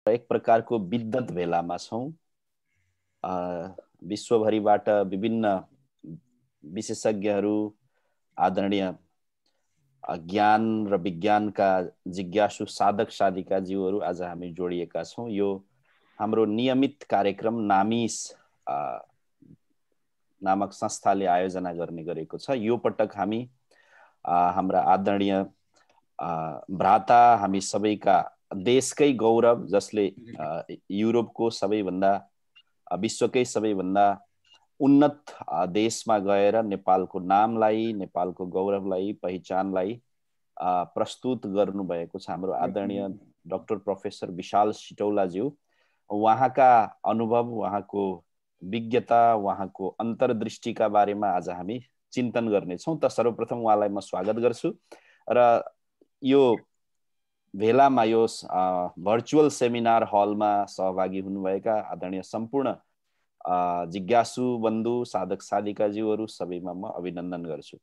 एक प्रकारको विद्वत भेलामा छौँ। विश्वभरिबाट विभिन्न विशेषज्ञहरू, आदरणीय ज्ञान र विज्ञानका जिज्ञासु साधक साधिकाज्यूहरू आज हामी जोडिएका छौँ। यो हाम्रो नियमित कार्यक्रम नामिस नामक संस्थाले आयोजना गर्ने गरेको छ। यो पटक हामी हाम्रा आदरणीय भ्राता, हामी सबैका देशकै गौरव, जसले युरोपको सबैभन्दा, विश्वकै सबैभन्दा उन्नत देशमा गएर नेपालको नामलाई, नेपालको गौरवलाई, पहिचानलाई प्रस्तुत गर्नुभएको छ हाम्रो आदरणीय डाक्टर प्रोफेसर विशाल सिटौलाज्यू। उहाँका अनुभव, उहाँको विज्ञता, उहाँको अन्तर्दृष्टिका बारेमा आज हामी चिन्तन गर्नेछौँ। त सर्वप्रथम उहाँलाई म स्वागत गर्छु र यो भेलामा, यो भर्चुअल सेमिनार हलमा सहभागी हुनुभएका आदरणीय सम्पूर्ण जिज्ञासु बन्धु, साधक साधिकाज्यूहरू सबैमा म अभिनन्दन गर्छु।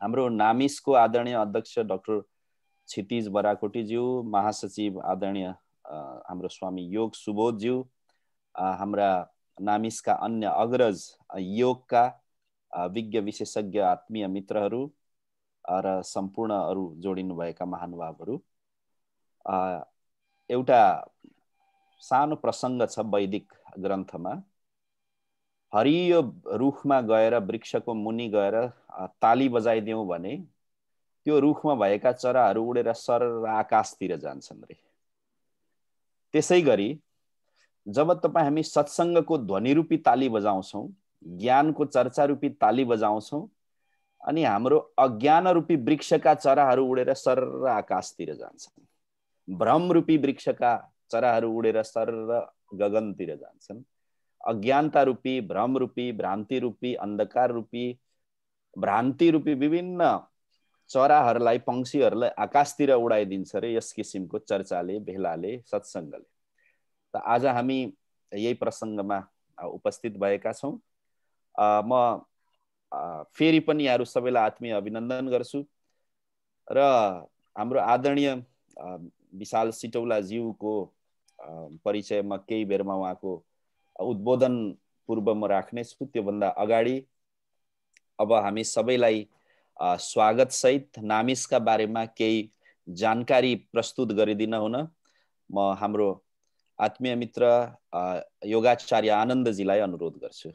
हाम्रो नामिसको आदरणीय अध्यक्ष डाक्टर क्षितिज बराकोटीज्यू, महासचिव आदरणीय हाम्रो स्वामी योग सुबोधज्यू, हाम्रा नामिसका अन्य अग्रज योगका विज्ञ विशेषज्ञ आत्मीय मित्रहरू र सम्पूर्ण अरू जोडिनुभएका महानुभावहरू, एउटा सानो प्रसङ्ग छ वैदिक ग्रन्थमा। हरियो रुखमा गएर, वृक्षको मुनि गएर ताली बजाइदिउँ भने त्यो रुखमा भएका चराहरू उडेर सर आकाशतिर जान्छन् रे। त्यसै गरी जब तपाईँ हामी सत्सङ्गको ध्वनिरूपी ताली बजाउँछौँ, ज्ञानको चर्चा रूपी ताली बजाउँछौँ, अनि हाम्रो अज्ञान रूपी वृक्षका चराहरू उडेर सर आकाशतिर जान्छन्। भ्रम रूपी वृक्षका चराहरू उडेर सर गगनतिर जान्छन्। अज्ञानता रूपी, भ्रम रूपी, भ्रान्ति रूपी, अन्धकार रूपी, भ्रान्ति रूपी विभिन्न चराहरूलाई, पंक्षीहरूलाई आकाशतिर उडाइदिन्छ रे यस किसिमको चर्चाले, भेलाले, सत्सङ्गले। त आज हामी यही प्रसङ्गमा उपस्थित भएका छौँ। म फेरि पनि यहाँहरू सबैलाई आत्मीय अभिनन्दन गर्छु र हाम्रो आदरणीय विशाल सिटौलाज्यूको परिचय म केही बेरमा उहाँको उद्बोधन पूर्व म राख्नेछु। त्योभन्दा अगाडि अब हामी सबैलाई स्वागत सहित नामिसका बारेमा केही जानकारी प्रस्तुत गरिदिन हुन म हाम्रो आत्मीय मित्र योगाचार्य आनन्दजीलाई अनुरोध गर्छु।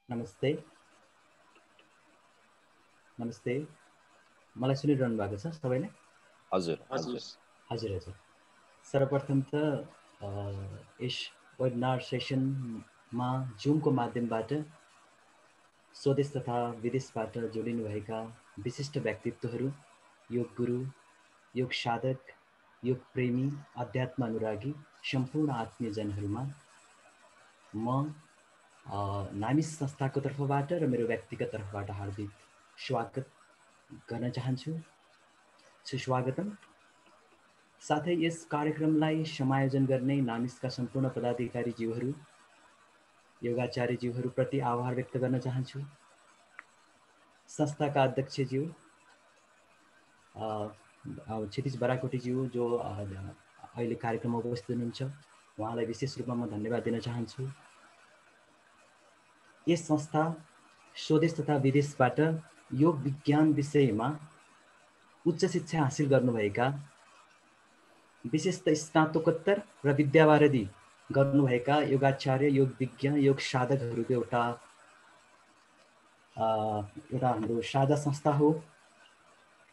नमस्ते। नमस्ते, मलाई सुनिरहनु भएको छ सबैले? हजुर हजुर हजुर हजुर। सर्वप्रथम त यस वेबिनार सेसनमा जुमको माध्यमबाट स्वदेश तथा विदेशबाट जोडिनुभएका विशिष्ट व्यक्तित्वहरू, योग गुरु, योग साधक, योग प्रेमी, अध्यात्म अनुरागी सम्पूर्ण आत्मीयजनहरूमा म नामिस संस्थाको तर्फबाट र मेरो व्यक्तिगत तर्फबाट हार्दिक स्वागत गर्न चाहन्छु। सुस्वागतम। साथै यस कार्यक्रमलाई समायोजन गर्ने नामिसका सम्पूर्ण पदाधिकारीज्यूहरू, योगाचार्यज्यूहरूप्रति आभार व्यक्त गर्न चाहन्छु। संस्थाका अध्यक्षज्यू क्षितिज बराकोटीज्यू जो अहिले कार्यक्रममा उपस्थित हुनुहुन्छ, उहाँलाई विशेष रूपमा म धन्यवाद दिन चाहन्छु। यस संस्था स्वदेश तथा विदेशबाट योग विज्ञान विषयमा उच्च शिक्षा हासिल गर्नुभएका, विशेषतः स्नातकोत्तर र विद्यावारिधि गर्नुभएका योगाचार्य, योग विज्ञ, योग साधकहरूको एउटा हाम्रो साझा संस्था हो।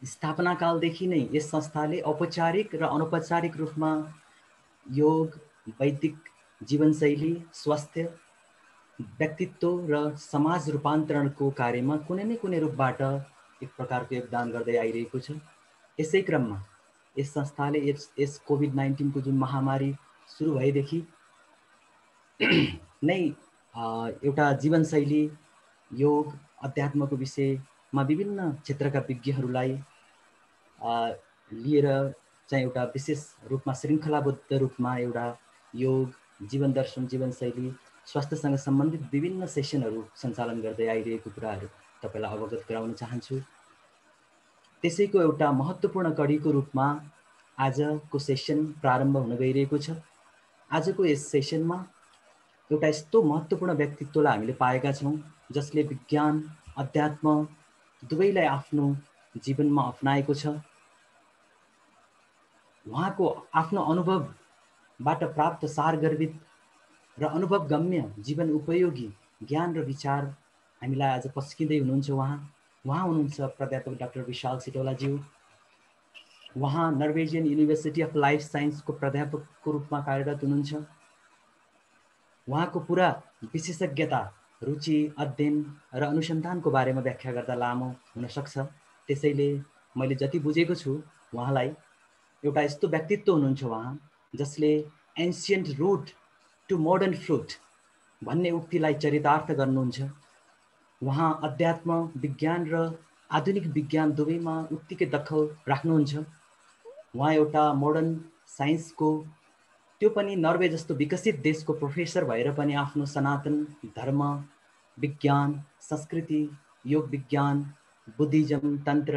स्थापना कालदेखि नै यस संस्थाले औपचारिक र अनौपचारिक रूपमा योग, वैदिक जीवनशैली, स्वास्थ्य, व्यक्तित्व र समाज रूपान्तरणको कार्यमा कुनै न कुनै रूपबाट एक प्रकारको योगदान गर्दै आइरहेको छ। यसै क्रममा यस संस्थाले यस कोभिड-19 को जुन महामारी सुरु भएदेखि नै एउटा जीवनशैली, योग, अध्यात्मको विषयमा विभिन्न क्षेत्रका विज्ञहरूलाई लिएर चाहिँ एउटा विशेष रूपमा श्रृङ्खलाबद्ध रूपमा एउटा योग, जीवन दर्शन, जीवनशैली, स्वास्थ्यसँग सम्बन्धित विभिन्न सेसनहरू सञ्चालन गर्दै आइरहेको कुराहरू तपाईँलाई अवगत गराउन चाहन्छु। त्यसैको एउटा महत्त्वपूर्ण कडीको रूपमा आजको सेसन प्रारम्भ हुन गइरहेको छ। आजको यस सेसनमा एउटा यस्तो महत्त्वपूर्ण व्यक्तित्वलाई हामीले पाएका छौँ जसले विज्ञान अध्यात्म दुवैलाई आफ्नो जीवनमा अपनाएको छ। उहाँको आफ्नो अनुभवबाट प्राप्त सारगर्भित र अनुभवगम्य जीवन उपयोगी ज्ञान र विचार हामीलाई आज पस्किँदै हुनुहुन्छ। उहाँ हुनुहुन्छ प्राध्यापक डाक्टर विशाल सिटौलाज्यू। उहाँ नर्वेजियन युनिभर्सिटी अफ लाइफ साइन्सको प्राध्यापकको रूपमा कार्यरत हुनुहुन्छ। उहाँको पुरा विशेषज्ञता रुचि अध्ययन र अनुसन्धानको बारेमा व्याख्या गर्दा लामो हुन सक्छ। त्यसैले मैले जति बुझेको छु उहाँलाई एउटा यस्तो व्यक्तित्व हुनुहुन्छ उहाँ जसले ancient root to modern fruit भन्ने उक्तिलाई चरितार्थ गर्नुहुन्छ। उहाँ अध्यात्म विज्ञान र आधुनिक विज्ञान दुवैमा उत्तिकै दखल राख्नुहुन्छ। उहाँ एउटा मोडर्न साइन्सको त्यो पनि नर्वे जस्तो विकसित देशको प्रोफेसर भएर पनि आफ्नो सनातन धर्म विज्ञान संस्कृति योग विज्ञान बुद्धिज्म तन्त्र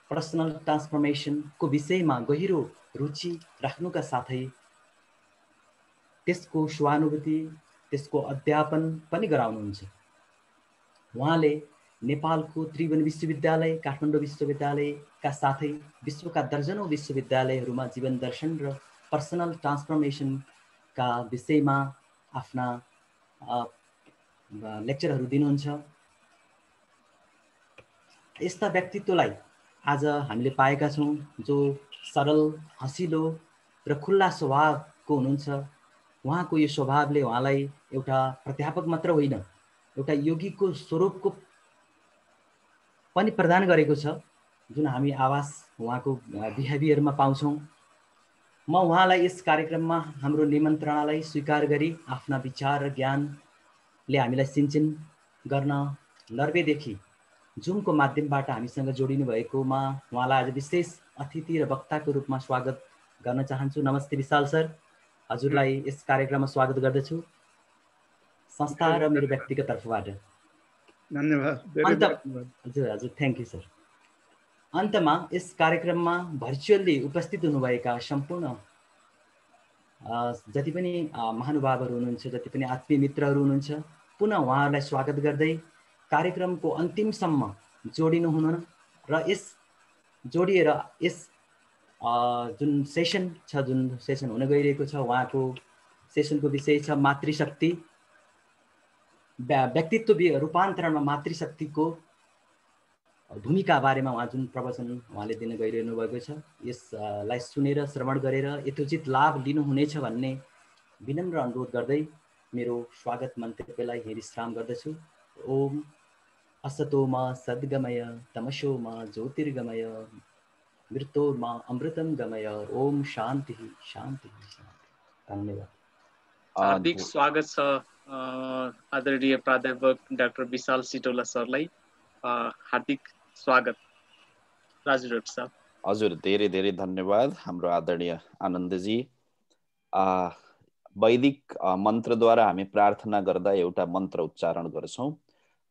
पर्सनल ट्रान्सफर्मेसनको विषयमा गहिरो रुचि राख्नुका साथै त्यसको स्वानुभूति त्यसको अध्यापन पनि गराउनुहुन्छ। उहाँले नेपालको त्रिभुवन विश्वविद्यालय काठमाडौँ विश्वविद्यालयका साथै विश्वका दर्जनौं विश्वविद्यालयहरूमा जीवन दर्शन र पर्सनल ट्रान्सफर्मेसनका विषयमा आफ्ना लेक्चरहरू दिनुहुन्छ। यस्ता व्यक्तित्वलाई आज हामीले पाएका छौँ जो सरल हँसिलो र खुल्ला स्वभावको हुनुहुन्छ। उहाँको यो स्वभावले उहाँलाई एउटा प्राध्यापक मात्र होइन एउटा योगीको स्वरूपको पनि प्रदान गरेको छ, जुन हामी आवाज उहाँको बिहेभियरमा पाउँछौँ। म उहाँलाई यस कार्यक्रममा हाम्रो निमन्त्रणालाई स्वीकार गरी आफ्ना विचार र ज्ञानले हामीलाई सिञ्चन गर्न नर्वेदेखि जुमको माध्यमबाट हामीसँग जोडिनु भएकोमा उहाँलाई आज विशेष अतिथि र वक्ताको रूपमा स्वागत गर्न चाहन्छु। नमस्ते विशाल सर, हजुरलाई यस कार्यक्रममा स्वागत गर्दछु संस्था र मेरो व्यक्तिगत तर्फबाट। धन्यवाद। हजुर थ्याङ्क यू सर। अन्तमा यस कार्यक्रममा भर्चुअली उपस्थित हुनुभएका सम्पूर्ण जति पनि महानुभावहरू हुनुहुन्छ, जति पनि आत्मीय मित्रहरू हुनुहुन्छ, पुनः उहाँहरूलाई स्वागत गर्दै कार्यक्रमको अन्तिमसम्म जोडिनु हुन र यस जोडिएर यस जुन सेसन हुन गइरहेको छ उहाँको सेसनको विषय छ मातृशक्ति, व्यक्तित्व रूपान्तरणमा मातृशक्तिको भूमिका बारेमा उहाँ जुन प्रवचन उहाँले दिन गइरहनु भएको छ, यसलाई सुनेर श्रवण गरेर यथोचित लाभ लिनुहुनेछ भन्ने विनम्र अनुरोध गर्दै मेरो स्वागत मन्तव्यलाई यही विश्राम गर्दछु। ओम असतोमा सद्गमय तमसोमा ज्योतिर्गमय मृत्योर्मा अमृतं गमय। ओम शान्ति शान्ति शान्ति। धन्यवाद। हार्दिक स्वागत छ आदरणीय प्राध्यापक डाक्टर विशाल सिटौला सरलाई। हार्दिक स्वागत राजु डाक्टर साहब। हजुर धेरै धेरै धन्यवाद हाम्रो आदरणीय आनन्दजी। वैदिक मन्त्रद्वारा हामी प्रार्थना गर्दा एउटा मन्त्र उच्चारण गर्छौँ,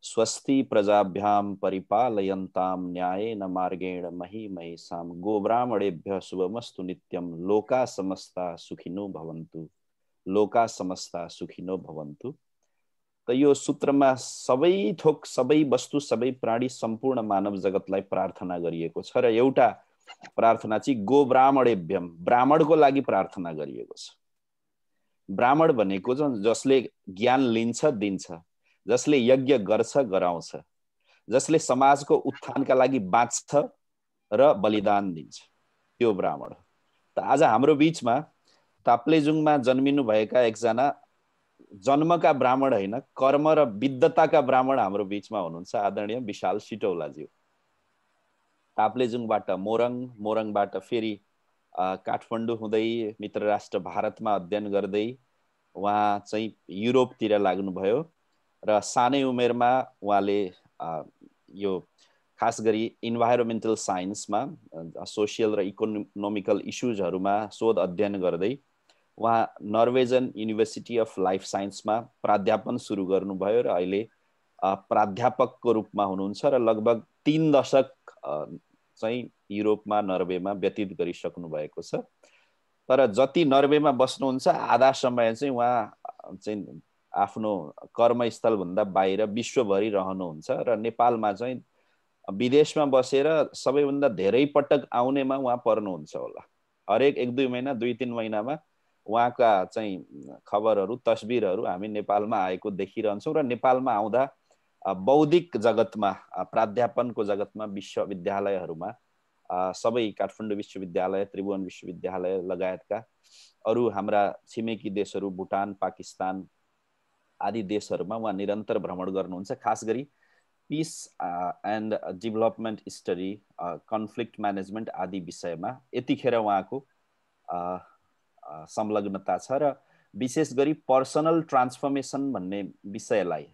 स्वस्ति प्रजाभ्याम परिपालयन्ताम न्यायेन मार्गेण मही महिषाम गोब्राह्मणेभ्यः शुभमस्तु नित्यं लोका समस्ता सुखिनो भवन्तु, लोका समस्ता सुखिनो भवन्तु। त यो सूत्रमा सबै थोक सबै वस्तु सबै प्राणी सम्पूर्ण मानव जगतलाई प्रार्थना गरिएको छ र एउटा प्रार्थना चाहिँ गोब्राह्मणेभ्यम, ब्राह्मणको लागि प्रार्थना गरिएको छ। ब्राह्मण भनेको जसले ज्ञान लिन्छ दिन्छ, जसले यज्ञ गर्छ गराउँछ, जसले समाजको उत्थानका लागि बाँच्छ र बलिदान दिन्छ, त्यो ब्राह्मण। त आज हाम्रो बीचमा ताप्लेजुङमा जन्मिनु भएका एकजना जन्मका ब्राह्मण होइन, कर्म र विद्वताका ब्राह्मण हाम्रो बीचमा हुनुहुन्छ आदरणीय विशाल सिटौलाज्यू। ताप्लेजुङबाट मोरङ, मोरङबाट फेरि काठमाडौँ हुँदै मित्र राष्ट्र भारतमा अध्ययन गर्दै उहाँ चाहिँ युरोपतिर लाग्नुभयो र सानै उमेरमा उहाँले यो खास गरी इन्भाइरोमेन्टल साइन्समा सोसियल र इकोनोमिकल इस्युजहरूमा शोध अध्ययन गर्दै उहाँ नर्वेजन युनिभर्सिटी अफ लाइफ साइन्समा प्राध्यापन सुरु गर्नुभयो र अहिले प्राध्यापकको रूपमा हुनुहुन्छ र लगभग 3 दशक चाहिँ युरोपमा नर्वेमा व्यतीत गरिसक्नु भएको छ। तर जति नर्वेमा बस्नुहुन्छ आधा समय चाहिँ उहाँ चाहिँ आफ्नो कर्मस्थलभन्दा बाहिर विश्वभरि रहनुहुन्छ र नेपालमा चाहिँ विदेशमा बसेर सबैभन्दा धेरै पटक आउनेमा उहाँ पर्नुहुन्छ होला। हरेक 1-2 महिना 2-3 महिनामा उहाँका चाहिँ खबरहरू तस्बिरहरू हामी नेपालमा आएको देखिरहन्छौँ र नेपालमा आउँदा बौद्धिक जगतमा प्राध्यापनको जगतमा विश्वविद्यालयहरूमा सबै काठमाडौँ विश्वविद्यालय त्रिभुवन विश्वविद्यालय लगायतका अरू हाम्रा छिमेकी देशहरू भुटान पाकिस्तान आदि देशहरूमा उहाँ निरन्तर भ्रमण गर्नुहुन्छ। खास गरी piece and development study conflict management आदि विषयमा यतिखेर उहाँको संलग्नता छ र विशेष गरी पर्सनल ट्रान्सफर्मेसन भन्ने विषयलाई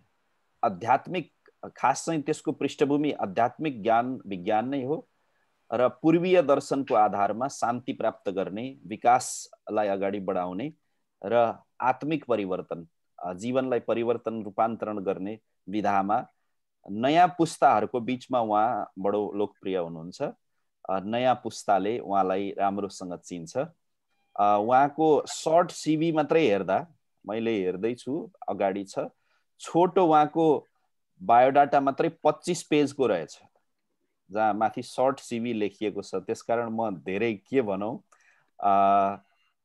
आध्यात्मिक खास चाहिँ त्यसको पृष्ठभूमि आध्यात्मिक ज्ञान विज्ञान नै हो र पूर्वीय दर्शनको आधारमा शान्ति प्राप्त गर्ने विकासलाई अगाडि बढाउने र आत्मिक परिवर्तन जीवनलाई परिवर्तन रूपान्तरण गर्ने विधामा नयाँ पुस्ताहरूको बीचमा उहाँ बडो लोकप्रिय हुनुहुन्छ। नयाँ पुस्ताले उहाँलाई राम्रोसँग चिन्छ। उहाँको सर्ट सिभी मात्रै हेर्दा मैले हेर्दैछु अगाडि छ छोटो उहाँको बायोडाटा मात्रै 25 पेजको रहेछ जहाँ माथि सर्ट सिभी लेखिएको छ। त्यसकारण म धेरै के भनौँ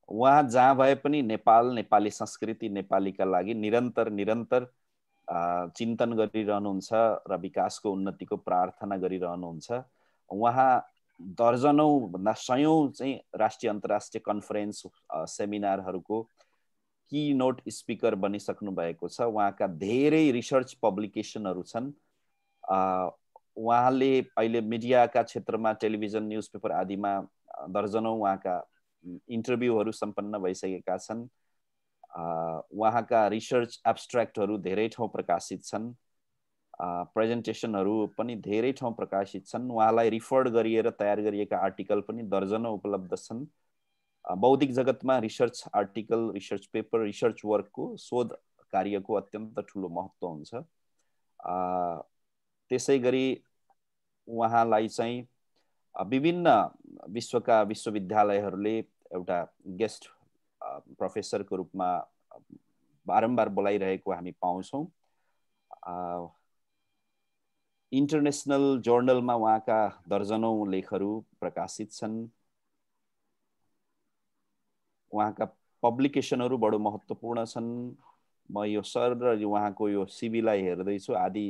उहाँ जहाँ भए पनि नेपाल नेपाली संस्कृति नेपालीका लागि निरन्तर चिन्तन गरिरहनुहुन्छ र विकासको उन्नतिको प्रार्थना गरिरहनुहुन्छ। उहाँ दर्जनौं भन्दा सयौं चाहिँ राष्ट्रिय अन्तर्राष्ट्रिय कन्फरेन्स सेमिनारहरूको की नोट स्पिकर बनिसक्नु भएको छ। उहाँका धेरै रिसर्च पब्लिकेसनहरू छन्। उहाँले अहिले मिडियाका क्षेत्रमा टेलिभिजन न्युजपेपर आदिमा दर्जनौं उहाँका इन्टरभ्यूहरू सम्पन्न भइसकेका छन्। उहाँका रिसर्च एब्स्ट्र्याक्टहरू धेरै ठाउँ प्रकाशित छन्। प्रेजेन्टेसनहरू पनि धेरै ठाउँ प्रकाशित छन्। उहाँलाई रिफर्ड गरिएर तयार गरिएका आर्टिकल पनि दर्जनौं उपलब्ध छन्। बौद्धिक जगतमा research article research paper research वर्कको शोध कार्यको अत्यन्त ठुलो महत्त्व हुन्छ। त्यसै गरी उहाँलाई चाहिँ विभिन्न विश्वका विश्वविद्यालयहरूले एउटा गेस्ट प्रोफेसरको रूपमा बारम्बार बोलाइरहेको हामी पाउँछौँ। इन्टरनेसनल जर्नलमा उहाँका दर्जनौं लेखहरू प्रकाशित छन्। उहाँका पब्लिकेसनहरू बडो महत्त्वपूर्ण छन्। म यो सर र उहाँको यो सिभीलाई हेर्दैछु आदि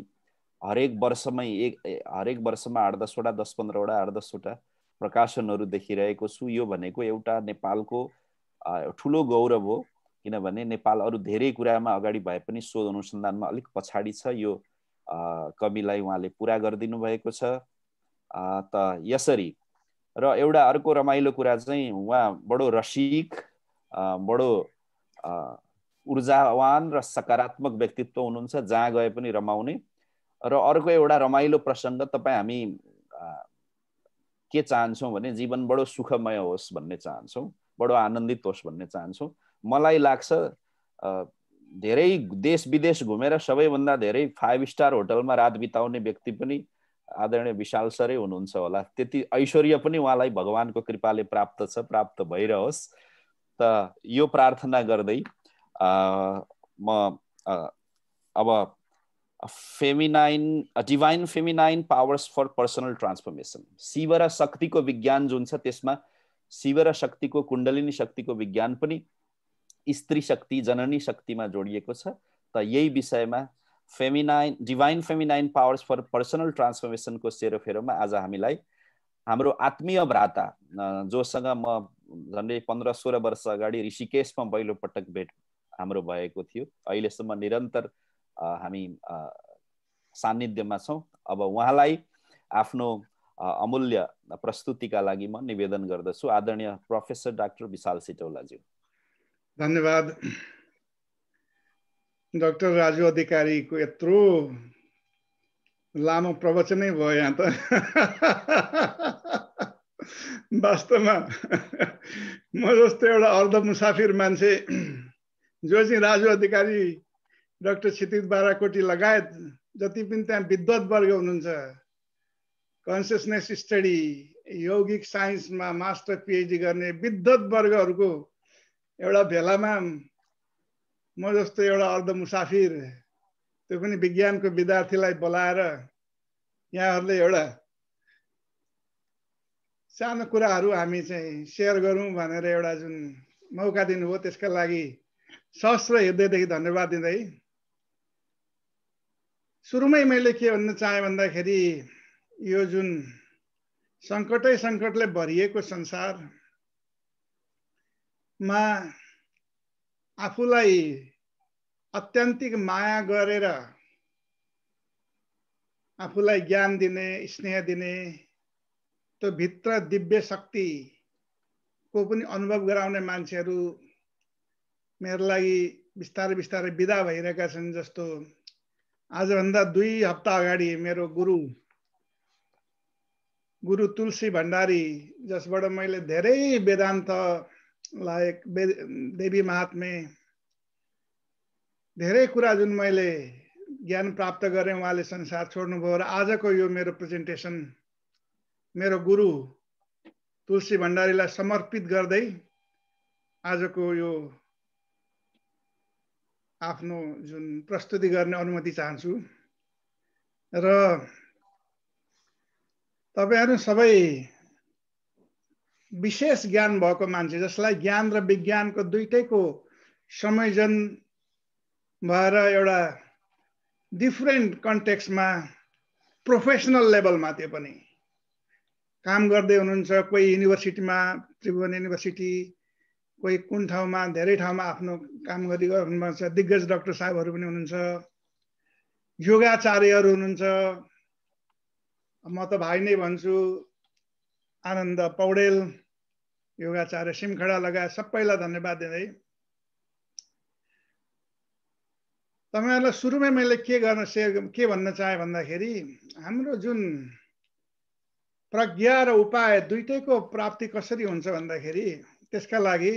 हरेक वर्षमा 8-10 वटा 10-15 वटा 8-10 वटा प्रकाशनहरू देखिरहेको छु। यो भनेको एउटा नेपालको ठुलो गौरव हो, किनभने नेपाल अरू धेरै कुरामा अगाडि भए पनि शोध अनुसन्धानमा अलिक पछाडि छ। यो कमीलाई उहाँले पुरा गरिदिनु भएको छ। त यसरी र एउटा अर्को रमाइलो कुरा चाहिँ उहाँ बडो रसिक बडो ऊर्जावान र सकारात्मक व्यक्तित्व हुनुहुन्छ, जहाँ गए पनि रमाउने। र अर्को एउटा रमाइलो प्रसङ्ग, तपाईँ हामी के चाहन्छौँ भने जीवन बडो सुखमय होस् भन्ने चाहन्छौँ, बडो आनन्दित होस् भन्ने चाहन्छौँ। मलाई लाग्छ धेरै देश विदेश घुमेर सबैभन्दा धेरै 5 स्टार होटलमा रात बिताउने व्यक्ति पनि आदरणीय विशाल सरै हुनुहुन्छ होला। त्यति ऐश्वर्य पनि उहाँलाई भगवानको कृपाले प्राप्त छ, प्राप्त भइरहोस्। त यो प्रार्थना गर्दै म अब divine feminine powers for personal transformation, Shiva र शक्तिको विज्ञान जुन छ त्यसमा शिव र शक्तिको कुण्डलिनी शक्तिको विज्ञान पनि स्त्री शक्ति जननी शक्तिमा जोडिएको छ। त यही विषयमा divine feminine powers for personal ट्रान्सफर्मेसनको सेरोफेरोमा आज हामीलाई हाम्रो आत्मीय भ्राता जोसँग म झन्डै 15-16 वर्ष अगाडि ऋषिकेशमा पहिलो पटक भेट हाम्रो भएको थियो। अहिलेसम्म निरन्तर हामी सान्निध्यमा छौँ। अब उहाँलाई आफ्नो अमूल्य प्रस्तुतिका लागि म निवेदन गर्दछु। आदरणीय प्रोफेसर डाक्टर विशाल सिटौलाज्यू। धन्यवाद। डाक्टर राजु अधिकारीको यत्रो लामो प्रवचनै भयो यहाँ त। वास्तवमा म जस्तो एउटा अर्ध मुसाफिर मान्छे जो चाहिँ राजु अधिकारी डाक्टर क्षितिज बाराकोटी लगायत जति पनि त्यहाँ विद्वत वर्ग हुनुहुन्छ कन्सियसनेस स्टडी, यौगिक साइन्समा मास्टर पिएचडी गर्ने विद्वत वर्गहरूको एउटा भेलामा म जस्तो एउटा अर्ध मुसाफिर, त्यो पनि विज्ञानको विद्यार्थीलाई बोलाएर यहाँहरूले एउटा सानो कुराहरू हामी चाहिँ सेयर गरौँ भनेर एउटा जुन मौका दिनुभयो त्यसका लागि सहस्र हृदयदेखि धन्यवाद दिँदै सुरुमै मैले के भन्न चाहे भन्दाखेरि यो जुन सङ्कटले भरिएको संसारमा आफूलाई अत्यन्तिक माया गरेर आफूलाई ज्ञान दिने, स्नेह दिने, त्यो भित्र दिव्य शक्तिको पनि अनुभव गराउने मान्छेहरू मेरो लागि बिस्तारै बिस्तारै विदा भइरहेका छन्। जस्तो आजभन्दा 2 हप्ता अगाडि मेरो गुरु तुलसी भण्डारी, जसबाट मैले धेरै वेदान्त लायक देवी महात्म्य धेरै कुरा जुन मैले ज्ञान प्राप्त गरेँ, उहाँले संसार छोड्नुभयो र आजको यो मेरो प्रेजेन्टेसन मेरो गुरु तुलसी भण्डारीलाई समर्पित गर्दै आजको यो आफ्नो जुन प्रस्तुति गर्ने अनुमति चाहन्छु। र तपाईहरु सबै विशेष ज्ञान भएको मान्छे, जसलाई ज्ञान र विज्ञानको दुईटैको संयोजन भएर एउटा डिफरेन्ट कन्टेक्स्टमा प्रोफेसनल लेभलमा त्यो पनि काम गर्दै हुनुहुन्छ। कोही युनिभर्सिटीमा, त्रिभुवन युनिभर्सिटी, कोही कुन ठाउँमा, धेरै ठाउँमा आफ्नो काम गरिरहनुहुन्छ। दिग्गज डाक्टर साहबहरू पनि हुनुहुन्छ, योगाचार्यहरू हुनुहुन्छ। म त भाइ नै भन्छु, आनन्द पौडेल, योगाचार्य सिमखडा लगायत सबैलाई धन्यवाद दिँदै तपाईहरुलाई सुरुमै मैले के भन्न चाहे भन्दाखेरि हाम्रो जुन प्रज्ञा र उपाय दुईटैको प्राप्ति कसरी हुन्छ भन्दाखेरि त्यसका लागि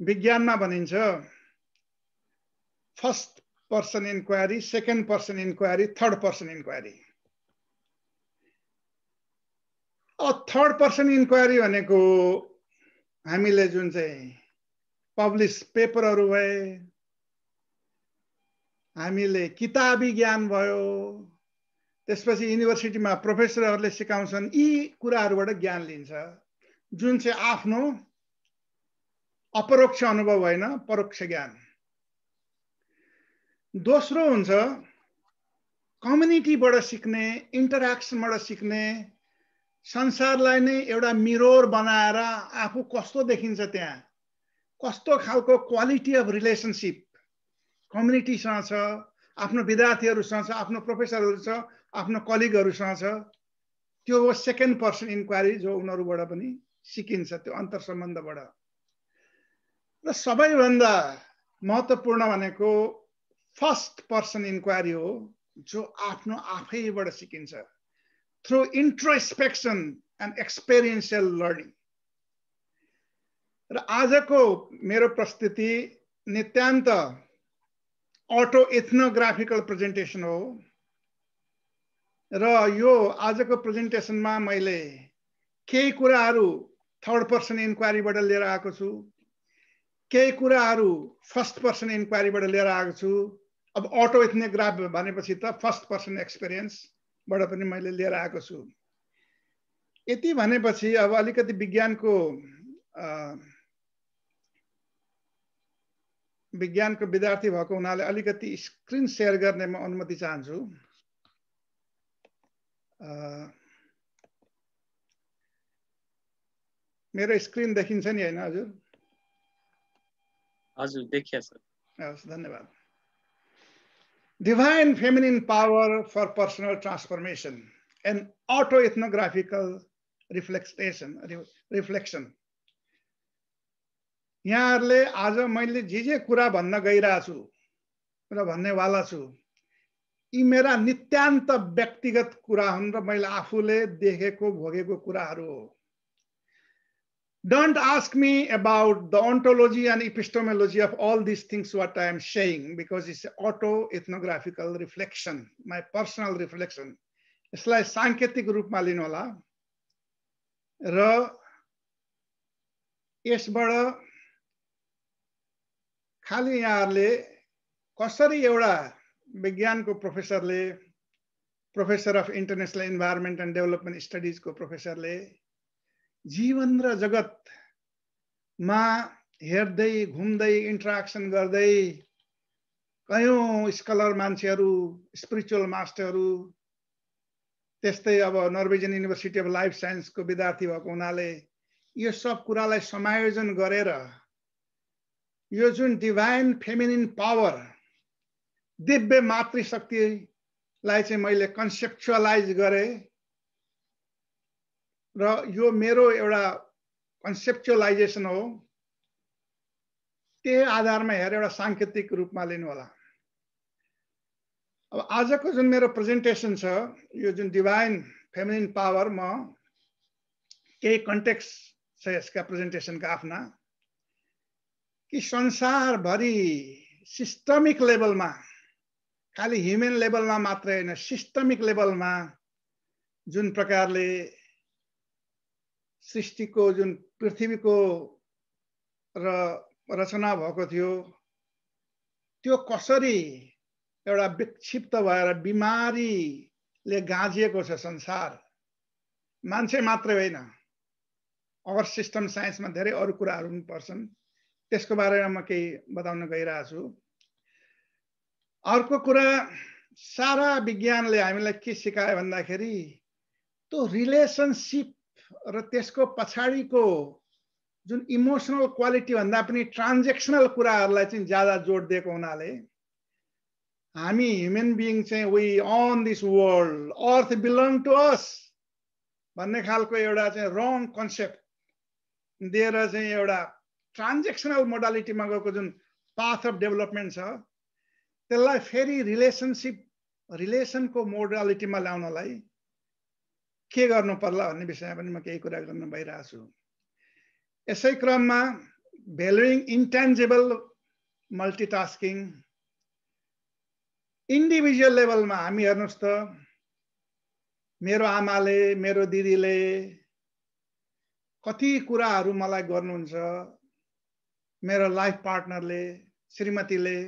विज्ञानमा भनिन्छ first person inquiry, second person inquiry, third person inquiry. Third person inquiry भनेको हामीले जुन चाहिँ पब्लिश पेपरहरू भए, हामीले किताबी ज्ञान भयो, त्यसपछि युनिभर्सिटीमा प्रोफेसरहरूले सिकाउँछन्, यी कुराहरूबाट ज्ञान लिन्छ, जुन चाहिँ आफ्नो अपरोक्ष अनुभव होइन, परोक्ष ज्ञान। दोस्रो हुन्छ कम्युनिटीबाट सिक्ने, इन्टरेक्सनबाट सिक्ने, संसारलाई नै एउटा मिरर बनाएर आफू कस्तो देखिन्छ, त्यहाँ कस्तो खालको क्वालिटी अफ रिलेसनशिप कम्युनिटीसँग छ, आफ्नो विद्यार्थीहरूसँग छ, आफ्नो प्रोफेसरहरू छ, आफ्नो कलिगहरूसँग छ, त्यो हो सेकेन्ड पर्सन इन्क्वायरी, जो उनीहरूबाट पनि सिकिन्छ, त्यो अन्तर सम्बन्धबाट। र सबैभन्दा महत्त्वपूर्ण भनेको फर्स्ट पर्सन इन्क्वायरी हो, जो आफ्नो आफैबाट सिकिन्छ, थ्रु इंट्रोस्पेक्शन एंड एक्सपेरिएंशियल लर्निंग। र आजको मेरो प्रस्तुति नित्यान्त अटो एथनोग्राफिकल प्रेजेन्टेसन हो। र यो आजको प्रेजेन्टेसनमा मैले केही कुराहरू थर्ड पर्सन इन्क्वायरीबाट लिएर आएको छु, केही कुराहरू फर्स्ट पर्सन इन्क्वायरीबाट लिएर आएको छु। अब अटो एथनोग्राफ भनेपछि त फर्स्ट पर्सन एक्सपिरियन्स बाट पनि मैले लिएर आएको छु। यति भनेपछि अब अलिकति विज्ञानको विद्यार्थी भएको हुनाले अलिकति स्क्रिन शेयर गर्ने म अनुमति चाहन्छु। मेरो स्क्रिन देखिन्छ नि हैन हजुर? हजुर देखिया सर। हस्, धन्यवाद। Divine feminine power for personal transformation and autoethnographical reflection. यहाँहरुले आज मैले जे कुरा भन्न गइरहेको छु र भन्नेवाला छु, यी मेरा नित्यान्त व्यक्तिगत कुरा हुन् र मैले आफूले देखेको भोगेको कुराहरू हो। Don't ask me about the ontology and epistemology of all these things what I am saying, because it's auto-ethnographical reflection, my personal reflection. यसलाई सांकेतिक रूपमा लिनु होला र यसबाट खाली यहाँहरूले कसरी एउटा विज्ञानको प्रोफेसरले, professor of international environment and development स्टडिजको प्रोफेसरले जीवन र जगतमा हेर्दै घुम्दै इन्टरेक्सन गर्दै कयौं स्कलर मान्छेहरू, स्पिरिचुअल मास्टरहरू, त्यस्तै अब नर्वेजियन युनिभर्सिटी अफ लाइफ साइन्सको विद्यार्थी भएको हुनाले यो सब कुरालाई समायोजन गरेर यो जुन डिभाइन फेमिनिन पावर, दिव्य मातृशक्तिलाई चाहिँ मैले कन्सेप्चुअलाइज गरेँ र यो मेरो एउटा कन्सेप्चुअलाइजेसन हो। त्यही आधारमा हेरेर एउटा सांकेतिक रूपमा लिनु होला। अब आजको जुन मेरो प्रेजेन्टेसन छ, यो जुन डिभाइन फेमिनिन पावर, म केही कन्टेक्स्ट छ यसका प्रेजेन्टेसनका आफ्ना, कि संसारभरि सिस्टमिक लेभलमा, खाली ह्युमन लेभलमा मात्रै होइन, सिस्टमिक लेभलमा जुन प्रकारले सृष्टिको जुन पृथ्वीको रचना भएको थियो, त्यो कसरी एउटा विक्षिप्त भएर बिमारीले गाँजिएको छ संसार। मान्छे मात्रै होइन, अवर सिस्टम साइन्समा धेरै अरू कुराहरू पनि पर्छन्, त्यसको बारेमा म केही बताउन गइरहेको छु। अर्को कुरा, सारा विज्ञानले हामीलाई के सिकायो भन्दाखेरि त्यो रिलेसनसिप र त्यसको पछाडिको जुन इमोसनल क्वालिटी भन्दा पनि ट्रान्जेक्सनल कुराहरूलाई चाहिँ ज्यादा जोड दिएको हुनाले हामी ह्युमन बिइङ चाहिँ we on this world, earth belong to us भन्ने खालको एउटा चाहिँ रङ कन्सेप्ट दिएर चाहिँ एउटा ट्रान्जेक्सनल मोडालिटीमा गएको जुन पाथ अफ डेभलपमेन्ट छ, त्यसलाई फेरि रिलेसनको मोडालिटीमा ल्याउनलाई के गर्नु पर्ला भन्ने विषयमा पनि म केही कुरा गर्न भइरहेको छु। यसै क्रममा भ्यालुइङ इन्टेन्जिबल मल्टिटास्किङ, इन्डिभिजुअल लेभलमा हामी हेर्नुहोस् त, मेरो आमाले, मेरो दिदीले कति कुराहरू मलाई गर्नुहुन्छ, मेरो लाइफ पार्टनरले, श्रीमतीले,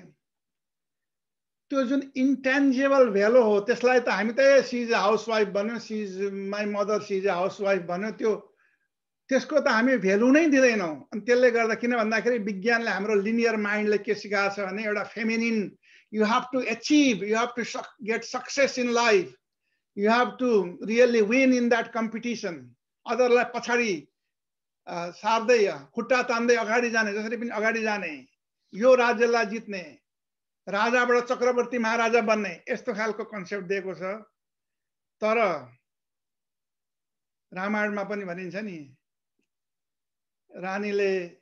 त्यो जुन इन्टेन्जिबल भ्यालु हो त्यसलाई त हामी त सी इज अ हाउसवाइफ भन्यो, she is my mother, she is a housewife भन्यो, त्यसको त हामी भ्यालु नै दिँदैनौँ। अनि त्यसले गर्दा किन भन्दाखेरि विज्ञानले हाम्रो लिनियर माइन्डले के सिकाएको छ भने एउटा feminine, you have to achieve, you have to get success in life, you have to really win in that competition, अदरलाई पछाडि सार्दै खुट्टा तान्दै अगाडि जाने, जसरी पनि अगाडि जाने, यो राज्यलाई जित्ने, राजाबाट चक्रवर्ती महाराजा बन्ने, यस्तो खालको कन्सेप्ट दिएको छ। तर रामायणमा पनि भनिन्छ नि, रानीले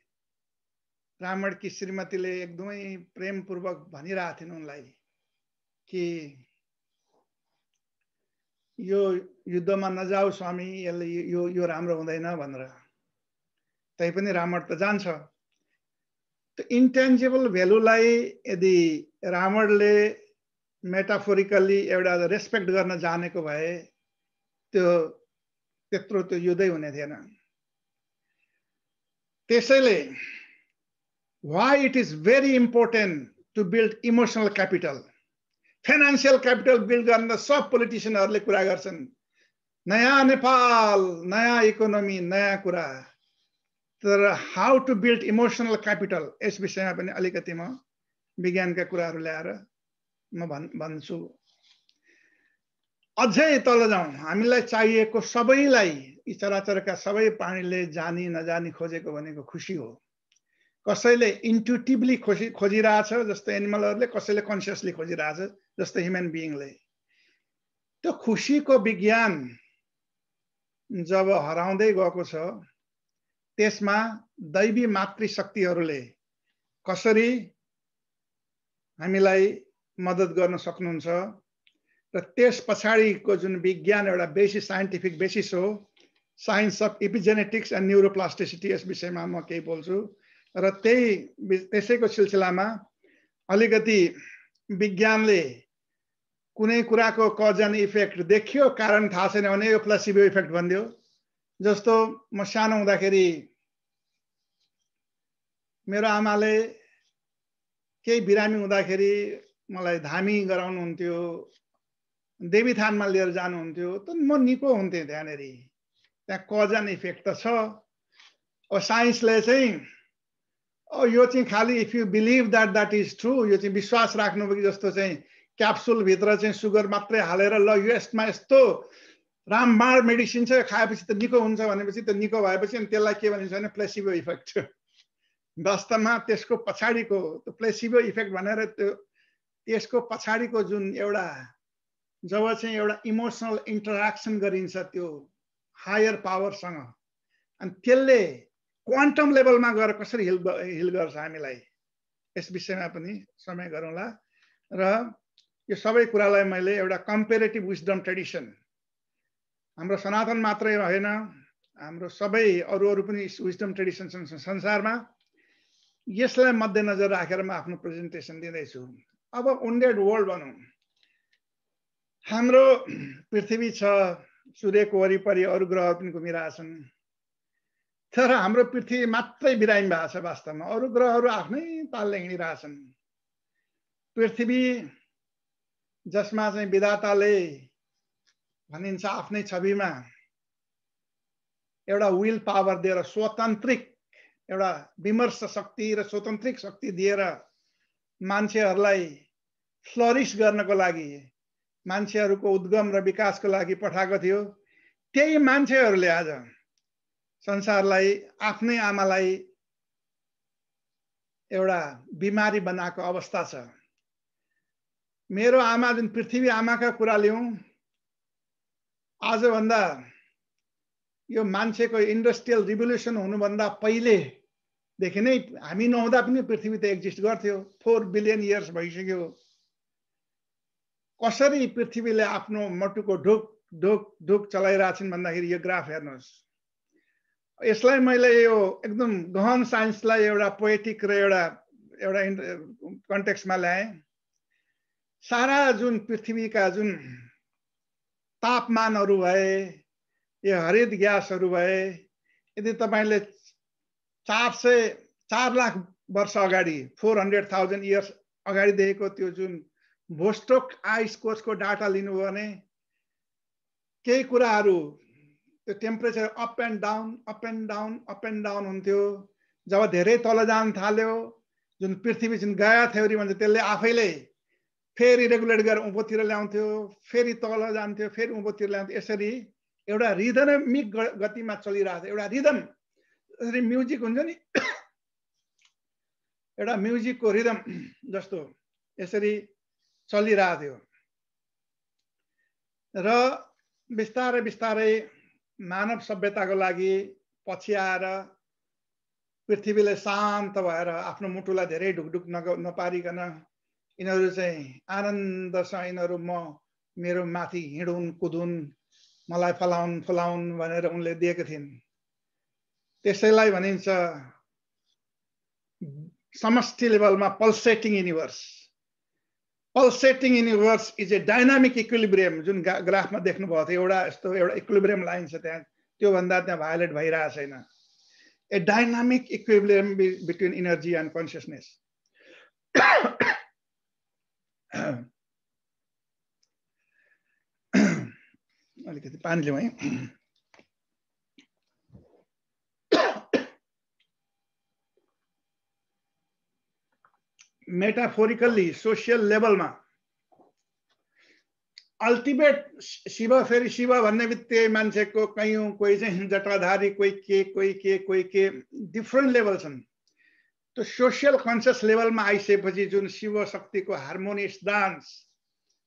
रावणकी श्रीमतीले एकदमै प्रेमपूर्वक भनिरहेथिन् उनलाई कि यो युद्धमा नजाऊ स्वामी, यसले यो राम्रो हुँदैन भनेर। तैपनि रावण त जान्छ। त्यो इन्टेन्जिबल भ्यालुलाई यदि रावणले मेटाफोरिकली एउटा रेस्पेक्ट गर्न जानेको भए त्यत्रो त्यो युद्धै हुने थिएन। त्यसैले why it is very important to build emotional capital, financial capital build गर्न सब पोलिटिशियनहरुले कुरा गर्छन्, नयाँ नेपाल, नयाँ इकोनोमी, नयाँ कुरा। तर how to build emotional capital यस विषयमा पनि अलिकति म विज्ञानका कुराहरु ल्याएर म भन्छु। अझै तल जाउँ, हामीलाई चाहिएको सबैलाई, यी चराचरका सबै प्राणीले जानी नजानी खोजेको भनेको खुशी हो। कसैले इन्ट्युटिभली खोजिरहेछ जस्तै एनिमलहरुले, कसैले कन्सियसली खोजिरहेछ जस्तै ह्युमन बिइङले। त्यो खुशीको विज्ञान जब हराउँदै गएको छ, त्यसमा दैवी मातृशक्तिहरुले कसरी हामीलाई मद्दत गर्न सक्नुहुन्छ र त्यस पछाडीको जुन विज्ञान एउटा बेसिस साइन्टिफिक बेसिस हो, science of epigenetics and neuroplasticity, यस विषयमा म केही बोल्छु। र त्यसैको सिलसिलामा अलिकति विज्ञानले कुनै कुराको कज एन्ड इफेक्ट देखियो, कारण थाहा छैन भने यो प्लेसिबो इफेक्ट भनिदियो। जस्तो म सानो हुँदाखेरि मेरो आमाले केही बिरामी हुँदाखेरि मलाई धामी गराउनुहुन्थ्यो, देवीथानमा लिएर जानुहुन्थ्यो, त म निको हुन्थेँ त्यहाँनेरि। त्यहाँ कज एन्ड इफेक्ट त छ। अब साइन्सले चाहिँ यो चाहिँ खालि if you believe that is true, यो चाहिँ विश्वास राख्नुपर्छ। जस्तो चाहिँ क्याप्सुल भित्र चाहिँ सुगर मात्रै हालेर ल यो यसमा यस्तो रामबाण मेडिसिन छ, खाएपछि त निको हुन्छ भनेपछि त निको भएपछि अनि त्यसलाई के भनिन्छ भने प्लेसिबो इफेक्ट। वास्तवमा त्यसको पछाडिको प्लेसिबो इफेक्ट भनेर त्यसको पछाडिको जुन एउटा जब चाहिँ एउटा इमोसनल इन्टरेक्सन गरिन्छ त्यो हायर पावरसँग, अनि त्यसले क्वान्टम लेभलमा गएर कसरी हिल गर्छ हामीलाई, यस विषयमा पनि समय गरौँला। र यो सबै कुरालाई मैले एउटा कम्पेरेटिभ विजडम ट्रेडिसन, हाम्रो सनातन मात्रै होइन, हाम्रो सबै अरू पनि विजडम ट्रेडिसन छन् संसारमा, यसलाई मध्यनजर राखेर म आफ्नो प्रेजेन्टेसन दिँदैछु। अब वन्डेड वर्ल्ड भनौँ, हाम्रो पृथ्वी छ, सूर्यको वरिपरि अरू ग्रह पनि घुमिरहेछन्, तर हाम्रो पृथ्वी मात्रै बिरामी भएको छ। वास्तवमा अरू ग्रहहरू आफ्नै तालले हिँडिरहेछन्। पृथ्वी जसमा चाहिँ विधाताले भनिन्छ आफ्नै छविमा एउटा विल पावर दिएर, स्वतन्त्रिक एउटा विमर्श शक्ति र स्वतन्त्रिक शक्ति दिएर मान्छेहरूलाई फ्लरिस गर्नको लागि, मान्छेहरूको उद्गम र विकासको लागि पठाएको थियो। त्यही मान्छेहरूले आज संसारलाई, आफ्नै आमालाई एउटा बिमारी बनाएको अवस्था छ। मेरो आमा जुन पृथ्वी आमाका कुरा लिउँ, आजभन्दा यो मान्छेको इन्डस्ट्रियल रिभोल्युसन हुनुभन्दा पहिलेदेखि नै हामी नहुँदा पनि पृथ्वी त एक्जिस्ट गर्थ्यो। 4 बिलियन इयर्स भइसक्यो। कसरी पृथ्वीले आफ्नो मटुको ढुक ढुक ढुक चलाइरहेछन् भन्दाखेरि यो ग्राफ हेर्नुहोस्। यसलाई मैले यो एकदम गहन साइन्सलाई एउटा पोएटिक र एउटा कन्टेक्स्टमा ल्याएँ। सारा जुन पृथ्वीका जुन तापमानहरू भए, यो हरित ग्यासहरू भए, यदि तपाईँले 4 लाख वर्ष अगाडि 400,000 इयर्स अगाडिदेखिको त्यो जुन भोस्टोक आइस कोचको डाटा लिनुभयो भने केही कुराहरू त्यो temperature up and down up and down up and down हुन्थ्यो। जब धेरै तल जान थाल्यो, जुन पृथ्वी जुन गाया थ्योरी भन्छ त्यसले आफैले फेरि रेगुलेट गरेर उँभोतिर ल्याउँथ्यो, फेरि तल जान्थ्यो, फेरि उँभोतिर ल्याउँथ्यो। यसरी एउटा रिदमिक गतिमा चलिरहेको थियो। एउटा रिदम, यसरी म्युजिक हुन्छ नि, एउटा म्युजिकको रिदम जस्तो यसरी चलिरहेको थियो। र बिस्तारै बिस्तारै मानव सभ्यताको लागि पछि आएर पृथ्वीले शान्त भएर आफ्नो मुटुलाई धेरै ढुकढुक नपारिकन यिनीहरू चाहिँ आनन्दसँग यिनीहरू मेरो माथि हिँडुन् कुदुन्, मलाई फलाउन् फलाउन् भनेर उनले दिएको थिइन्। त्यसैलाई भनिन्छ समष्टि लेभलमा pulsating universe. Pulsating universe is a dynamic equilibrium. जुन ग्राफमा देख्नुभएको थियो एउटा यस्तो एउटा इक्विलिब्रियम लाइन छ त्यहाँ, त्यो भन्दा त्यहाँ भायोलेट भइरहेको छैन। A dynamic equilibrium between energy and consciousness. अलिकति पानी लिउँ है। मेटाफोरिकल्ली सोसियल लेभलमा अल्टिमेट शिव, फेरि शिव भन्ने बित्तिकै मान्छेको कयौं, कोही चाहिँ जटाधारी, कोही के डिफ्रेन्ट लेभल छन्। त्यो सोसियल कन्सियस लेभलमा आइसकेपछि जुन शिव शक्तिको हार्मोनियस डान्स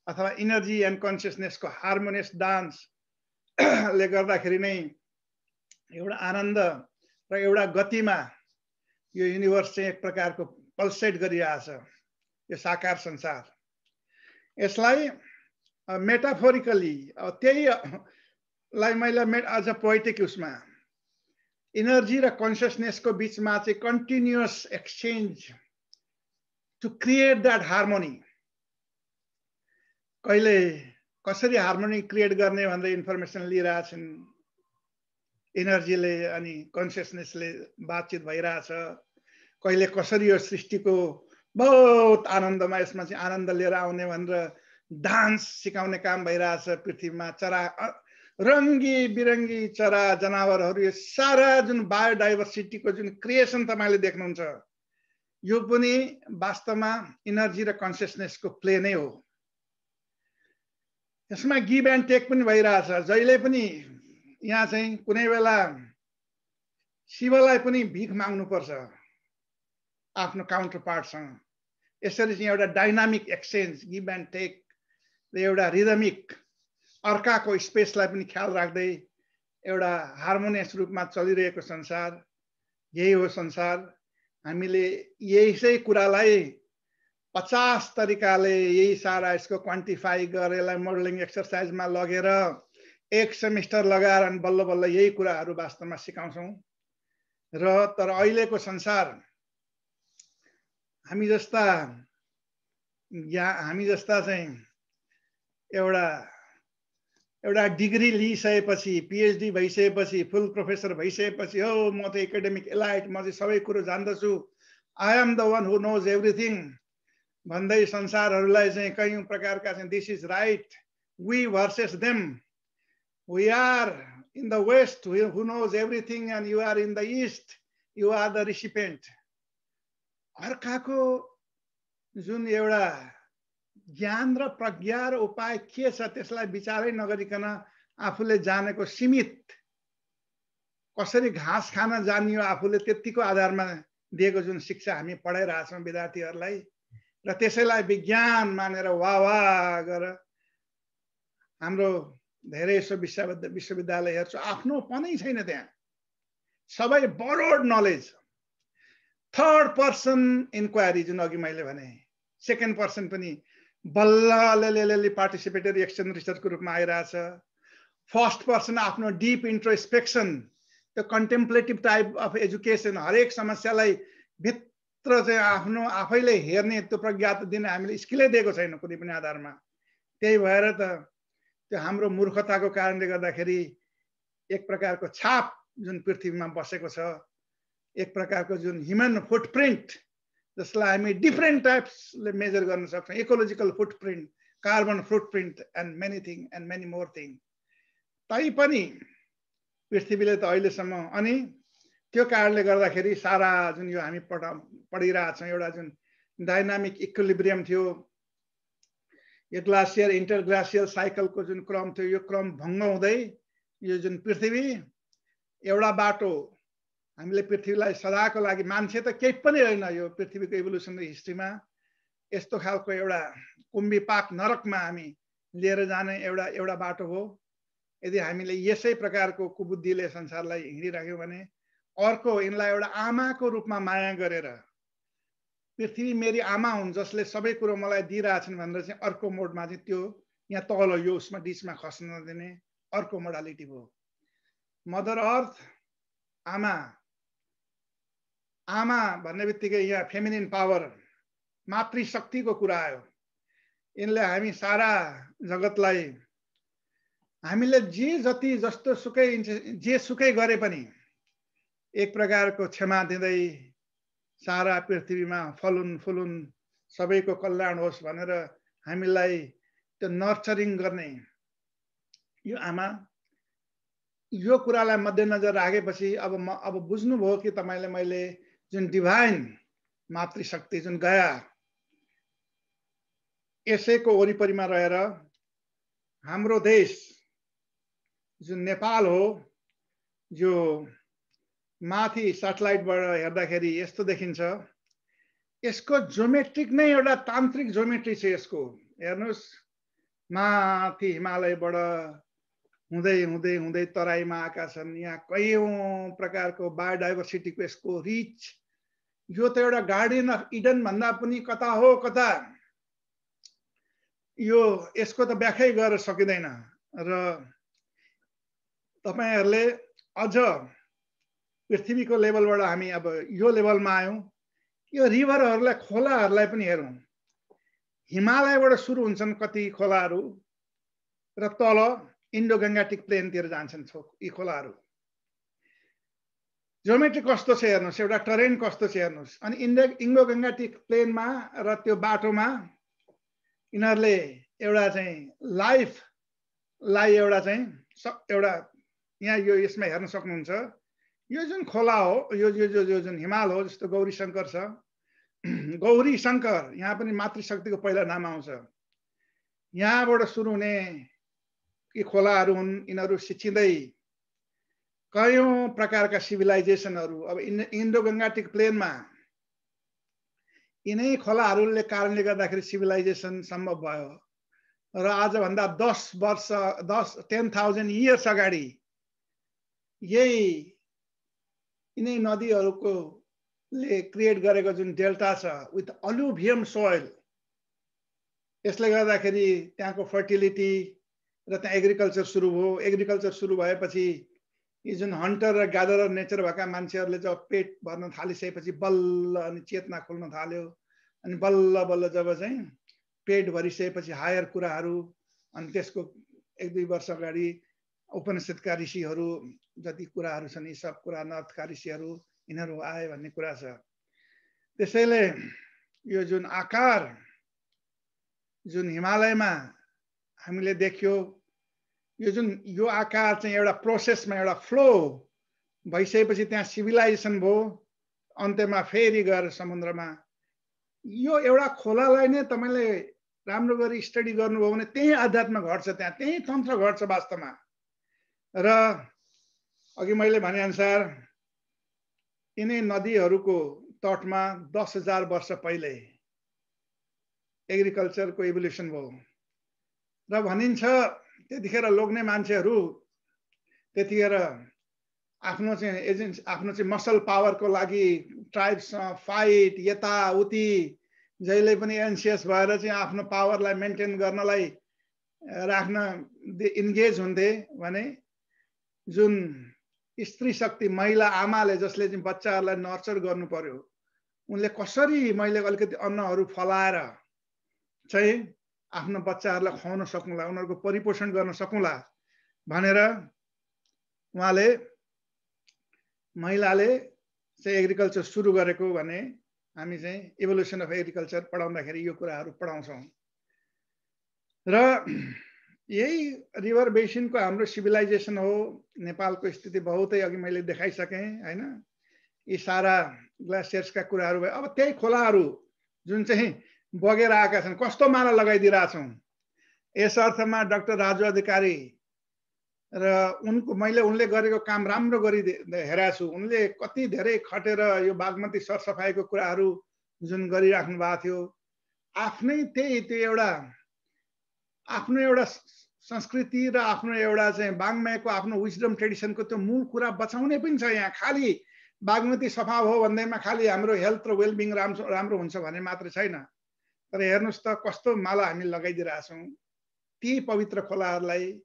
अथवा इनर्जी एन्ड कन्सियसनेसको हार्मोनियस डान्स ले गर्दाखेरि नै एउटा आनन्द र एउटा गतिमा यो युनिभर्स चाहिँ एक प्रकारको पल्सेट गरिरहेछ, यो साकार संसार। यसलाई मेटाफोरिकली त्यहीलाई मैले अझ पोइटिक उसमा इनर्जी र कन्सियसनेसको बिचमा चाहिँ continuous exchange to create that harmony. कहिले कसरी हार्मोनी क्रिएट गर्ने भनेर इन्फर्मेसन लिइरहेछन्, एनर्जीले अनि कन्सियसनेसले बातचित भइरहेछ। कहिले कसरी यो सृष्टिको बहुत आनन्दमा यसमा चाहिँ आनन्द लिएर आउने भनेर डान्स सिकाउने काम भइरहेछ पृथ्वीमा। चरा रङ्गी बिरङ्गी चरा जनावरहरू, यो सारा जुन बायोडाइभर्सिटीको जुन क्रिएसन तपाईँले देख्नुहुन्छ, यो पनि वास्तवमा इनर्जी र कन्सियसनेसको प्ले नै हो। यसमा गिभ एन्ड टेक पनि भइरहेछ। जहिले पनि यहाँ चाहिँ कुनै बेला शिवलाई पनि भिख माग्नुपर्छ आफ्नो काउन्टर पार्टसँग। यसरी चाहिँ एउटा dynamic exchange, give and take र एउटा रिदमिक अर्काको स्पेसलाई पनि ख्याल राख्दै एउटा हार्मोनियस रूपमा चलिरहेको संसार, यही हो संसार। हामीले यसै कुरालाई 50 तरिकाले यही सारा यसको क्वान्टिफाई गरेर यसलाई मोडलिङ एक्सरसाइजमा लगेर 1 सेमिस्टर लगाएर अनि बल्ल बल्ल यही कुराहरू वास्तवमा सिकाउँछौँ। र तर अहिलेको संसार हामी जस्ता चाहिँ एउटा डिग्री लिइसकेपछि, पिएचडी भइसकेपछि, फुल प्रोफेसर भइसकेपछि, हो म त एकाडेमिक एलाइट, म चाहिँ सबै कुरो जान्दछु, I am the one who knows everything भन्दै संसारहरूलाई चाहिँ कयौं प्रकारका चाहिँ this is right, we versus them, we are in the west who knows everything and you are in the east, you are the recipient. अर्काको जुन एउटा ज्ञान र प्रज्ञा र उपाय के छ त्यसलाई विचारै नगरिकन आफूले जानेको सीमित, कसरी घाँस खान जानियो आफूले त्यतिको आधारमा दिएको जुन शिक्षा हामी पढाइरहेछौँ विद्यार्थीहरूलाई, र त्यसैलाई विज्ञान मानेर वाह गरेर हाम्रो धेरै विश्वविद्यालयहरू छ, आफ्नो पनै छैन त्यहाँ, सबै borrowed knowledge. Third person inquiry जुन अघि मैले भने, सेकेन्ड पर्सन पनि बल्ल अलिअलि पार्टिसिपेटरी एक्सचेन्ज रिसर्चको रूपमा आइरहेछ। फर्स्ट पर्सन आफ्नो डिप इन्ट्रोस्पेक्सन, त्यो कन्टेम्प्लेटिभ टाइप अफ एजुकेसन, हरेक समस्यालाई भित्र चाहिँ आफ्नो आफैले हेर्ने त्यो प्रज्ञा त दिन हामीले स्किलै दिएको छैन कुनै पनि आधारमा। त्यही भएर त त्यो हाम्रो मूर्खताको कारणले गर्दाखेरि एक प्रकारको छाप जुन पृथ्वीमा बसेको छ, एक प्रकारको जुन ह्युमन फुटप्रिन्ट जसलाई हामी डिफ्रेन्ट टाइप्सले मेजर गर्न सक्छौँ, ecological footprint, carbon footprint and many thing and many more thing. तैपनि पृथ्वीले त अहिलेसम्म, अनि त्यो कारणले गर्दाखेरि सारा जुन यो हामी पढिरहेछौँ एउटा जुन डाइनामिक इक्विलिब्रियम थियो, यो ग्लासियर इन्टरग्लासियल साइकलको जुन क्रम थियो, यो क्रम भङ्ग हुँदै यो जुन पृथ्वी एउटा बाटो, हामीले पृथ्वीलाई सदाको लागि, मान्छे त केही पनि रहेन यो पृथ्वीको इभोल्युसनरी हिस्ट्रीमा, यस्तो खालको एउटा कुम्बीपाक नरकमा हामी लिएर जाने एउटा बाटो हो। यदि हामीले यसै प्रकारको कुबुद्धिले संसारलाई हिँडिराख्यौँ भने, अर्को यिनलाई एउटा आमाको रूपमा माया गरेर, पृथ्वी मेरी आमा हुन् जसले सबै कुरो मलाई दिइरहेछन् भनेर चाहिँ अर्को मोडमा चाहिँ त्यो यहाँ तल यो उसमा डिचमा खस्न नदिने अर्को मोडालिटी हो। मदर अर्थ, आमा, आमा भन्ने बित्तिकै यहाँ फेमिनिन पावर, मातृशक्तिको कुरा आयो। यिनले हामी सारा जगतलाई, हामीले जे सुकै गरे पनि एक प्रकारको क्षमा दिँदै सारा पृथ्वीमा फलुन फुलुन सबैको कल्याण होस् भनेर हामीलाई त्यो नर्चरिङ गर्ने यो आमा, यो कुरालाई मध्यनजर राखेपछि अब बुझ्नुभयो कि तपाईले मैले जुन डिभाइन मातृशक्ति जुन गया यसैको वरिपरिमा रहेर हाम्रो देश जुन नेपाल हो, जो माथि सैटेलाइटबाट हेर्दाखेरि यस्तो देखिन्छ, यसको ज्योमेट्रिक नै एउटा तान्त्रिक ज्योमेट्री छ यसको। हेर्नुस्, माथि हिमालयबाट हुँदै हुँदै हुँदै तराईमा आएका छन्, यहाँ कयौं प्रकारको बायोडाइभर्सिटीको यसको रिच, यो त एउटा गार्डन अफ इडन भन्दा पनि कता हो कता, यो यसको त व्याख्यै गर्न सकिँदैन। र तपाईहरुले अझ पृथ्वीको लेभलबाट हामी अब यो लेभलमा आयौं, यो रिभरहरूलाई खोलाहरूलाई पनि हेरौं, हिमालयबाट सुरु हुन्छन् कति खोलाहरू र तल इन्डो गङ्गाटिक प्लेनतिर जान्छन् यी खोलाहरू। जियोमेट्री कस्तो छ हेर्नुहोस्, एउटा टरेन कस्तो छ हेर्नुहोस्। अनि इन्डो गङ्गाटिक प्लेनमा र त्यो बाटोमा यिनीहरूले एउटा चाहिँ लाइफलाई एउटा यहाँ यसमा हेर्न सक्नुहुन्छ। यो जुन खोला हो, यो जुन हिमाल हो, जस्तो गौरी शङ्कर छ, गौरी शङ्कर यहाँ पनि मातृशक्तिको पहिला नाम आउँछ। यहाँबाट सुरु हुने यी खोलाहरू हुन्। यिनीहरू सिचिँदै कयौं प्रकारका सिभिलाइजेसनहरू, अब इन्डो गङ्गाटिक प्लेनमा यिनै खोलाहरूले कारणले गर्दाखेरि सिभिलाइजेसन सम्भव भयो। र आजभन्दा 10,000 इयर्स अगाडि यिनै नदीहरूको ले क्रिएट गरेको जुन डेल्टा छ विथ अलुभियम सोइल, यसले गर्दाखेरि त्यहाँको फर्टिलिटी र त्यहाँ एग्रिकल्चर सुरु भयो। एग्रिकल्चर सुरु भएपछि यी जुन हन्टर र ग्यादरर नेचर भएका मान्छेहरूले जब पेट भर्न थालिसकेपछि बल्ल अनि चेतना खोल्न थाल्यो। अनि बल्ल बल्ल जब चाहिँ पेट भरिसकेपछि हायर कुराहरू, अनि त्यसको 1-2 वर्ष अगाडि उपनिषदका ऋषिहरू जति कुराहरू छन् यी सब कुरा, नर्थका ऋषिहरू, यिनीहरू आए भन्ने कुरा छ। त्यसैले यो जुन आकार जुन हिमालयमा हामीले देख्यो, यो आकार चाहिँ एउटा प्रोसेसमा एउटा फ्लो भइसकेपछि त्यहाँ सिभिलाइजेसन भयो। अन्त्यमा फेरि गएर समुद्रमा यो एउटा खोलालाई नै तपाईले राम्रो गरी स्टडी गर्नुभयो भने त्यही अध्यात्म घट्छ, त्यहाँ त्यही तन्त्र घट्छ वास्तवमा। र अघि मैले भने अनुसार यिनै नदीहरूको तटमा 10,000 वर्ष पहिले एग्रिकल्चरको इभोल्युसन भयो। र भनिन्छ त्यतिखेर लोग्ने मान्छेहरू त्यतिखेर आफ्नो चाहिँ मसल पावरको लागि ट्राइब्ससँग फाइट यताउति जहिले पनि एन्सियस भएर चाहिँ आफ्नो पावरलाई मेन्टेन गर्नलाई राख्न इन्गेज हुन्थे भने जुन स्त्री शक्ति महिला आमाले जसले चाहिँ बच्चाहरूलाई नर्चर गर्नु पर्यो, उनले कसरी मैले अलिकति अन्नहरू फलाएर चाहिँ आफ्नो बच्चाहरूलाई खुवाउन सकुँला, उनीहरूको परिपोषण गर्न सकुँला भनेर उहाँले महिलाले चाहिँ एग्रिकल्चर सुरु गरेको भने हामी चाहिँ इभोल्युसन अफ एग्रिकल्चर पढाउँदाखेरि यो कुराहरू पढाउँछौँ। र यही रिभर बेसिनको हाम्रो सिभिलाइजेसन हो। नेपालको स्थिति बहुतै अघि मैले देखाइसकेँ हैन। यी सारा ग्लासियर्सका कुराहरू भयो। अब त्यही खोलाहरू जुन चाहिँ बगेर आएका छन्, कस्तो माला लगाइदिरहेछौँ। यस अर्थमा डाक्टर राजु अधिकारी र उनले गरेको काम राम्रो गरी हेरेको छु। उनले कति धेरै खटेर यो बागमती सरसफाइको कुराहरू जुन गरिराख्नु भएको थियो, आफ्नै त्यही त्यो आफ्नो एउटा संस्कृति र आफ्नो एउटा चाहिँ बाङ्मयको आफ्नो विजडम ट्रेडिसनको त्यो मूल कुरा बचाउने पनि छ। यहाँ खालि बागमती सफा भयो भन्दैमा खालि हाम्रो हेल्थ र वेलबिङ राम्रो हुन्छ भन्ने मात्र छैन। तर हेर्नुहोस् त कस्तो माला हामी लगाइदिरहेछौँ ती पवित्र खोलाहरूलाई।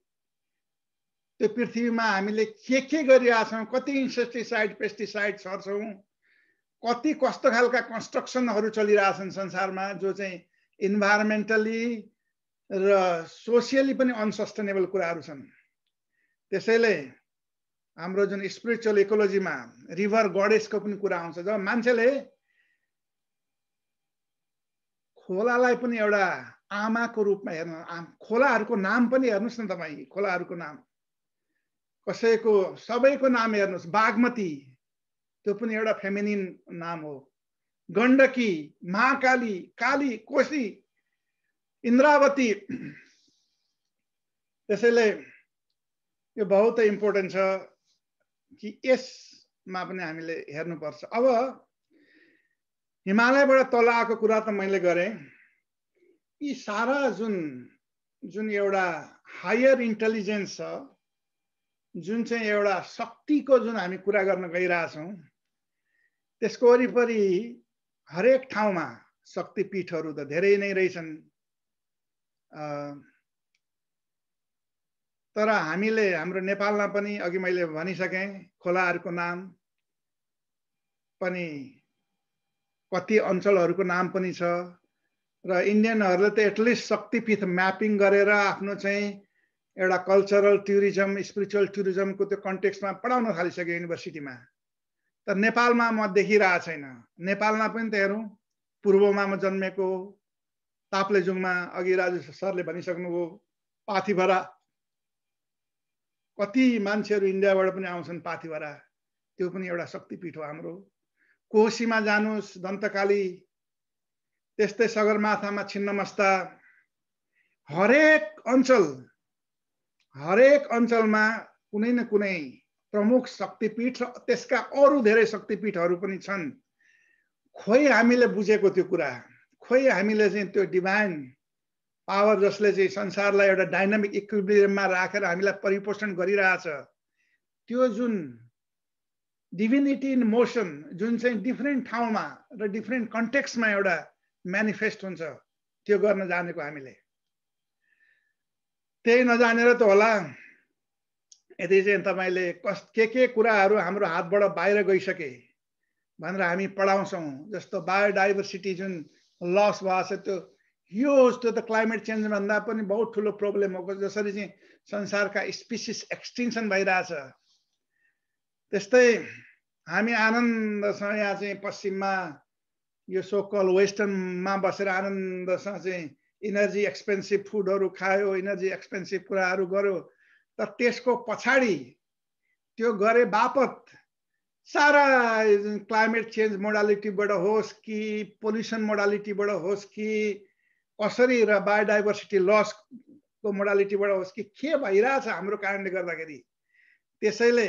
त्यो पृथ्वीमा हामीले के गरिरहेछौँ, कति इन्सेक्टिसाइड पेस्टिसाइड छर्छौँ, कति कस्तो खालका कन्स्ट्रक्सनहरू चलिरहेछन् संसारमा जो चाहिँ इन्भाइरोमेन्टली र सोसियली पनि अनसस्टेनेबल कुराहरू छन्। त्यसैले हाम्रो जुन स्पिरिचुअल इकोलोजीमा रिभर गडेसको पनि कुरा आउँछ। जब मान्छेले खोलालाई पनि एउटा आमाको रूपमा हेर्नु, खोलाहरूको नाम पनि हेर्नुहोस् न तपाईँ, खोलाहरूको नाम कसैको सबैको नाम हेर्नुहोस्। बागमती त्यो पनि एउटा फेमिनिन नाम हो। गण्डकी, महाकाली, काली, कोशी, इन्द्रावती। त्यसैले यो बहुत इम्पोर्टेन्ट छ कि यसमा पनि हामीले हेर्नुपर्छ। अब हिमालयबाट तल आएको कुरा त मैले गरेँ। यी सारा जुन एउटा हायर इन्टेलिजेन्स छ, जुन चाहिँ एउटा शक्तिको जुन हामी कुरा गर्न गइरहेछौँ, त्यसको वरिपरि हरेक ठाउँमा शक्तिपीठहरू त धेरै नै रहेछन्। तर हामीले हाम्रो नेपालमा पनि अघि मैले भनिसकेँ खोलाहरूको नाम पनि, कति अञ्चलहरूको नाम पनि छ। र इन्डियनहरूले त एटलिस्ट शक्तिपीठ म्यापिङ गरेर आफ्नो चाहिँ एउटा कल्चरल टुरिज्म स्पिरिचुअल टुरिज्मको त्यो कन्टेक्स्टमा पढाउन थालिसक्यो युनिभर्सिटीमा। तर नेपालमा म देखिरहेको छैन। नेपालमा पनि त हेरौँ, पूर्वमा म जन्मेको ताप्लेजुङमा अघि राजु सरले भनिसक्नुभयो पाथिभरा, कति मान्छेहरू इन्डियाबाट पनि आउँछन् पाथिभरा, त्यो पनि एउटा शक्तिपीठ हो हाम्रो। कोशीमा जानुस् दन्तकाली, त्यस्तै सगरमाथामा छिन्नमस्ता, हरेक अञ्चलमा कुनै न कुनै प्रमुख शक्तिपीठ र त्यसका अरू धेरै शक्तिपीठहरू पनि छन्। खोइ हामीले बुझेको त्यो कुरा, खोइ हामीले चाहिँ त्यो डिभाइन पावर जसले चाहिँ संसारलाई एउटा डाइनामिक इक्विलिब्रियममा राखेर हामीलाई परिपोषण गरिरहेछ, त्यो जुन डिभिनिटी इन मोसन जुन चाहिँ डिफ्रेन्ट ठाउँमा र डिफ्रेन्ट कन्टेक्स्टमा एउटा म्यानिफेस्ट हुन्छ, त्यो गर्न जानेको हामीले। त्यही नजानेर त होला यदि चाहिँ तपाईँले के कुराहरू हाम्रो हातबाट बाहिर गइसके भनेर हामी पढाउँछौँ। जस्तो बायोडाइभर्सिटी जुन लस भएको छ, त्यो ह्युज, त्यो त क्लाइमेट चेन्ज भन्दा पनि बहुत ठुलो प्रब्लम हो। जसरी चाहिँ संसारका स्पिसिस एक्सटिन्सन भइरहेछ, त्यस्तै हामी आनन्दसँग यहाँ चाहिँ पश्चिममा यो सोकल वेस्टर्नमा बसेर आनन्दसँग चाहिँ इनर्जी एक्सपेन्सिभ फुडहरू खायो, इनर्जी एक्सपेन्सिभ कुराहरू गर्यो। तर त्यसको पछाडि त्यो गरे बापत सारा क्लाइमेट चेन्ज मोडालिटीबाट होस् कि पोल्युसन मोडालिटीबाट होस् कि कसरी र बायोडाइभर्सिटी लसको मोडालिटीबाट होस् कि के भइरहेछ हाम्रो कारणले गर्दाखेरि। त्यसैले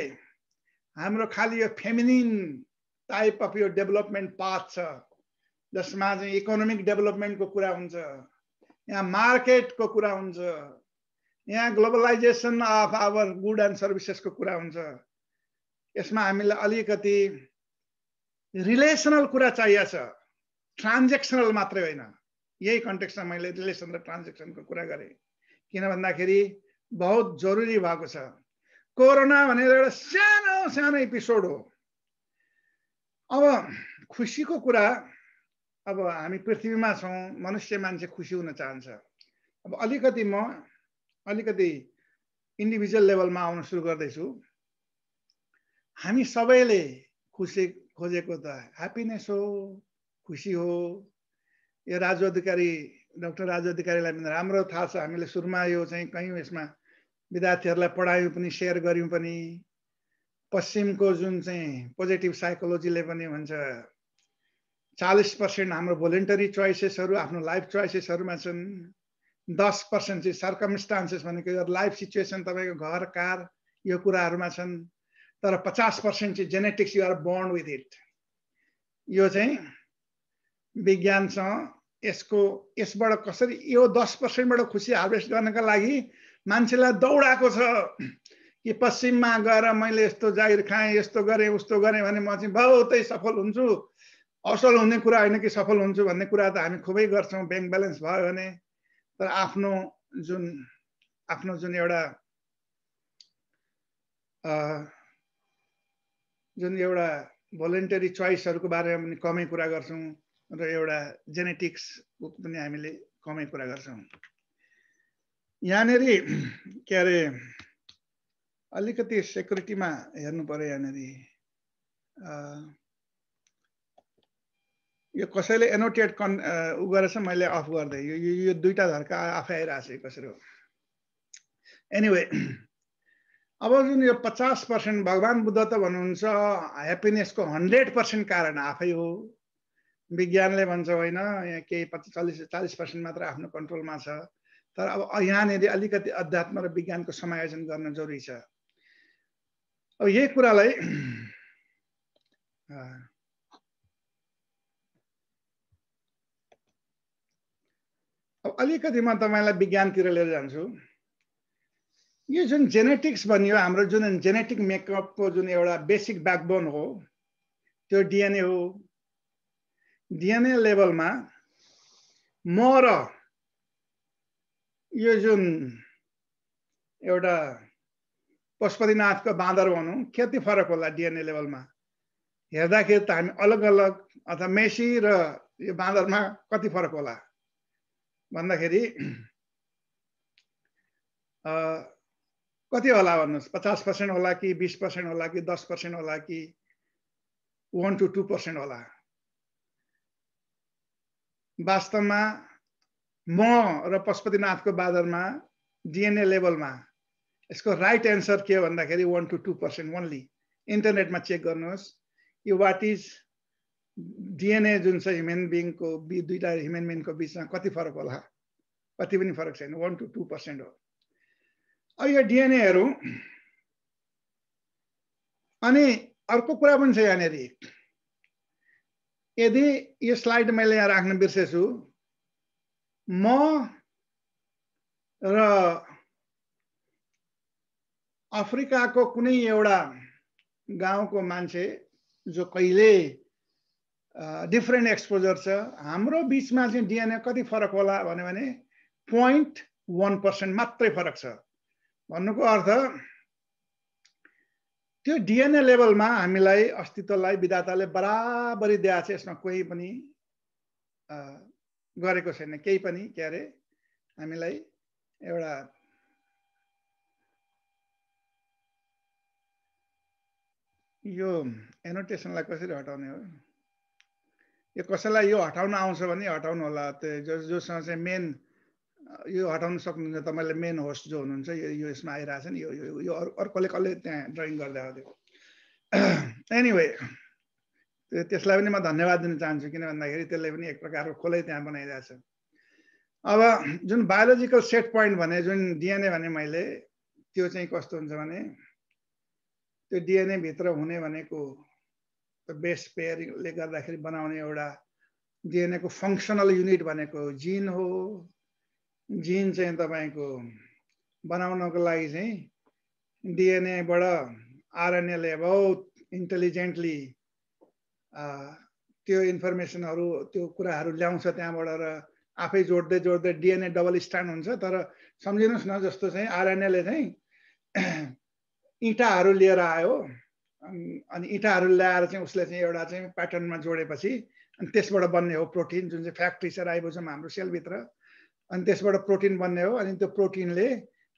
हाम्रो खालि यो फेमिनिन टाइप अफ यो डेभलपमेन्ट पाथ छ, जसमा चाहिँ इकोनोमिक डेभलपमेन्टको कुरा हुन्छ, यहाँ मार्केटको कुरा हुन्छ, यहाँ globalisation of our good and सर्भिसेसको कुरा हुन्छ। यसमा हामीलाई अलिकति रिलेसनल कुरा चाहिएको छ, ट्रान्जेक्सनल मात्रै होइन। यही कन्टेक्स्टमा मैले रिलेसन र ट्रान्जेक्सनको कुरा गरेँ, किन भन्दाखेरि बहुत जरुरी भएको छ। कोरोना भनेर एउटा सानो एपिसोड हो। अब खुसीको कुरा, अब हामी पृथ्वीमा छौँ, मनुष्य मान्छे खुसी हुन चाहन्छ। अब अलिकति इन्डिभिजुअल लेभलमा आउन सुरु गर्दैछु। हामी सबैले खुसी खोजेको त ह्याप्पिनेस हो, खुसी हो। यो डाक्टर राजु अधिकारीलाई पनि राम्रो थाहा छ। हामीले सुरुमा यो चाहिँ कयौँ यसमा विद्यार्थीहरूलाई पढायौँ पनि, सेयर गऱ्यौँ पनि। पश्चिमको जुन चाहिँ पोजिटिभ साइकोलोजीले पनि भन्छ 40% हाम्रो भोलिन्टरी चोइसेसहरू आफ्नो लाइफ चोइसेसहरूमा छन्, 10% चाहिँ सर्कमस्टान्सेस भनेको यो लाइफ सिचुएसन, तपाईँको घर कार यो कुराहरूमा छन्। तर 50% चाहिँ genetics, you are born with it. यो चाहिँ विज्ञानसँग यसबाट कसरी यो 10%बाट खुसी हार्भेस्ट गर्नका लागि मान्छेलाई दौडाएको छ कि पश्चिममा गएर मैले यस्तो जागिर खाएँ, यस्तो गरेँ, उस्तो गरेँ भने म चाहिँ बहुतै सफल हुन्छु। असल हुने कुरा होइन कि सफल हुन्छु भन्ने कुरा त हामी खुबै गर्छौँ, ब्याङ्क ब्यालेन्स भयो भने। तर आफ्नो जुन एउटा भोलिन्टरी चोइसहरूको बारेमा पनि कमै कुरा गर्छौँ र एउटा जेनेटिक्सको पनि हामीले कमै कुरा गर्छौँ। यहाँनिर के अरे अलिकति सेक्युरिटीमा हेर्नु पर्यो। यहाँनिर यो कसैले एनोटेट उ गरेछ, मैले अफ गर्दै यो दुईटा धर्का आफै आइरहेको छ कसरी हो। एनिवे, अब जुन यो 50% भगवान बुद्ध त भन्नुहुन्छ ह्याप्पिनेसको 100% कारण आफै हो। विज्ञानले भन्छ होइन, यहाँ केही 40% मात्र आफ्नो कन्ट्रोलमा छ। तर अब यहाँनिर अलिकति अध्यात्म र विज्ञानको समायोजन गर्न जरुरी छ। अब यही कुरालाई अब अलिकति म तपाईँलाई विज्ञानतिर लिएर जान्छु। यो जुन जेनेटिक्स भनियो, हाम्रो जुन जेनेटिक मेकअपको जुन एउटा बेसिक ब्याकबोन हो, त्यो डिएनए हो। डिएनए लेभलमा म र यो जुन एउटा पशुपतिनाथको बाँदर भनौँ, कति फरक होला डिएनए लेभलमा हेर्दाखेरि त हामी अलग अलग, अथवा मेसी र यो बाँदरमा कति फरक होला। भन्दाखेरि कति होला भन्नुहोस्? 50% होला कि 20% होला कि 10% होला कि 1 to 2% होला? वास्तवमा म र पशुपतिनाथको बादरमा डिएनए लेभलमा यसको राइट एन्सर के हो भन्दाखेरि 1 to 2% ओन्ली। इन्टरनेटमा चेक गर्नुहोस् यो वाट इज डिएनए जुन छ ह्युमन बिङको दुईटा ह्युमन बिङको बिचमा कति फरक होला? कति पनि फरक छैन, 1 to 2% हो। अब यो डिएनएहरू अनि अर्को कुरा पनि छ यहाँनिर। यदि यो स्लाइड मैले यहाँ राख्न बिर्सेछु, म र अफ्रिकाको कुनै एउटा गाउँको मान्छे जो कहिले डिफरेन्ट एक्सपोजर छ, हाम्रो बिचमा चाहिँ डिएनए कति फरक होला भने 0.1% मात्रै फरक छ। भन्नुको अर्थ त्यो डिएनए लेभलमा हामीलाई अस्तित्वलाई विधाताले बराबरी दिएको छ, यसमा कोही पनि गरेको छैन, केही पनि के अरे हामीलाई एउटा यो एनोटेसनलाई कसरी हटाउने हो? यो कसैलाई यो हटाउन आउँछ भने हटाउनु होला। त्यो जोसँग चाहिँ मेन यो हटाउन सक्नुहुन्छ तपाईले, मेन होस्ट जो हुनुहुन्छ, यो यसमा आइरहेछ नि, यो अर्कोले कसले त्यहाँ ड्रइङ गर्दै हो त्यो। एनीवे त्यसलाई पनि म धन्यवाद दिन चाहन्छु, किन भन्दाखेरि त्यसले पनि एक प्रकारको खोलै त्यहाँ बनाइरहेछ। अब जुन बायोलोजिकल सेट पोइन्ट भने जुन डिएनए भने मैले, त्यो चाहिँ कस्तो हुन्छ भने त्यो डिएनए भित्र हुने भनेको बेस पेयरले गर्दाखेरि बनाउने एउटा डिएनए को फङ्सनल युनिट भनेको जिन हो। जिन चाहिँ तपाईको बनाउनको लागि चाहिँ डिएनए बाट आरएनए ले बहुत इन्टेलिजेन्टली त्यो इन्फर्मेसनहरु त्यो कुराहरु ल्याउँछ त्यहाँबाट र आफै जोड्दै जोड्दै डिएनए डबल स्ट्रान्ड हुन्छ। तर सम्झिनुस् न, जस्तो चाहिँ आरएनए ले चाहिँ इटाहरु लिएर आयो अनि इटाहरु ल्याएर चाहिँ उसले चाहिँ एउटा चाहिँ प्याटर्नमा जोडेपछि अनि त्यसबाट बन्ने हो प्रोटिन, जुन चाहिँ फ्याक्ट्री छ राइबोसोम हाम्रो सेल भित्र। अनि त्यसबाट प्रोटिन बन्ने हो। अनि त्यो प्रोटिनले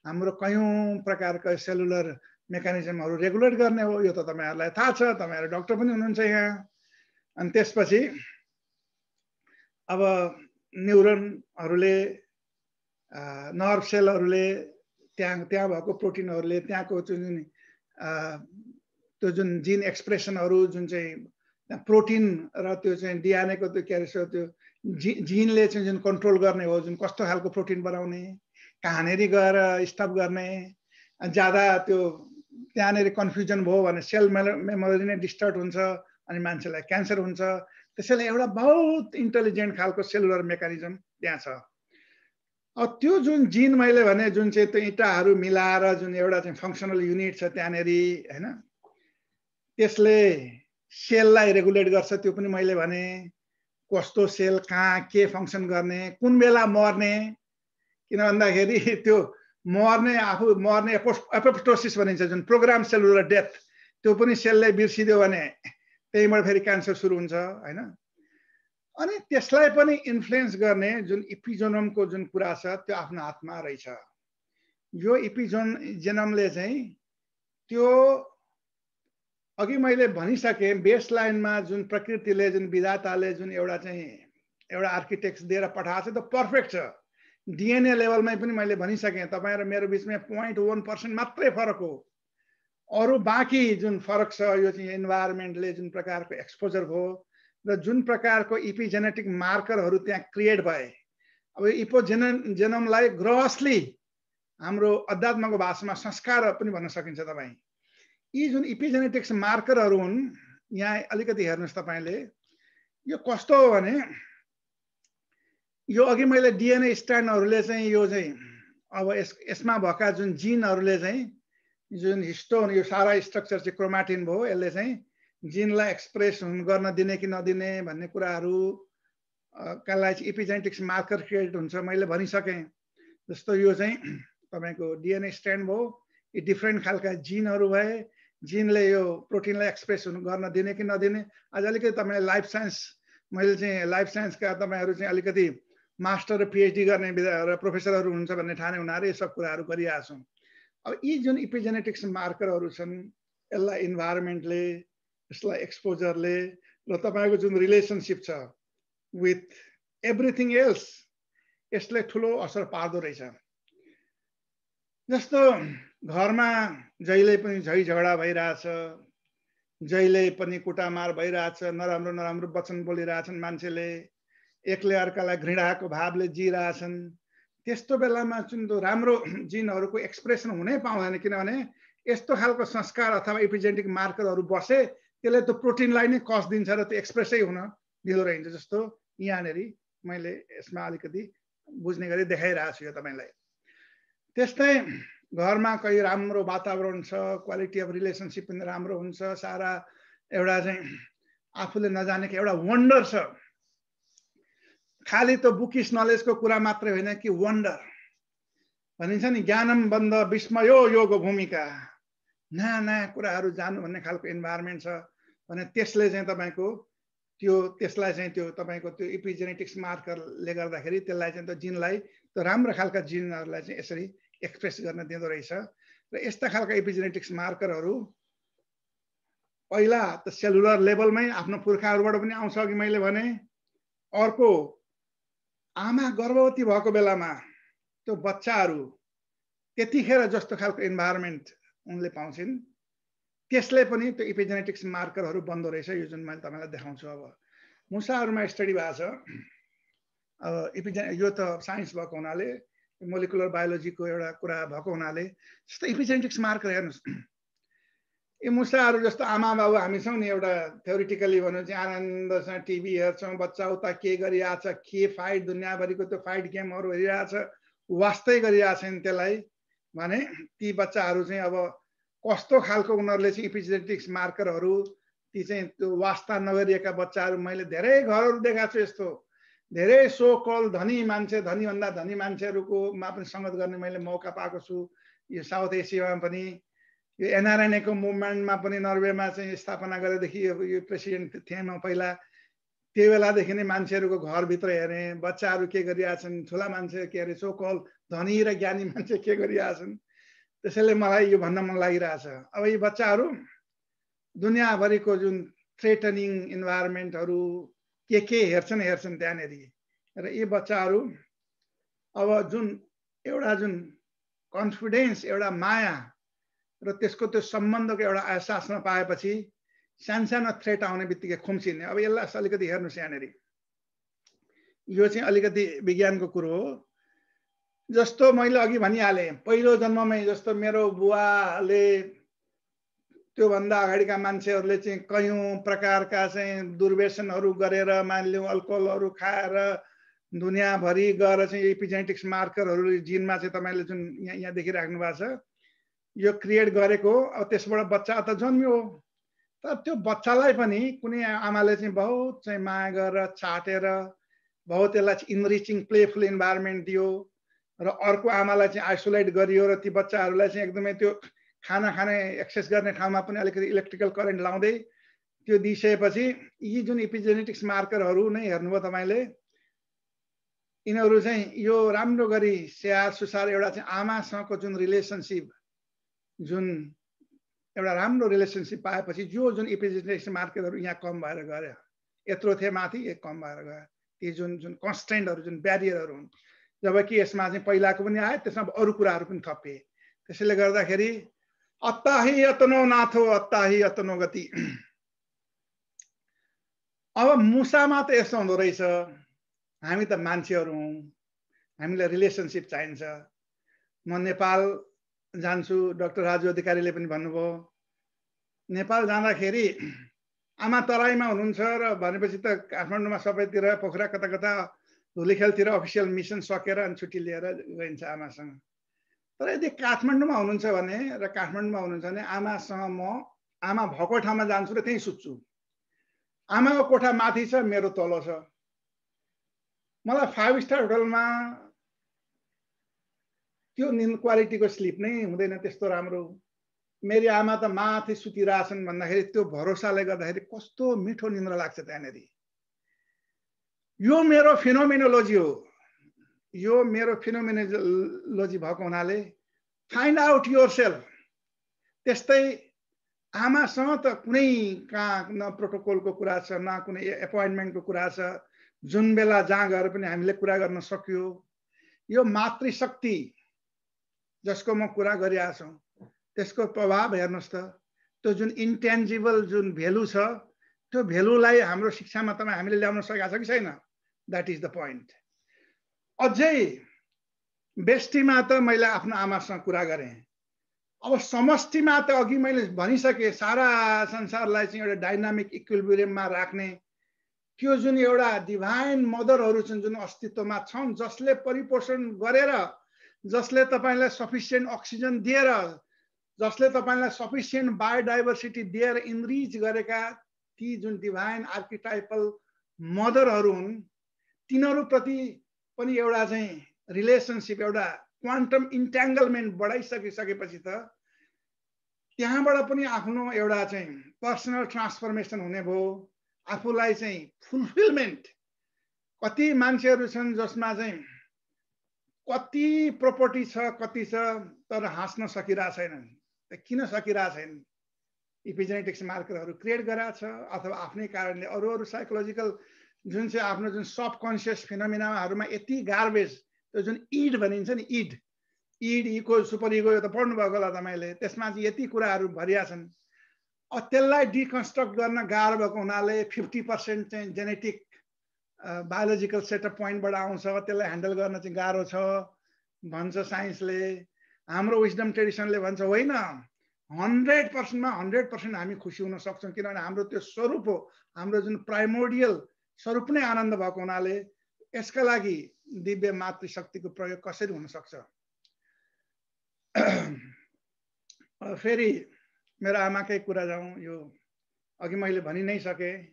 हाम्रो कयौं प्रकारका सेलुलर मेकानिजमहरु रेगुलेट गर्ने हो। यो त तपाईहरुलाई थाहा छ, तपाईहरु डाक्टर पनि हुनुहुन्छ यहाँ। अनि त्यसपछि अब न्युरोनहरुले नर्भ सेलहरुले त्यहाँ भएको प्रोटिनहरुले त्यहाँको जुन जिन एक्सप्रेसनहरु जुन चाहिँ प्रोटिन र त्यो चाहिँ डिएनए को त्यो के अरे त्यो जिनले चाहिँ जुन कन्ट्रोल गर्ने हो, जुन कस्तो खालको प्रोटिन बनाउने, कहाँनेरि गएर स्टप गर्ने, ज्यादा त्यो त्यहाँनेरि कन्फ्युजन भयो भने सेल मेमोरी नै डिस्टर्ब हुन्छ अनि मान्छेलाई क्यान्सर हुन्छ। त्यसैले एउटा बहुत इन्टेलिजेन्ट खालको सेलुलर मेकानिजम त्यहाँ छ। अब त्यो जुन जिन मैले भने जुन चाहिँ त्यो इटाहरु मिलाएर जुन एउटा चाहिँ फङ्सनल युनिट छ त्यहाँनेरि हैन, त्यसले सेललाई रेगुलेट गर्छ। त्यो पनि मैले भने कस्तो सेल कहाँ के फङ्सन गर्ने, कुन बेला मर्ने, किन भन्दाखेरि त्यो मर्ने आफू मर्ने एपोप्टोसिस भनिन्छ, जुन प्रोग्राम सेलुलर डेथ, त्यो पनि सेलले बिर्सिदियो भने त्यहीबाट फेरि क्यान्सर सुरु हुन्छ हैन। अनि त्यसलाई पनि इन्फ्लुएन्स गर्ने जुन इपिजेनोमको जुन कुरा छ त्यो आफ्नो हातमा रहेछ। यो इपिजेनोमले चाहिँ त्यो अघि मैले भनिसके बेसलाइनमा जुन प्रकृतिले जुन विधाताले जुन एउटा आर्किटेक्ट दिएर पठाएको छ त्यो पर्फेक्ट छ। डिएनए लेभलमै पनि मैले भनिसके तपाईं र मेरो बिचमा 0.1% मात्रै फरक हो। अरु बाँकी जुन फरक छ यो चाहिँ इन्भाइरोमेन्टले जुन प्रकारको एक्सपोजर भयो र जुन प्रकारको इपिजेनेटिक मार्करहरु त्यहाँ क्रिएट भए। अब इपिजेनोमलाई ग्रसली हाम्रो अध्यात्मको भाषामा संस्कार पनि भन्न सकिन्छ। तपाईं यी जुन इपिजेनेटिक्स मार्करहरु हुन्, यहाँ अलिकति हेर्नुस् तपाईले, यो कस्तो हो भने यो अघि मैले डिएनए स्ट्रान्डहरुले चाहिँ यो चाहिँ अब यसमा भएका जुन जिनहरुले चाहिँ जुन हिस्टोन यो सारा स्ट्रक्चर चाहिँ क्रोमाटिन भयो, यसले चाहिँ जिनलाई एक्सप्रेस गर्न दिने कि नदिने भन्ने कुराहरु का लागि इपिजेनेटिक्स मार्कर क्रिएट हुन्छ। मैले भनिसके जस्तो यो चाहिँ तपाईको डिएनए स्ट्रान्ड भयो, यी डिफरेन्ट खालका जिनहरु भए, जिनले यो प्रोटिनलाई एक्सप्रेस गर्न दिने कि नदिने। आज अलिकति तपाईले लाइफ साइन्स, मैले चाहिँ लाइफ साइन्सका तपाईहरु चाहिँ अलिकति मास्टर र पिएचडी गर्ने प्रोफेसरहरू हुन्छ भन्ने ठाने हुनाले यो सब कुराहरू गरिरहेका छौँ। अब यी जुन इपिजेनेटिक्स मार्करहरू छन् यसलाई इन्भाइरोमेन्टले, यसलाई एक्सपोजरले र तपाईँको जुन रिलेसनसिप छ विथ एभ्रिथिङ एल्स यसले ठुलो असर पार्दो रहेछ। जस्तो घरमा जहिले पनि झै झगडा भइरहेछ, जहिले पनि कुटामार भइरहेछ, नराम्रो नराम्रो वचन बोलिरहेछन् मान्छेले, एकले अर्कालाई घृणाको भावले जिरहेछन्। त्यस्तो बेलामा जुन राम्रो जिनहरूको एक्सप्रेसन हुनै पाउँदैन, किनभने यस्तो खालको संस्कार अथवा इपिजेनेटिक मार्करहरू बसे त्यसले त्यो प्रोटिनलाई नै कस दिन्छ र त्यो एक्सप्रेसै हुन दिँदो रहन्छ। जस्तो यहाँनिर मैले यसमा अलिकति बुझ्ने गरी देखाइरहेको छु यो तपाईँलाई। त्यस्तै घरमा कहीँ राम्रो वातावरण छ, क्वालिटी अफ रिलेसनसिप पनि राम्रो हुन्छ, सारा एउटा चाहिँ आफूले नजानेको एउटा वन्डर छ। खालि त्यो बुकिस नलेजको कुरा मात्रै होइन कि वन्डर भनिन्छ नि, ज्ञानम बन्द विस्मयो योग भूमिका, नयाँ नयाँ कुराहरू जानु भन्ने खालको इन्भाइरोमेन्ट छ भने त्यसले चाहिँ तपाईँको त्यसलाई चाहिँ त्यो तपाईँको त्यो इपिजेनेटिक्स मार्करले गर्दाखेरि त्यसलाई चाहिँ त्यो जिनलाई त्यो राम्रो खालका जिनहरूलाई चाहिँ यसरी एक्सप्रेस गर्न दिँदो रहेछ। र यस्ता खालका इपिजेनेटिक्स मार्करहरू पहिला त सेलुलर लेभलमै आफ्नो पुर्खाहरूबाट पनि आउँछ, अघि मैले भने। अर्को आमा गर्भवती भएको बेलामा त्यो बच्चाहरू त्यतिखेर जस्तो खालको इन्भाइरोमेन्ट उनले पाउँछिन्, त्यसले पनि त्यो इपिजेनेटिक्स मार्करहरू बन्दो रहेछ। यो जुन मैले तपाईँलाई देखाउँछु अब मुसाहरूमा स्टडी भएको छ। अब यो त साइन्स भएको हुनाले, मोलिकुलर बायोलोजीको एउटा कुरा भएको हुनाले जस्तो इपिजेनेटिक्स मार्कर हेर्नुहोस्, यो मुसाहरू जस्तो आमा बाबु हामी छौँ नि, एउटा थ्योरिटिकली भनौँ चाहिँ आनन्दसँग टिभी हेर्छौँ, बच्चा उता के गरिरहेछ, के फाइट दुनियाँभरिको त्यो फाइट गेमहरू हेरिरहेछ, वास्तै गरिरहेछन् त्यसलाई भने ती बच्चाहरू चाहिँ अब कस्तो खालको उनीहरूले चाहिँ इपिजेनेटिक्स मार्करहरू, ती चाहिँ त्यो वास्ता नगरिएका बच्चाहरू मैले धेरै घरहरू देखाएको छु। यस्तो धेरै सो कल धनी मान्छे, धनीभन्दा धनी मान्छेहरूकोमा पनि सङ्गत गर्ने मैले मौका पाएको छु। यो साउथ एसियामा पनि, यो एनआरएनएको मुभमेन्टमा पनि नर्वेमा चाहिँ स्थापना गरेदेखि यो प्रेसिडेन्ट थिएँ म पहिला, त्यो बेलादेखि नै मान्छेहरूको घरभित्र हेरेँ, बच्चाहरू के गरिरहेछन्, ठुला मान्छे के अरे सो कल धनी र ज्ञानी मान्छे के गरिरहेछन्। त्यसैले मलाई यो भन्न मन लागिरहेछ। अब यी बच्चाहरू दुनियाँभरिको जुन थ्रेटनिङ इन्भाइरोमेन्टहरू के हेर्छन् त्यहाँनिर। र यी बच्चाहरू अब जुन एउटा जुन कन्फिडेन्स, एउटा माया र त्यसको त्यो सम्बन्धको एउटा एहसास नपाएपछि सानसानो थ्रेट आउने बित्तिकै खुम्चिने। अब यसलाई अलिकति हेर्नुहोस् यहाँनिर, यो चाहिँ अलिकति विज्ञानको कुरो हो। जस्तो मैले अघि भनिहालेँ, पहिलो जन्ममै जस्तो मेरो बुवाले त्योभन्दा अगाडिका मान्छेहरूले चाहिँ कयौँ प्रकारका चाहिँ दुर्व्यसनहरू गरेर, मानिलिउँ अल्कोहलहरू खाएर दुनियाँभरि गएर चाहिँ इपिजेनेटिक्स मार्करहरू जिनमा चाहिँ तपाईँले जुन यहाँ देखिराख्नु भएको छ यो क्रिएट गरेको। अब त्यसबाट बच्चा त जन्मियो, तर त्यो बच्चालाई पनि कुनै आमाले चाहिँ बहुत चाहिँ माया गरेर चाटेर बहुत यसलाई चाहिँ इनरिचिङ प्लेफुल इन्भाइरोमेन्ट दियो, र अर्को आमालाई चाहिँ आइसोलेट गरियो, र ती बच्चाहरूलाई चाहिँ एकदमै त्यो खाना खाने एक्सेस गर्ने ठाउँमा पनि अलिकति इलेक्ट्रिकल करेन्ट लाउँदै त्यो दिइसकेपछि यी जुन इपिजेनेटिक्स मार्करहरू नै हेर्नुभयो तपाईँले, यिनीहरू चाहिँ यो राम्रो गरी स्याहार सुसार एउटा चाहिँ आमासँगको जुन रिलेसनसिप, जुन एउटा राम्रो रिलेसनसिप पाएपछि जो जुन इपिजेनेटिक्स मार्करहरू यहाँ कम भएर गयो, यत्रो थिए माथि कम भएर गयो। ती जुन जुन कन्स्टेन्टहरू, जुन ब्यारियरहरू हुन्, जबकि यसमा चाहिँ पहिलाको पनि आयो, त्यसमा अरू कुराहरू पनि थपिए। त्यसैले गर्दाखेरि अत्ताही यतनो नाथो अत्ताही यतनो गति। अब मुसामा त यस्तो हुँदो रहेछ, हामी त मान्छेहरू हौँ, हामीलाई रिलेसनसिप चाहिन्छ। म नेपाल जान्छु, डाक्टर राजु अधिकारीले पनि भन्नुभयो, नेपाल जाँदाखेरि आमा तराईमा हुनुहुन्छ र भनेपछि त काठमाडौँमा सबैतिर पोखरा कता कता धुलीखेलतिर अफिसियल मिसन सकेर अनि छुट्टी लिएर गइन्छ आमासँग। तर यदि काठमाडौँमा हुनुहुन्छ भने र काठमाडौँमा हुनुहुन्छ भने आमासँग म आमा भएको ठाउँमा जान्छु र त्यहीँ सुत्छु। आमाको कोठा माथि छ, मेरो तल छ। मलाई 5 स्टार होटलमा त्यो निन्द क्वालिटीको स्लिप नै हुँदैन त्यस्तो राम्रो। मेरी आमा त माथि सुतिरहेछन् भन्दाखेरि त्यो भरोसाले गर्दाखेरि कस्तो मिठो निन्द्रा लाग्छ त्यहाँनिर। यो मेरो फिनोमिनोलोजी हो। यो मेरो फिनोमिनोलोजी भएको हुनाले फाइन्ड आउट योरसेल्फ। त्यस्तै आमासँग त कुनै कहाँ न प्रोटोकलको कुरा छ न कुनै एपोइन्टमेन्टको कुरा छ, जुन बेला जहाँ गएर पनि हामीले कुरा गर्न सक्यो। यो मातृशक्ति जसको म कुरा गरिरहेको छु त्यसको प्रभाव हेर्नुहोस् त, त्यो जुन इन्टेन्जिबल जुन भेल्यु छ त्यो भेल्युलाई हाम्रो शिक्षामा तपाईँ हामीले ल्याउन सकेका छ कि छैन? That is the point. अझै बेष्टिमा त मैले आफ्नो आमासँग कुरा गरेँ, अब समष्टिमा त अघि मैले भनिसकेँ सारा संसारलाई चाहिँ एउटा डाइनामिक इक्विलिब्रियममा राख्ने त्यो जुन एउटा डिभाइन मदरहरू छन् जुन अस्तित्वमा छन्, जसले परिपोषण गरेर, जसले तपाईँलाई सफिसियन्ट अक्सिजन दिएर, जसले तपाईँलाई सफिसियन्ट बायोडाइभर्सिटी दिएर इनरिच गरेका ती जुन डिभाइन आर्किटाइपल मदरहरू हुन्, तिनीहरूप्रति पनि एउटा चाहिँ रिलेसनसिप, एउटा क्वान्टम इन्ट्याङ्गलमेन्ट बढाइसकेपछि त त्यहाँबाट पनि आफ्नो एउटा चाहिँ पर्सनल ट्रान्सफर्मेसन हुने भयो, आफूलाई चाहिँ फुलफिलमेन्ट। कति मान्छेहरू छन् जसमा चाहिँ कति प्रोपर्टी छ, कति छ, तर हाँस्न सकिरहेको छैनन्। किन सकिरहेको छैन? इपिजेनेटिक्स मार्करहरू क्रिएट गराएको छ अथवा आफ्नै कारणले अरू साइकोलोजिकल जुन चाहिँ आफ्नो जुन सबकन्सियस फिनोमिनाहरूमा यति गार्बेज, त्यो जुन इड भनिन्छ नि, इड इको सुपर इगो, यो त पढ्नु भएको होला तपाईँले, त्यसमा चाहिँ यति कुराहरू भरिया छन्। त्यसलाई डिकन्स्ट्रक्ट गर्न गाह्रो भएको हुनाले 50% चाहिँ जेनेटिक बायोलोजिकल सेटअप पोइन्टबाट आउँछ, त्यसलाई ह्यान्डल गर्न चाहिँ गाह्रो छ भन्छ साइन्सले। हाम्रो विजडम ट्रेडिसनले भन्छ होइन, 100%मा 100% हामी खुसी हुन सक्छौँ, किनभने हाम्रो त्यो स्वरूप हो, हाम्रो जुन प्राइमोर्डियल स्वरूप नै आनन्द भएको हुनाले यसका लागि दिव्य मातृशक्तिको प्रयोग कसरी हुन सक्छ। फेरि मेरो आमाकै कुरा जाउँ, यो अघि मैले भनि नै सकेँ।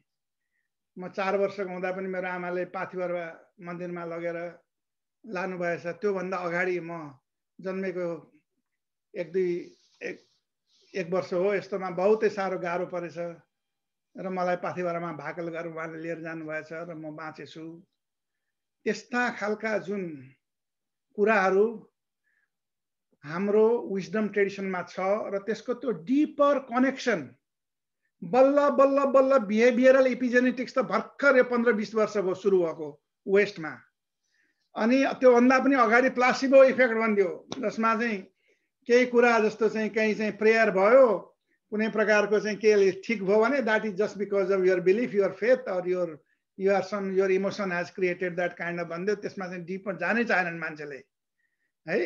म 4 वर्षको हुँदा पनि मेरो आमाले पाथिभर मन्दिरमा लगेर लानुभएछ। त्योभन्दा अगाडि म जन्मेको 1 वर्ष हो यस्तोमा बहुतै साह्रो गाह्रो परेछ र मलाई पाथिभरामा भाकल गरेर उहाँले लिएर जानुभएछ र म बाँचेछु। त्यस्ता खालका जुन कुराहरू हाम्रो विजडम ट्रेडिसनमा छ र त्यसको त्यो डिपर कनेक्सन बल्ल बल्ल बल्ल बिहेभियरल इपिजेनेटिक्स त भर्खर 15-20 वर्ष भयो सुरु भएको वेस्टमा। अनि त्योभन्दा पनि अगाडि प्लासिबो इफेक्ट भनिदियो, जसमा चाहिँ केही कुरा जस्तो चाहिँ कहीँ चाहिँ प्रेयर भयो, कुनै प्रकारको चाहिँ के ठिक भयो भने that is just because of your belief, your faith or your emotion has created that kind of भनिदियो। त्यसमा चाहिँ डिपमा जानै चाहेनन् मान्छेले है।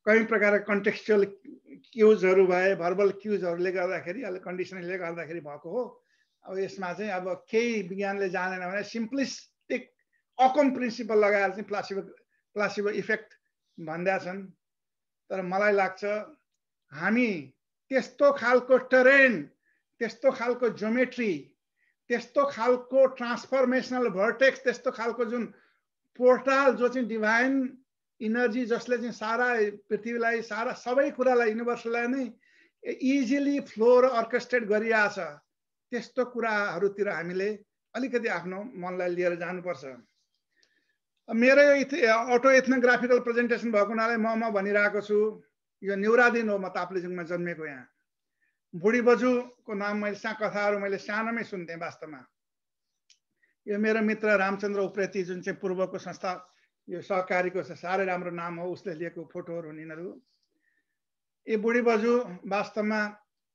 कहीँ प्रकारको कन्टेक्सचुअल क्युजहरू भए, भर्बल क्युजहरूले गर्दाखेरि, अहिले कन्डिसनले गर्दाखेरि भएको हो। अब यसमा चाहिँ अब केही विज्ञानले जानेन भने सिम्प्लिस्टिक अकम प्रिन्सिपल लगाएर चाहिँ प्लासिबो इफेक्ट भन्दा छन्। तर मलाई लाग्छ हामी त्यस्तो खालको टेरेन, त्यस्तो खालको ज्योमेट्री, त्यस्तो खालको ट्रान्सफर्मेसनल भर्टेक्स, त्यस्तो खालको जुन पोर्टल जो चाहिँ डिभाइन इनर्जी जसले चाहिँ सारा पृथ्वीलाई, सारा सबै कुरालाई, युनिभर्सलाई नै इजिली फ्लो र अर्केस्ट्रेट गरिरहेछ, त्यस्तो कुराहरूतिर हामीले अलिकति आफ्नो मनलाई लिएर जानुपर्छ। मेरो अटो एथनोग्राफिकल प्रेजेन्टेसन भएको हुनाले म भनिरहेको छु, यो न्युरादिन हो, म ताप्लेजुङमा जन्मेको। यहाँ बुढी बजूको नाम मैले कथाहरू मैले सानोमै सुन्थेँ। वास्तवमा यो मेरो मित्र रामचन्द्र उप्रेती जुन चाहिँ पूर्वको संस्था यो सहकारीको साह्रै राम्रो नाम हो, उसले लिएको फोटोहरू हुन् यिनीहरू। यो बुढी बजू वास्तवमा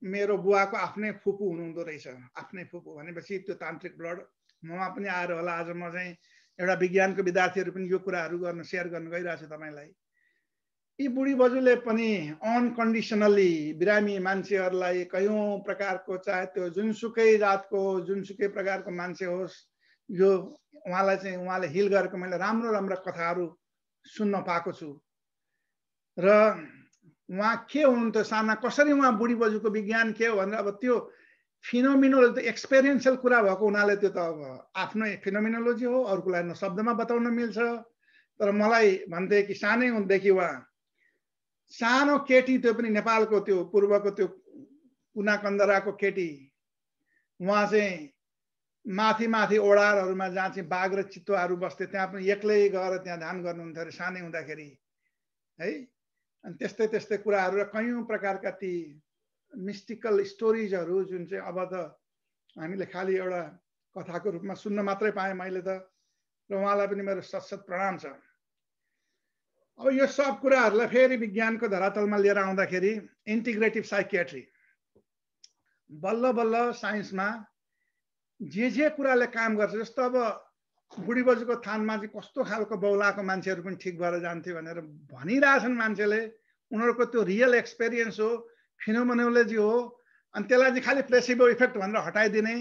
मेरो बुवाको आफ्नै फुपू हुनुहुँदो रहेछ। आफ्नै फुपू भनेपछि त्यो तान्त्रिक ब्लड ममा पनि आएर होला। आज म चाहिँ एउटा विज्ञानको विद्यार्थीहरू पनि यो कुराहरू गर्न सेयर गर्न गइरहेको छु तपाईँलाई। यी बुढी बजूले पनि अनकन्डिसनली बिरामी मान्छेहरूलाई कयौँ प्रकारको, चाहे त्यो जुनसुकै जातको, जुनसुकै प्रकारको मान्छे होस्, यो उहाँलाई चाहिँ उहाँले हिल गरेको मैले राम्रो राम्रो कथाहरू सुन्न पाएको छु। र उहाँ के हुनुहुन्थ्यो साना, कसरी उहाँ बुढी बजूको विज्ञान के हो भनेर अब त्यो फिनोमिनोलोजी एक्सपेरिएन्सियल कुरा भएको हुनाले त्यो त अब आफ्नै फिनोमिनोलोजी हो, अरूलाई न शब्दमा बताउन मिल्छ। तर मलाई भन्थे कि सानै हुँदेखि उहाँ सानो केटी, त्यो पनि नेपालको त्यो पूर्वको त्यो कुना कन्दराको केटी, उहाँ चाहिँ माथि माथि ओडारहरूमा जहाँ चाहिँ बाघ र चितुवाहरू बस्थे त्यहाँ पनि एक्लै गएर त्यहाँ ध्यान गर्नुहुन्थ्यो अरे सानै हुँदाखेरि है। अनि त्यस्तै त्यस्तै कुराहरू र कयौँ प्रकारका ती मिस्टिकल स्टोरिजहरू जुन चाहिँ अब त हामीले खालि एउटा कथाको रूपमा सुन्न मात्रै पाएँ मैले त, र उहाँलाई पनि मेरो सत प्रणाम छ। अब यो सब कुराहरूलाई फेरि विज्ञानको धरातलमा लिएर आउँदाखेरि इन्टिग्रेटिभ साइकियाट्री बल्ल बल्ल साइन्समा जे कुराले काम गर्छ, जस्तो अब बुढी बजूको थानमा चाहिँ कस्तो खालको बौलाको मान्छेहरू पनि ठिक भएर जान्थे भनेर भनिरहेछन् मान्छेले। उनीहरूको त्यो रियल एक्सपिरियन्स हो, फिनोमेनोलोजी हो। अनि त्यसलाई चाहिँ खालि प्लेसिबो इफेक्ट भनेर हटाइदिने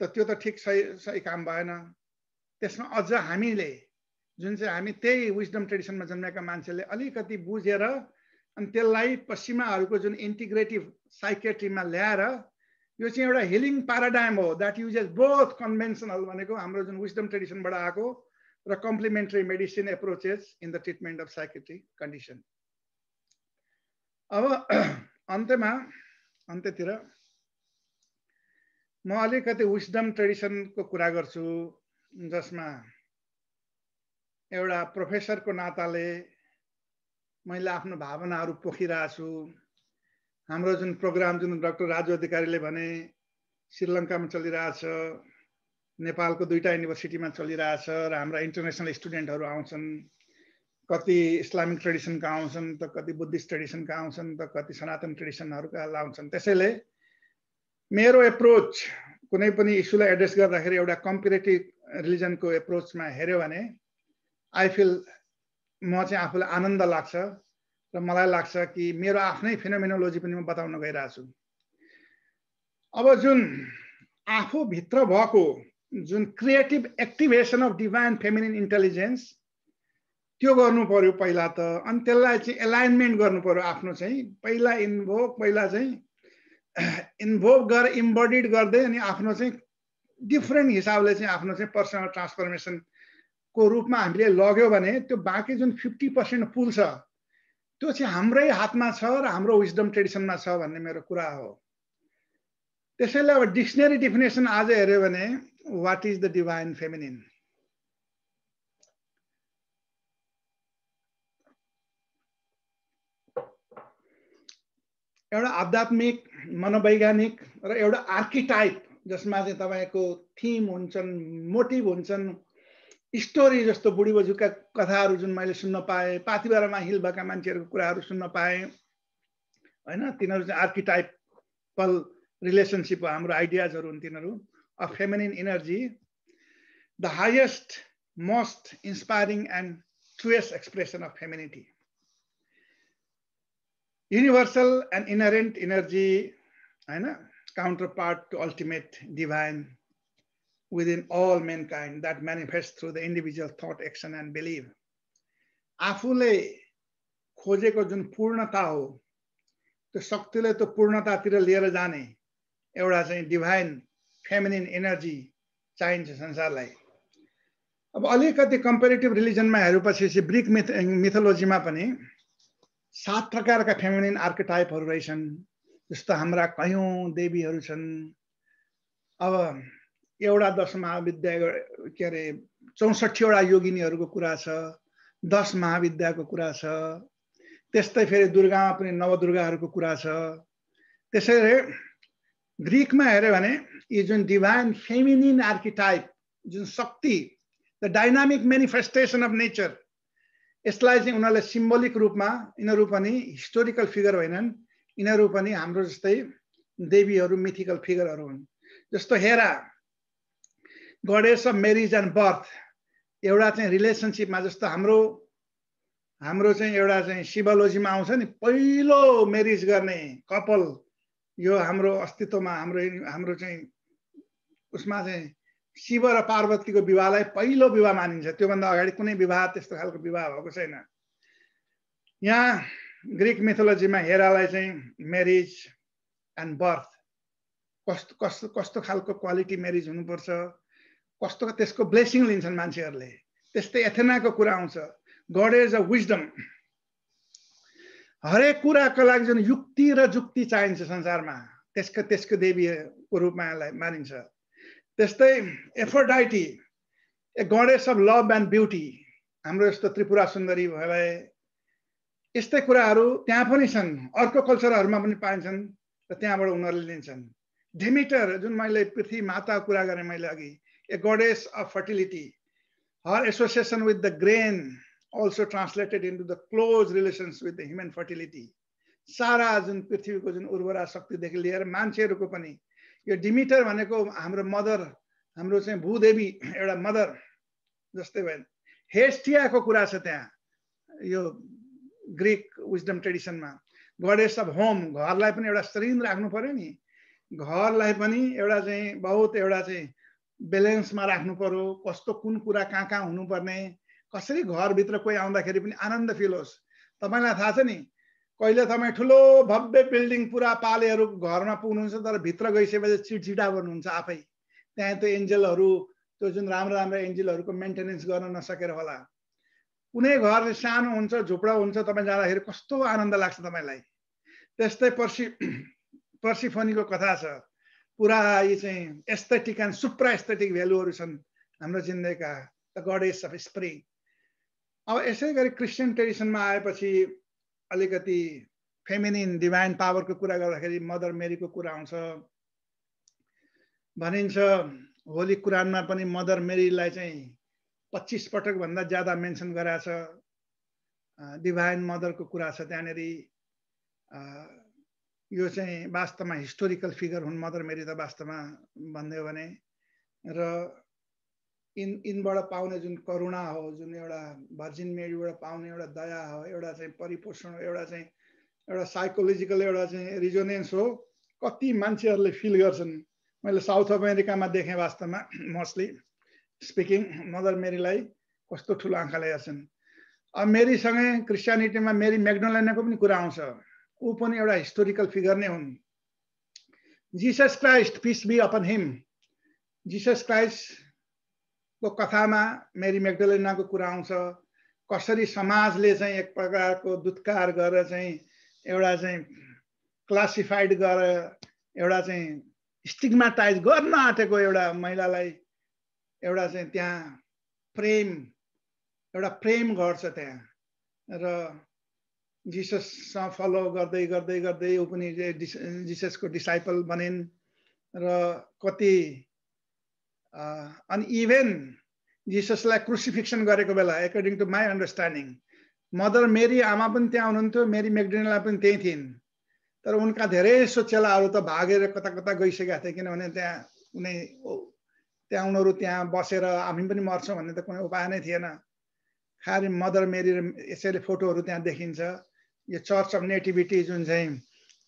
त त्यो त ठिक सही काम भएन। त्यसमा अझ हामीले जुन चाहिँ हामी त्यही विजडम ट्रेडिसनमा जन्मेका मान्छेले अलिकति बुझेर अनि त्यसलाई पश्चिमाहरूको जुन इन्टिग्रेटिभ साइकियाट्रीमा ल्याएर यो चाहिँ एउटा हिलिङ प्याराडाइम हो द्याट युजेस बोथ कन्भेन्सनल भनेको हाम्रो जुन विजडम ट्रेडिसनबाट आएको र complementary medicine approaches in the treatment of psychiatric condition. अब अन्त्यतिर म अलिकति विजडम ट्रेडिसनको कुरा गर्छु, जसमा एउटा प्रोफेसरको नाताले मैले आफ्नो भावनाहरू पोखिरहेको छु। हाम्रो जुन प्रोग्राम जुन डाक्टर राजु अधिकारीले भने श्रीलङ्कामा चलिरहेछ, नेपालको 2टा युनिभर्सिटीमा चलिरहेछ र हाम्रा इन्टरनेसनल स्टुडेन्टहरू आउँछन्। कति इस्लामिक ट्रेडिसनका आउँछन् त, कति बुद्धिस्ट ट्रेडिसनका आउँछन् त, कति सनातन ट्रेडिसनहरूका आउँछन्। त्यसैले मेरो एप्रोच कुनै पनि इस्युलाई एड्रेस गर्दाखेरि एउटा कम्पेरेटिभ रिलिजनको एप्रोचमा हेऱ्यो भने आई फिल म चाहिँ आफूलाई आनन्द लाग्छ र मलाई लाग्छ कि मेरो आफ्नै फिनोमेनोलोजी पनि म बताउन गइरहेको छु। अब जुन आफूभित्र भएको जुन creative activation of divine feminine intelligence त्यो गर्नु पर्यो पहिला त। अनि त्यसलाई चाहिँ एलाइनमेन्ट गर्नु पर्यो आफ्नो चाहिँ पहिला इन्भोभ गरेर इम्बडिड गर्दै अनि आफ्नो चाहिँ डिफ्रेन्ट हिसाबले चाहिँ आफ्नो चाहिँ पर्सनल ट्रान्सफर्मेसनको रूपमा हामीले लग्यो भने त्यो बाँकी जुन 50% पुल छ त्यो चाहिँ हाम्रै हातमा छ र हाम्रो विजडम ट्रेडिसनमा छ भन्ने मेरो कुरा हो। त्यसैले अब डिक्सनरी डेफिनेसन आज हेऱ्यो भने what is the divine feminine, एउटा आध्यात्मिक मनोवैज्ञानिक र एउटा आर्किटाइप जसमा चाहिँ तपाईँको थिम हुन्छन्, मोटिभ हुन्छन्, स्टोरी जस्तो बुढी बजूका कथाहरू जुन मैले सुन्न पाएँ, पाथिभरामा हिल भएका मान्छेहरूको कुराहरू सुन्न पाएँ होइन। तिनीहरू चाहिँ आर्किटाइपल रिलेसनसिप हो, हाम्रो आइडियाजहरू हुन् तिनीहरू। A feminine energy the highest most inspiring and truest expression of femininity, universal and inherent energy, counterpart to ultimate divine within all mankind that manifests through the individual thought, action and belief. आफूले खोजेको जुन पूर्णता हो त्यो शक्तिले त्यो पूर्णतातिर लिएर जाने एउटा चाहिँ डिभाइन फेमिनिन एनर्जी चाहिन्छ संसारलाई। अब अलिकति कम्पेरेटिभ रिलिजनमा हेरेपछि चाहिँ ग्रीक मिथोलोजीमा पनि 7 प्रकारका फेमिनिन आर्किटाइपहरू रहेछन्। जस्तो हाम्रा कयौं देवीहरू छन्। अब एउटा 10 महाविद्या के अरे 64 वटा योगिनीहरूको कुरा छ, 10 महाविद्याको कुरा छ। त्यस्तै फेरि दुर्गामा पनि नवदुर्गाहरूको कुरा छ। त्यसैले ग्रीकमा हेर्यो भने यो जुन डिभाइन फेमिनिन आर्किटाइप जुन शक्ति, the dynamic manifestation of nature, यसलाई चाहिँ उनीहरूले सिम्बोलिक रूपमा, यिनीहरू पनि हिस्टोरिकल फिगर होइनन्, यिनीहरू पनि हाम्रो जस्तै देवीहरू मिथिकल फिगरहरू हुन्। जस्तो हेरा, goddess of marriage and birth, एउटा चाहिँ रिलेसनसिपमा जस्तो हाम्रो चाहिँ एउटा चाहिँ शिवोलोजीमा आउँछ नि, पहिलो म्यारिज गर्ने कपल, यो हाम्रो अस्तित्वमा हाम्रो चाहिँ उसमा चाहिँ शिव र पार्वतीको विवाहलाई पहिलो विवाह मानिन्छ। त्योभन्दा अगाडि कुनै विवाह त्यस्तो खालको विवाह भएको छैन। यहाँ ग्रीक मिथोलोजीमा हेरालाई चाहिँ म्यारिज एन्ड बर्थ, कस्तो खालको क्वालिटी म्यारिज हुनुपर्छ, कस्तो त्यसको ब्लेसिङ लिन्छन् मान्छेहरूले। त्यस्तै एथेनाको कुरा आउँछ, गडेज अफ विजडम। हरेक कुराको लागि जुन युक्ति र जुक्ति चाहिन्छ संसारमा, त्यसको देवीको रूपमा यसलाई मानिन्छ। त्यस्तै Aphrodite, a goddess of love and beauty, हाम्रो यस्तो त्रिपुरा सुन्दरी भए यस्तै कुराहरू त्यहाँ पनि छन्, अर्को कल्चरहरूमा पनि पाइन्छन् र त्यहाँबाट उनीहरूले लिन्छन्। डेमिटर, जुन मैले पृथ्वी माताको कुरा गरेँ मैले अघि, a goddess of fertility, her association with the grain also translated into the close relations with the human fertility. सारा जुन पृथ्वीको जुन उर्वरा शक्तिदेखि लिएर मान्छेहरूको पनि यो डिमिटर भनेको हाम्रो मदर, हाम्रो चाहिँ भूदेवी एउटा मदर जस्तै भयो। हेस्टियाको कुरा छ त्यहाँ यो ग्रीक विजडम ट्रेडिसनमा। गडेस अफ होम, घरलाई पनि एउटा शरीर राख्नु पर्यो नि, घरलाई पनि एउटा चाहिँ बहुत एउटा चाहिँ ब्यालेन्समा राख्नु पर्यो, कस्तो कुन कुरा कहाँ कहाँ हुनुपर्ने, कसरी घरभित्र कोही आउँदाखेरि पनि आनन्द फिल होस्। तपाईँलाई थाहा छ नि, कहिले तपाईँ ठुलो भव्य बिल्डिङ पुरा पालेहरू घरमा पुग्नुहुन्छ तर भित्र गइसकेपछि चिडचिडा गर्नुहुन्छ आफै। त्यहाँ त्यो एन्जलहरू, त्यो जुन राम्रो राम्रो एन्जलहरूको मेन्टेनेन्स गर्न नसकेर होला। कुनै घर सानो हुन्छ, झुपडा हुन्छ, तपाईँ जाँदाखेरि कस्तो आनन्द लाग्छ तपाईँलाई। त्यस्तै पर्सिफोनीको कथा छ, पुरा यी चाहिँ एस्थेटिक एन्ड सुप्रा एस्थेटिक भ्यालुहरू छन् हाम्रो जिन्दगीका, द गडेस अफ स्प्रिङ। अब यसै गरी क्रिस्चियन ट्रेडिसनमा आएपछि अलिकति फेमिनिन डिभाइन पावरको कुरा गर्दाखेरि मदर मेरीको कुरा आउँछ। भनिन्छ होली कुरानमा पनि मदर मेरीलाई चाहिँ 25 पटक भन्दा ज्यादा मेन्सन गराएको छ। डिभाइन मदरको कुरा छ त्यहाँनिर। यो चाहिँ वास्तवमा हिस्टोरिकल फिगर हुन् मदर मेरी त वास्तवमा भन्दै भने। र इनबाट पाउने जुन करुणा हो, जुन एउटा भर्जिन मेरीबाट पाउने एउटा दया हो, एउटा चाहिँ परिपोषण हो, एउटा साइकोलोजिकल एउटा चाहिँ रिजोनेन्स हो, कति मान्छेहरूले फिल गर्छन्। मैले साउथ अमेरिकामा देखेँ वास्तवमा, मोस्टली स्पिकिङ मदर मेरीलाई कस्तो ठुलो आँखाले हेर्छन्। अब मेरीसँगै क्रिस्चियनिटीमा मेरी म्याग्डलेनाको पनि कुरा आउँछ, ऊ पनि एउटा हिस्टोरिकल फिगर नै हुन्। Jesus Christ peace be upon him, Jesus Christ को कथामा मेरी म्याग्डलेनाको कुरा आउँछ। कसरी समाजले चाहिँ एक प्रकारको दुत्कार गरेर चाहिँ एउटा चाहिँ क्लासिफाइड गरेर एउटा चाहिँ स्टिग्माटाइज गर्न आँटेको एउटा महिलालाई एउटा चाहिँ त्यहाँ एउटा प्रेम गर्छ त्यहाँ। र जिसससँग फलो गर्दै गर्दै गर्दै ऊ पनि जिससको डिसाइपल बनिन्। र कति अनि इभेन जिससलाई क्रुसिफिक्सन गरेको बेला according to my understanding mother Mary आमा पनि त्यहाँ हुनुहुन्थ्यो, मेरी म्याग्डलेना पनि त्यही थिइन्। तर उनका धेरै चेलाहरू त भागेर कता कता गइसकेका थिए, किनभने त्यहाँ उनीहरू त्यहाँ बसेर हामी पनि मर्छौँ भन्ने त कुनै उपाय नै थिएन। खालि मदर मेरी यसैले फोटोहरू त्यहाँ देखिन्छ। यो चर्च अफ नेटिभिटी जुन चाहिँ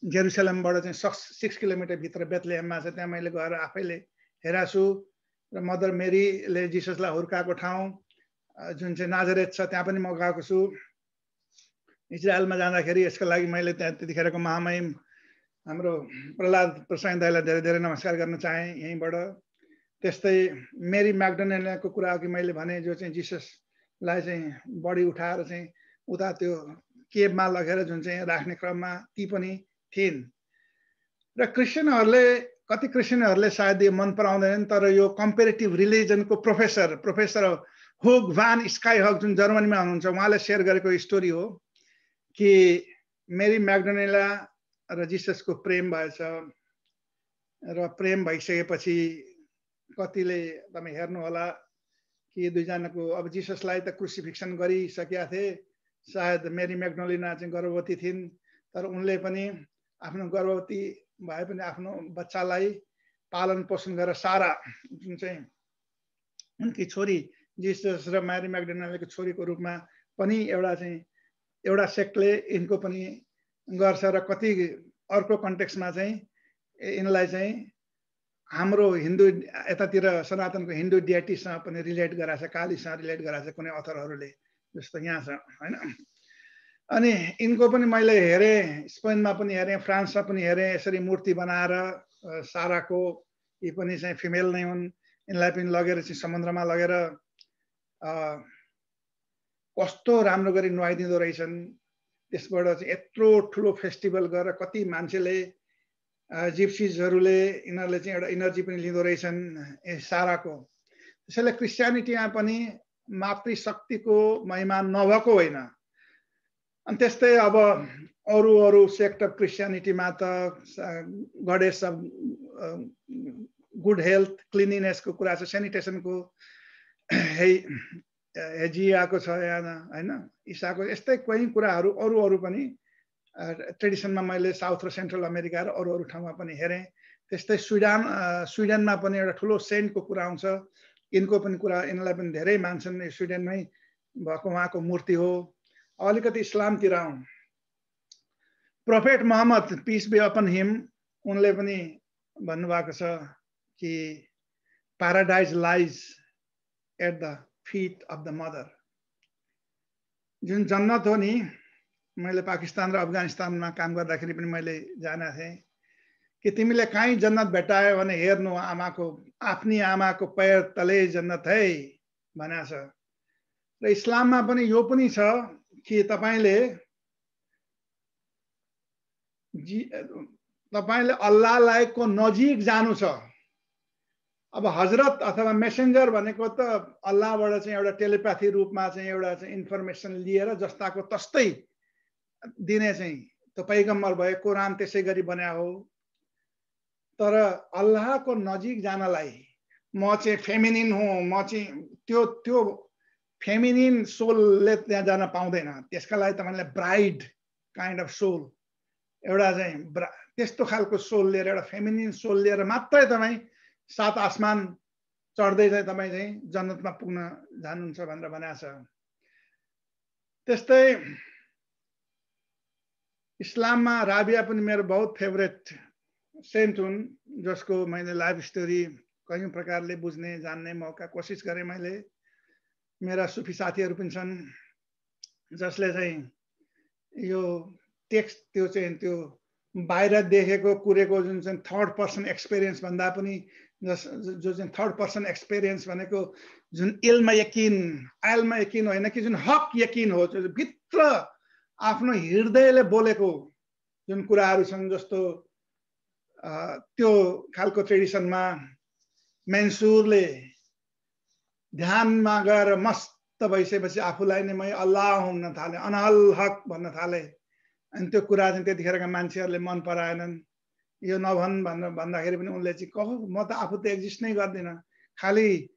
जेरुसलेमबाट चाहिँ 6 किलोमिटर भित्र बेथलेहेममा छ, त्यहाँ मैले गएर आफैले हेरेको छु। र मदर मेरीले जिससलाई हुर्काएको ठाउँ जुन चाहिँ नाजरेथ छ त्यहाँ पनि म गएको छु। इजरायलमा जाँदाखेरि यसको लागि मैले त्यहाँ त्यतिखेरको महामहिम हाम्रो प्रहलाद प्रसाद दाईलाई धेरै धेरै नमस्कार गर्न चाहेँ यहीँबाट। त्यस्तै मेरी म्याग्डलेनाको कुरा अघि मैले भने, जो चाहिँ जिससलाई चाहिँ बडी उठाएर चाहिँ उता त्यो केबमा लगेर जुन चाहिँ राख्ने क्रममा ती पनि थिइन्। र कति क्रिस्चियनहरूले सायद यो मन पराउँदैनन्, तर यो कम्पेरेटिभ रिलिजनको प्रोफेसर हुग भान स्काइहक जुन जर्मनीमा हुनुहुन्छ, उहाँले सेयर गरेको स्टोरी हो कि मेरी म्याग्डलेना र जिससको प्रेम भएछ। र प्रेम भइसकेपछि कतिले तपाईँ हेर्नु होला कि दुईजनाको, अब जिससलाई त क्रुसिफिक्सन गरिसकेका थिए, सायद मेरी म्याग्डलेना चाहिँ गर्भवती थिइन्, तर उनले पनि आफ्नो गर्भवती भए पनि आफ्नो बच्चालाई पालन पोषण गरेर सारा जुन चाहिँ उनकी छोरी जिसस र मेरी म्याग्डलेनाको छोरीको रूपमा पनि एउटा सेक्टले यिनको पनि गर्छ। र कति अर्को कन्टेक्स्टमा चाहिँ यिनलाई चाहिँ हाम्रो हिन्दू यतातिर सनातनको हिन्दू डिएटीसँग पनि रिलेट गराएको छ, कालीसँग रिलेट गराएको छ कुनै अथरहरूले, जस्तो यहाँ छ होइन। अनि यिनको पनि मैले हेरेँ, स्पेनमा पनि हेरेँ, फ्रान्समा पनि हेरेँ, यसरी मूर्ति बनाएर साराको, यी पनि चाहिँ फिमेल नै हुन्। यिनलाई पनि लगेर चाहिँ समुद्रमा लगेर कस्तो राम्रो गरी नुहाइदिँदो रहेछन्। त्यसबाट चाहिँ यत्रो ठुलो फेस्टिभल गरेर कति मान्छेले जिप्सिजहरूले यिनीहरूले चाहिँ एउटा इनर्जी पनि लिँदो रहेछन् साराको। त्यसैले क्रिस्चियनिटीमा पनि मातृशक्तिको महिमा नभएको होइन। अनि त्यस्तै अब अरू सेक्ट अफ क्रिस्चियनिटीमा त गडेस अफ गुड हेल्थ क्लिनिनेसको कुरा छ, सेनिटेसनको हेजियाको छ यहाँ होइन, ईसाको यस्तै कोही कुराहरू अरू पनि ट्रेडिसनमा मैले साउथ र सेन्ट्रल अमेरिका र अरू ठाउँमा पनि हेरेँ। त्यस्तै स्विडेनमा पनि एउटा ठुलो सेन्टको कुरा आउँछ, यिनको पनि कुरा, यिनलाई पनि धेरै मान्छन्, स्विडेनमै भएको उहाँको मूर्ति हो। अलिकति इस्लामतिर आउँ, prophet Muhammad peace be upon him, उनले पनि भन्नुभएको छ कि paradise lies at the feet of the mother. जुन जन्नत हो नि, मैले पाकिस्तान र अफगानिस्तानमा काम गर्दाखेरि पनि मैले जानेको थिएँ कि तिमीले कहीँ जन्नत भेटायो भने हेर्नु आफ्नी आमाको पैर तले जन्नत है भनेको छ। र इस्लाममा पनि यो पनि छ कि तपाईँले अल्लाहलाईको नजिक जानु छ। अब हजरत अथवा मेसेन्जर भनेको त अल्लाहबाट चाहिँ एउटा टेलिप्याथी रूपमा चाहिँ एउटा चाहिँ इन्फर्मेसन लिएर जस्ताको तस्तै दिने चाहिँ त्यो पैगम्बर भए, कुरान त्यसै गरी बन्या हो। तर अल्लाहको नजिक जानलाई म चाहिँ फेमिनिन हुँ, म चाहिँ त्यो फेमिनिन सोलले त्यहाँ जान पाउँदैन। त्यसका लागि तपाईँले ब्राइड काइन्ड अफ सोल, एउटा चाहिँ त्यस्तो खालको सोल लिएर, एउटा फेमिनिन सोल लिएर मात्रै तपाईँ 7 आसमान चढ्दै चाहिँ तपाईँ चाहिँ जन्नतमा पुग्न जानुहुन्छ भनेर भनेको छ। त्यस्तै इस्लाममा राबिया पनि मेरो बहुत फेभरेट सेन्ट हुन्, जसको मैले लाइफ स्टोरी कयौं प्रकारले बुझ्ने जान्ने मौका कोसिस गरेँ मैले। मेरा सुफी साथीहरू पनि छन् जसले चाहिँ यो टेक्स्ट त्यो बाहिर देखेको कुरेको जुन चाहिँ थर्ड पर्सन एक्सपिरियन्स भन्दा पनि जो चाहिँ थर्ड पर्सन एक्सपिरियन्स भनेको जुन इल्म यकिन होइन कि जुन हक यकिन हो, जो भित्र आफ्नो हृदयले बोलेको जुन कुराहरू छन्, जस्तो त्यो खालको ट्रेडिसनमा मेन्सुरले ध्यानमा गएर मस्त भइसकेपछि आफूलाई नै मै अल्लाह हुन थाले, अनहल हक भन्न थाले। अनि त्यो कुरा चाहिँ त्यतिखेरका मान्छेहरूले मन पराएनन्। यो नभन् भनेर भन्दाखेरि पनि उनले चाहिँ कहो म त आफू त एक्जिस्ट नै गर्दिनँ, खालि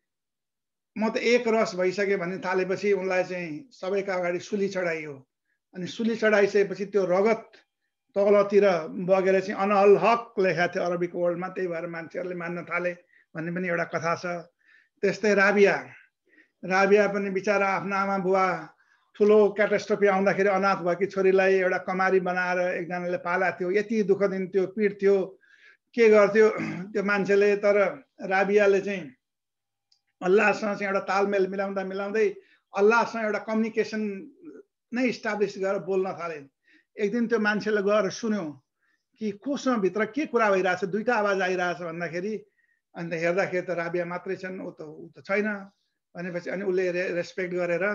म त एक रस भइसकेँ भन्ने थालेपछि उनलाई चाहिँ सबैका अगाडि सुली चढाइयो। अनि सुली चढाइसकेपछि त्यो रगत तलतिर बगेर चाहिँ अनहल हक लेखा थियो अरबिक वर्ल्डमा, त्यही भएर मान्छेहरूले मान्न थाले भन्ने पनि एउटा कथा छ। त्यस्तै राबिया पनि बिचारा आफ्नो आमा बुवा ठुलो क्याटास्ट्रोफी आउँदाखेरि अनाथ भएकी छोरीलाई एउटा कमारी बनाएर एकजनाले पालेको थियो। यति दुःख दिन्थ्यो, पिट्थ्यो, के गर्थ्यो त्यो मान्छेले। तर राबियाले चाहिँ अल्लाहसँग चाहिँ एउटा तालमेल मिलाउँदै अल्लाहसँग एउटा कम्युनिकेसन नै इस्टाब्लिस गरेर बोल्न थाले। एक दिन त्यो मान्छेले गएर सुन्यो कि कोसँग भित्र के कुरा भइरहेछ, दुईटा आवाज आइरहेछ भन्दाखेरि, अन्त हेर्दाखेरि त राबिया मात्रै छन्, ऊ त छैन भनेपछि अनि उसले रेस्पेक्ट गरेर,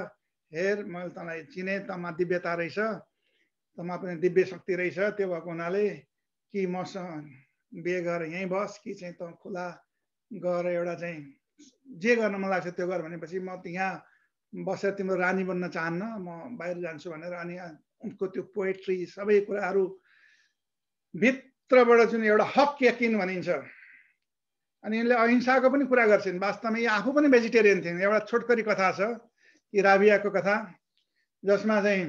हेर मैले तँलाई चिने, तँमा दिव्यता रहेछ, तँमा पनि दिव्य शक्ति रहेछ, त्यो भएको हुनाले कि मसँग बिहे गरेर यहीँ बस कि चाहिँ त खुला गएर एउटा चाहिँ जे गर्न मन लाग्छ त्यो गर भनेपछि म यहाँ बसेर तिम्रो रानी बन्न चाहन्न, म बाहिर जान्छु भनेर। अनि उनको त्यो पोएट्री सबै कुराहरू भित्रबाट जुन एउटा हक यकिन भनिन्छ। अनि यिनले अहिंसाको पनि कुरा गर्छन्। वास्तवमा यो आफू पनि भेजिटेरियन थिइन्। एउटा छोटकरी कथा छ कि राबियाको कथा, जसमा चाहिँ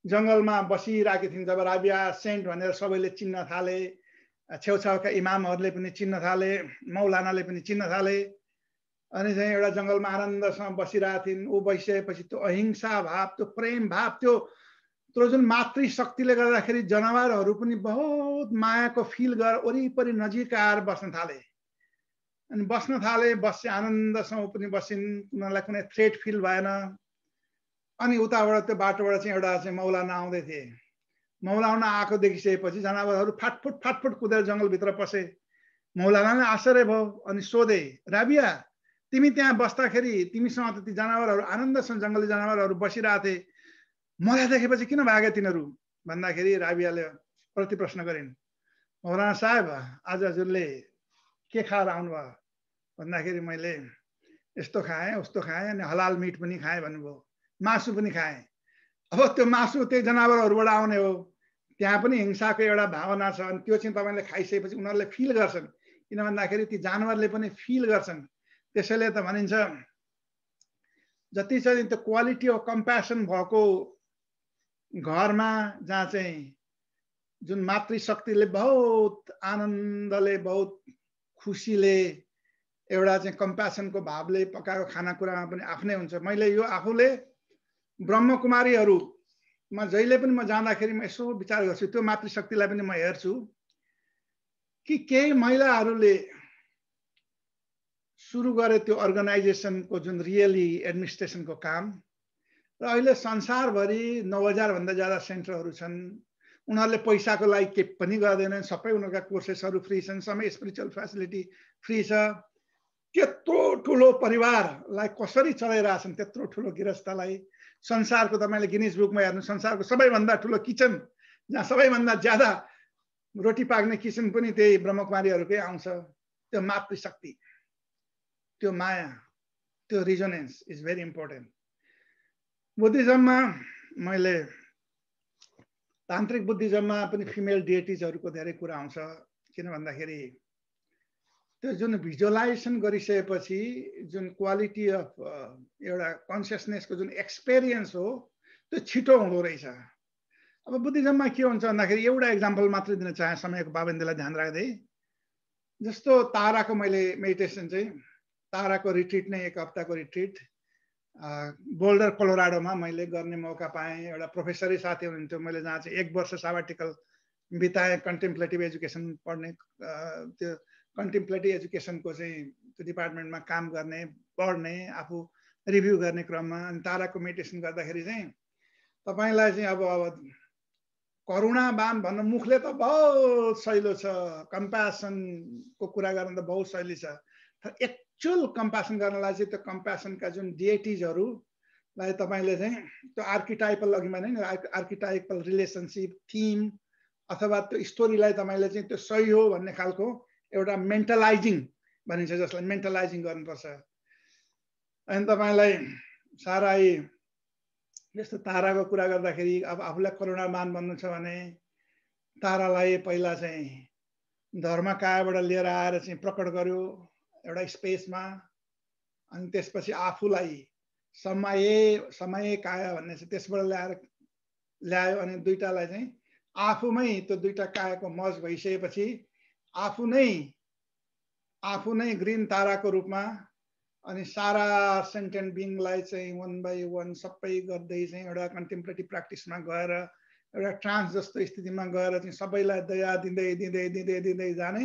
जङ्गलमा बसिरहेकी थिइन् जब राबिया सेन्ट भनेर सबैले चिन्न थाले, छेउछाउका इमामहरूले पनि चिन्न थाले, मौलानाले पनि चिन्न थाले। अनि चाहिँ एउटा जङ्गलमा आनन्दसँग बसिरहेको थिइन्। ऊ बसिसकेपछि त्यो अहिंसा भाव, त्यो प्रेम भाव, त्यो जुन मातृशक्तिले गर्दाखेरि जनावरहरू पनि बहुत मायाको फिल गरेर वरिपरि नजिक आएर बस्न थाले। अनि बस्छ आनन्दसँग पनि बसिन्, उनीहरूलाई कुनै थ्रेट फिल भएन। अनि उताबाट त्यो बाटोबाट चाहिँ एउटा चाहिँ मौलाना आउँदै थिए। मौलाना आएको देखिसकेपछि जनावरहरू फाटफुट कुदेर जङ्गलभित्र पसे। मौलानाले आश्चर्य भयो अनि सोधे, राबिया तिमी त्यहाँ बस्दाखेरि तिमीसँग त ती जनावरहरू आनन्दसँग जङ्गली जनावरहरू बसिरहेको थिए, मलाई देखेपछि किन भागे तिनीहरू भन्दाखेरि राबियाले प्रति प्रश्न गरिन्। मौलाना साहब आज हजुरले के खाएर आउनुभयो भन्दाखेरि मैले यस्तो खाएँ उस्तो खाएँ अनि हलाल मिट पनि खाएँ भन्नुभयो, मासु पनि खाएँ। अब त्यो मासु त्यही जनावरहरूबाट आउने हो, त्यहाँ पनि हिंसाको एउटा भावना छ। अनि त्यो चाहिँ तपाईँले खाइसकेपछि उनीहरूले फिल गर्छन्, किन भन्दाखेरि ती जानवरले पनि फिल गर्छन्। त्यसैले त भनिन्छ जति चाहिँ त्यो क्वालिटी अफ कम्प्यासन भएको घरमा जहाँ चाहिँ जुन मातृशक्तिले बहुत आनन्दले बहुत खुसीले एउटा चाहिँ कम्प्यासनको भावले पकाएको खानाकुरामा पनि आफ्नै हुन्छ। मैले यो आफूले ब्रह्मकुमारीहरूमा जहिले पनि म जाँदाखेरि म यसो विचार गर्छु, त्यो मातृशक्तिलाई पनि म हेर्छु कि केही महिलाहरूले सुरु गरे त्यो अर्गनाइजेसनको जुन रियली एडमिनिस्ट्रेसनको काम, र अहिले संसारभरि 9000 भन्दा ज्यादा सेन्टरहरू छन्। उनीहरूले पैसाको लागि के पनि गर्दैनन्, सबै उनीहरूका कोर्सेसहरू फ्री छन्, सबै स्पिरिचुअल फेसिलिटी फ्री छ। त्यत्रो ठुलो परिवारलाई कसरी चलाइरहेछन्, त्यत्रो ठुलो गृहस्थलाई। संसारको तपाईँले गिनिज बुकमा हेर्नु, संसारको सबैभन्दा ठुलो किचन जहाँ सबैभन्दा ज्यादा रोटी पाक्ने किचन पनि त्यही ब्रह्मकुमारीहरूकै आउँछ। त्यो मातृशक्ति, त्यो माया, त्यो रिजोनेन्स इज भेरी इम्पोर्टेन्ट। बुद्धिज्ममा मैले तान्त्रिक बुद्धिज्ममा पनि फिमेल डिएटिजहरूको धेरै कुरा आउँछ। किन भन्दाखेरि त्यो जुन भिजुअलाइजेसन गरिसकेपछि जुन क्वालिटी अफ एउटा कन्सियसनेसको जुन एक्सपिरियन्स हो त्यो छिटो हुँदो रहेछ। अब बुद्धिज्ममा के हुन्छ भन्दाखेरि एउटा इक्जाम्पल मात्रै दिन चाहे समयको पाबन्दीलाई ध्यान राख्दै, जस्तो ताराको मैले मेडिटेसन चाहिँ ताराको रिट्रिट नै 1 हप्ताको रिट्रिट बोल्डर कोलोराडोमा मैले गर्ने मौका पाएँ। एउटा प्रोफेसरै साथी हुनुहुन्थ्यो, मैले जहाँ चाहिँ 1 वर्ष साबाटिकल बिताएँ कन्टेम्प्लेटिभ एजुकेसन पढ्ने। त्यो कन्टेम्प्लेटिभ एजुकेसनको चाहिँ त्यो डिपार्टमेन्टमा काम गर्ने, पढ्ने, आफू रिभ्यू गर्ने क्रममा अनि ताराको मेडिटेसन गर्दाखेरि चाहिँ तपाईँलाई चाहिँ अब करुणावान भन्नु मुखले त बहुत सहिलो छ, कम्प्यासनको कुरा गर्न त बहुत शैली छ, तर एक्चुअल कम्प्यासन गर्नलाई चाहिँ त्यो कम्प्यासनका जुन डिएटिजहरूलाई तपाईँले चाहिँ त्यो आर्किटाइपल अघि भने नि आर्किटाइपल रिलेसनसिप थीम अथवा त्यो स्टोरीलाई तपाईँले चाहिँ त्यो सही हो भन्ने खालको एउटा मेन्टलाइजिङ भनिन्छ, जसलाई मेन्टलाइजिङ गर्नुपर्छ। अनि तपाईँलाई साह्रै जस्तो ताराको कुरा गर्दाखेरि अब आफूलाई करुणावान बन्नु छ भने तारालाई पहिला चाहिँ धर्मकायबाट लिएर आएर चाहिँ प्रकट गर्यो एउटा स्पेसमा, अनि त्यसपछि आफूलाई समय काया भन्ने छ त्यसबाट ल्यायो अनि दुईटालाई चाहिँ आफूमै त्यो दुईटा कायाको मज भइसकेपछि आफू नै ग्रीन ताराको रूपमा अनि सारा सेन्टेन्ट बिङलाई चाहिँ 1 बाई 1 सबै गर्दै चाहिँ एउटा कन्टेम्प्लेटिभ प्र्याक्टिसमा गएर एउटा ट्रान्स जस्तो स्थितिमा गएर चाहिँ सबैलाई दया दिँदै दिँदै दिँदै दिँदै जाने,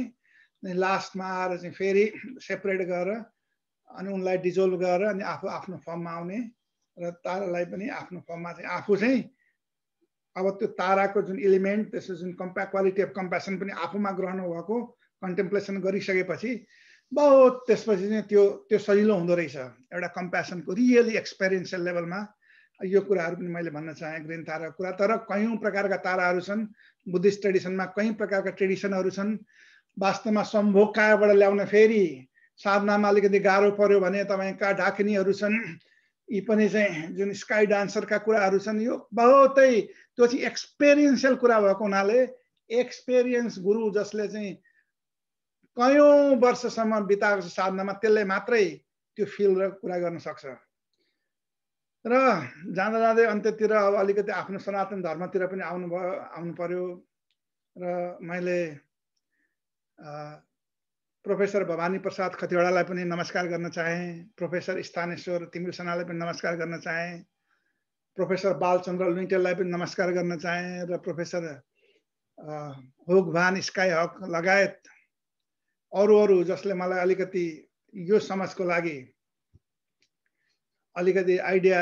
अनि लास्टमा आएर चाहिँ फेरि सेपरेट गरेर अनि उनलाई डिजोल्भ गरेर अनि आफू आफ्नो फर्ममा आउने र तारालाई पनि आफ्नो फर्ममा चाहिँ आफू चाहिँ अब त्यो ताराको जुन इलिमेन्ट त्यसको जुन क्वालिटी अफ कम्प्यासन पनि आफूमा ग्रहण भएको कन्टेम्प्लेसन गरिसकेपछि बहुत त्यसपछि चाहिँ त्यो सजिलो हुँदो रहेछ एउटा कम्प्यासनको रियली एक्सपिरियन्सियल लेभलमा। यो कुराहरू पनि मैले भन्न चाहेँ ग्रीन ताराको कुरा। तर कयौँ प्रकारका ताराहरू छन्, बुद्धिस्ट ट्रेडिसनमा कयौँ प्रकारका ट्रेडिसनहरू छन्। वास्तवमा सम्भोग कायबाट ल्याउन फेरि साधनामा अलिकति गाह्रो पर्यो भने तपाईँका ढाकिनीहरू छन्, यी पनि चाहिँ जुन स्काई डान्सरका कुराहरू छन्। यो बहुतै त्यो चाहिँ एक्सपिरियन्सियल कुरा भएको हुनाले एक्सपिरियन्स गुरु जसले चाहिँ कयौँ वर्षसम्म बिताएको छ साधनामा त्यसले मात्रै त्यो फिल र कुरा गर्न सक्छ। र जाँदा जाँदै अन्त्यतिर अब अलिकति आफ्नो सनातन धर्मतिर पनि आउनु पर्यो र मैले प्रोफेसर भवानी प्रसाद खतिवडालाई पनि नमस्कार गर्न चाहेँ, प्रोफेसर स्थानेश्वर तिमिल सेनालाई पनि नमस्कार गर्न चाहेँ, प्रोफेसर बालचन्द्र लुइटेललाई पनि नमस्कार गर्न चाहेँ र प्रोफेसर हुग भान स्काई हक लगायत अरू जसले मलाई अलिकति यो समाजको लागि अलिकति आइडिया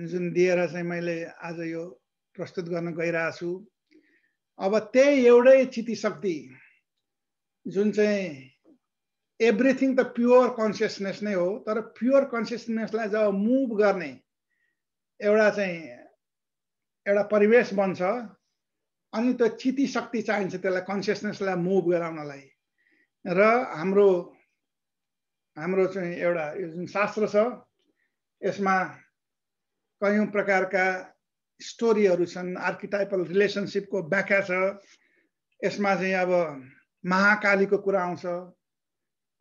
जुन दिएर चाहिँ मैले आज यो प्रस्तुत गर्न गइरहेको छु। अब त्यही एउटै चित्ती शक्ति जुन चाहिँ एभ्रिथिङ त प्योर कन्सियसनेस नै हो, तर प्योर कन्सियसनेसलाई जब मुभ गर्ने एउटा परिवेश बन्छ अनि त्यो चिती शक्ति चाहिन्छ त्यसलाई कन्सियसनेसलाई मुभ गराउनलाई। र हाम्रो चाहिँ एउटा यो जुन शास्त्र छ यसमा कयौं प्रकारका स्टोरीहरू छन्, आर्किटाइपल रिलेसनशिपको व्याख्या छ। यसमा चाहिँ अब महाकालीको कुरा आउँछ,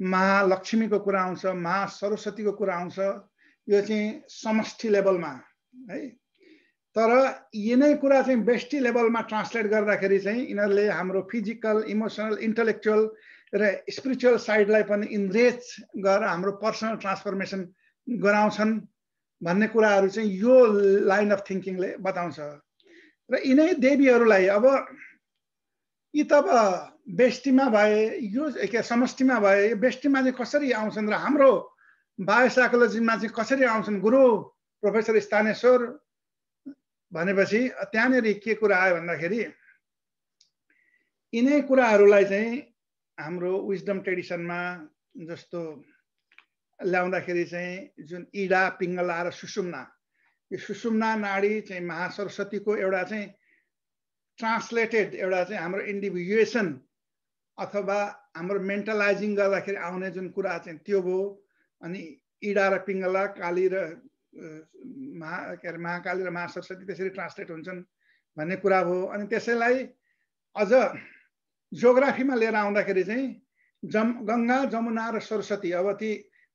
महालक्ष्मीको कुरा आउँछ, महासरस्वतीको कुरा आउँछ, यो चाहिँ समष्टि लेभलमा है। तर यिनै कुरा चाहिँ बेस्टी लेभलमा ट्रान्सलेट गर्दाखेरि चाहिँ यिनीहरूले हाम्रो फिजिकल, इमोसनल, इन्टेलेक्चुअल र स्पिरिचुअल साइडलाई पनि इनरिच गरेर हाम्रो पर्सनल ट्रान्सफर्मेसन गराउँछन् भन्ने कुराहरू चाहिँ यो लाइन अफ थिङ्किङले बताउँछ। र यिनै देवीहरूलाई अब यी त अब बेष्टिमा भए, यो के समष्टिमा भए, बेष्टिमा चाहिँ कसरी आउँछन् र हाम्रो बायोसाइकोलोजीमा चाहिँ कसरी आउँछन् गुरु प्रोफेसर स्थानेश्वर भनेपछि त्यहाँनिर के कुरा आयो भन्दाखेरि यिनै कुराहरूलाई चाहिँ हाम्रो विजडम ट्रेडिसनमा जस्तो ल्याउँदाखेरि चाहिँ जुन इडा, पिङ्गला र सुषुम्ना, यो सुषुम्ना नाडी चाहिँ महासरस्वतीको एउटा चाहिँ ट्रान्सलेटेड एउटा चाहिँ हाम्रो इन्डिभिजुएसन अथवा हाम्रो मेन्टलाइजिङ गर्दाखेरि आउने जुन कुरा चाहिँ त्यो भयो। अनि इडा र पिङ्गला, काली र महाकाली र महासरस्वती त्यसरी ट्रान्सलेट हुन्छन् भन्ने कुरा भयो। अनि त्यसैलाई अझ जियोग्राफीमा लिएर आउँदाखेरि चाहिँ गङ्गा, जमुना र सरस्वती, अब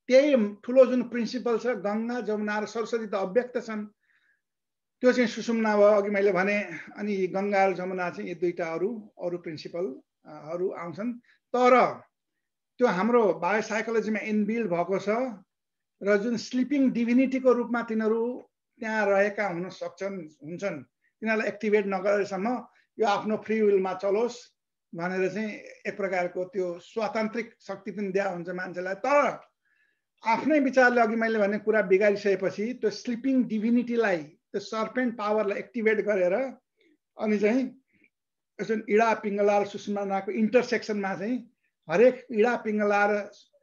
त्यही ठुलो जुन प्रिन्सिपल छ, गङ्गा, जमुना र सरस्वती त अव्यक्त छन्, त्यो चाहिँ सुषुम्ना भयो अघि मैले भने। अनि गङ्गा र जमुना चाहिँ यी दुईटा अरू प्रिन्सिपलहरू आउँछन्। तर त्यो हाम्रो बायोसाइकोलोजीमा इनबिल्ड भएको छ र जुन स्लिपिङ डिभिनिटीको रूपमा तिनीहरू त्यहाँ रहेका हुन्छन्, तिनीहरूलाई एक्टिभेट नगरेसम्म यो आफ्नो फ्री विलमा चलोस् भनेर चाहिँ एक प्रकारको त्यो स्वतन्त्रिक शक्ति पनि दिया हुन्छ मान्छेलाई। तर आफ्नै विचारले अघि मैले भने कुरा बिगारिसकेपछि त्यो स्लिपिङ डिभिनिटीलाई, त्यो सर्पेन्ट पावरलाई एक्टिभेट गरेर अनि चाहिँ जुन इडा, पिङ्गला र सुषुम्नाको इन्टरसेक्सनमा चाहिँ हरेक इडा, पिङ्गला र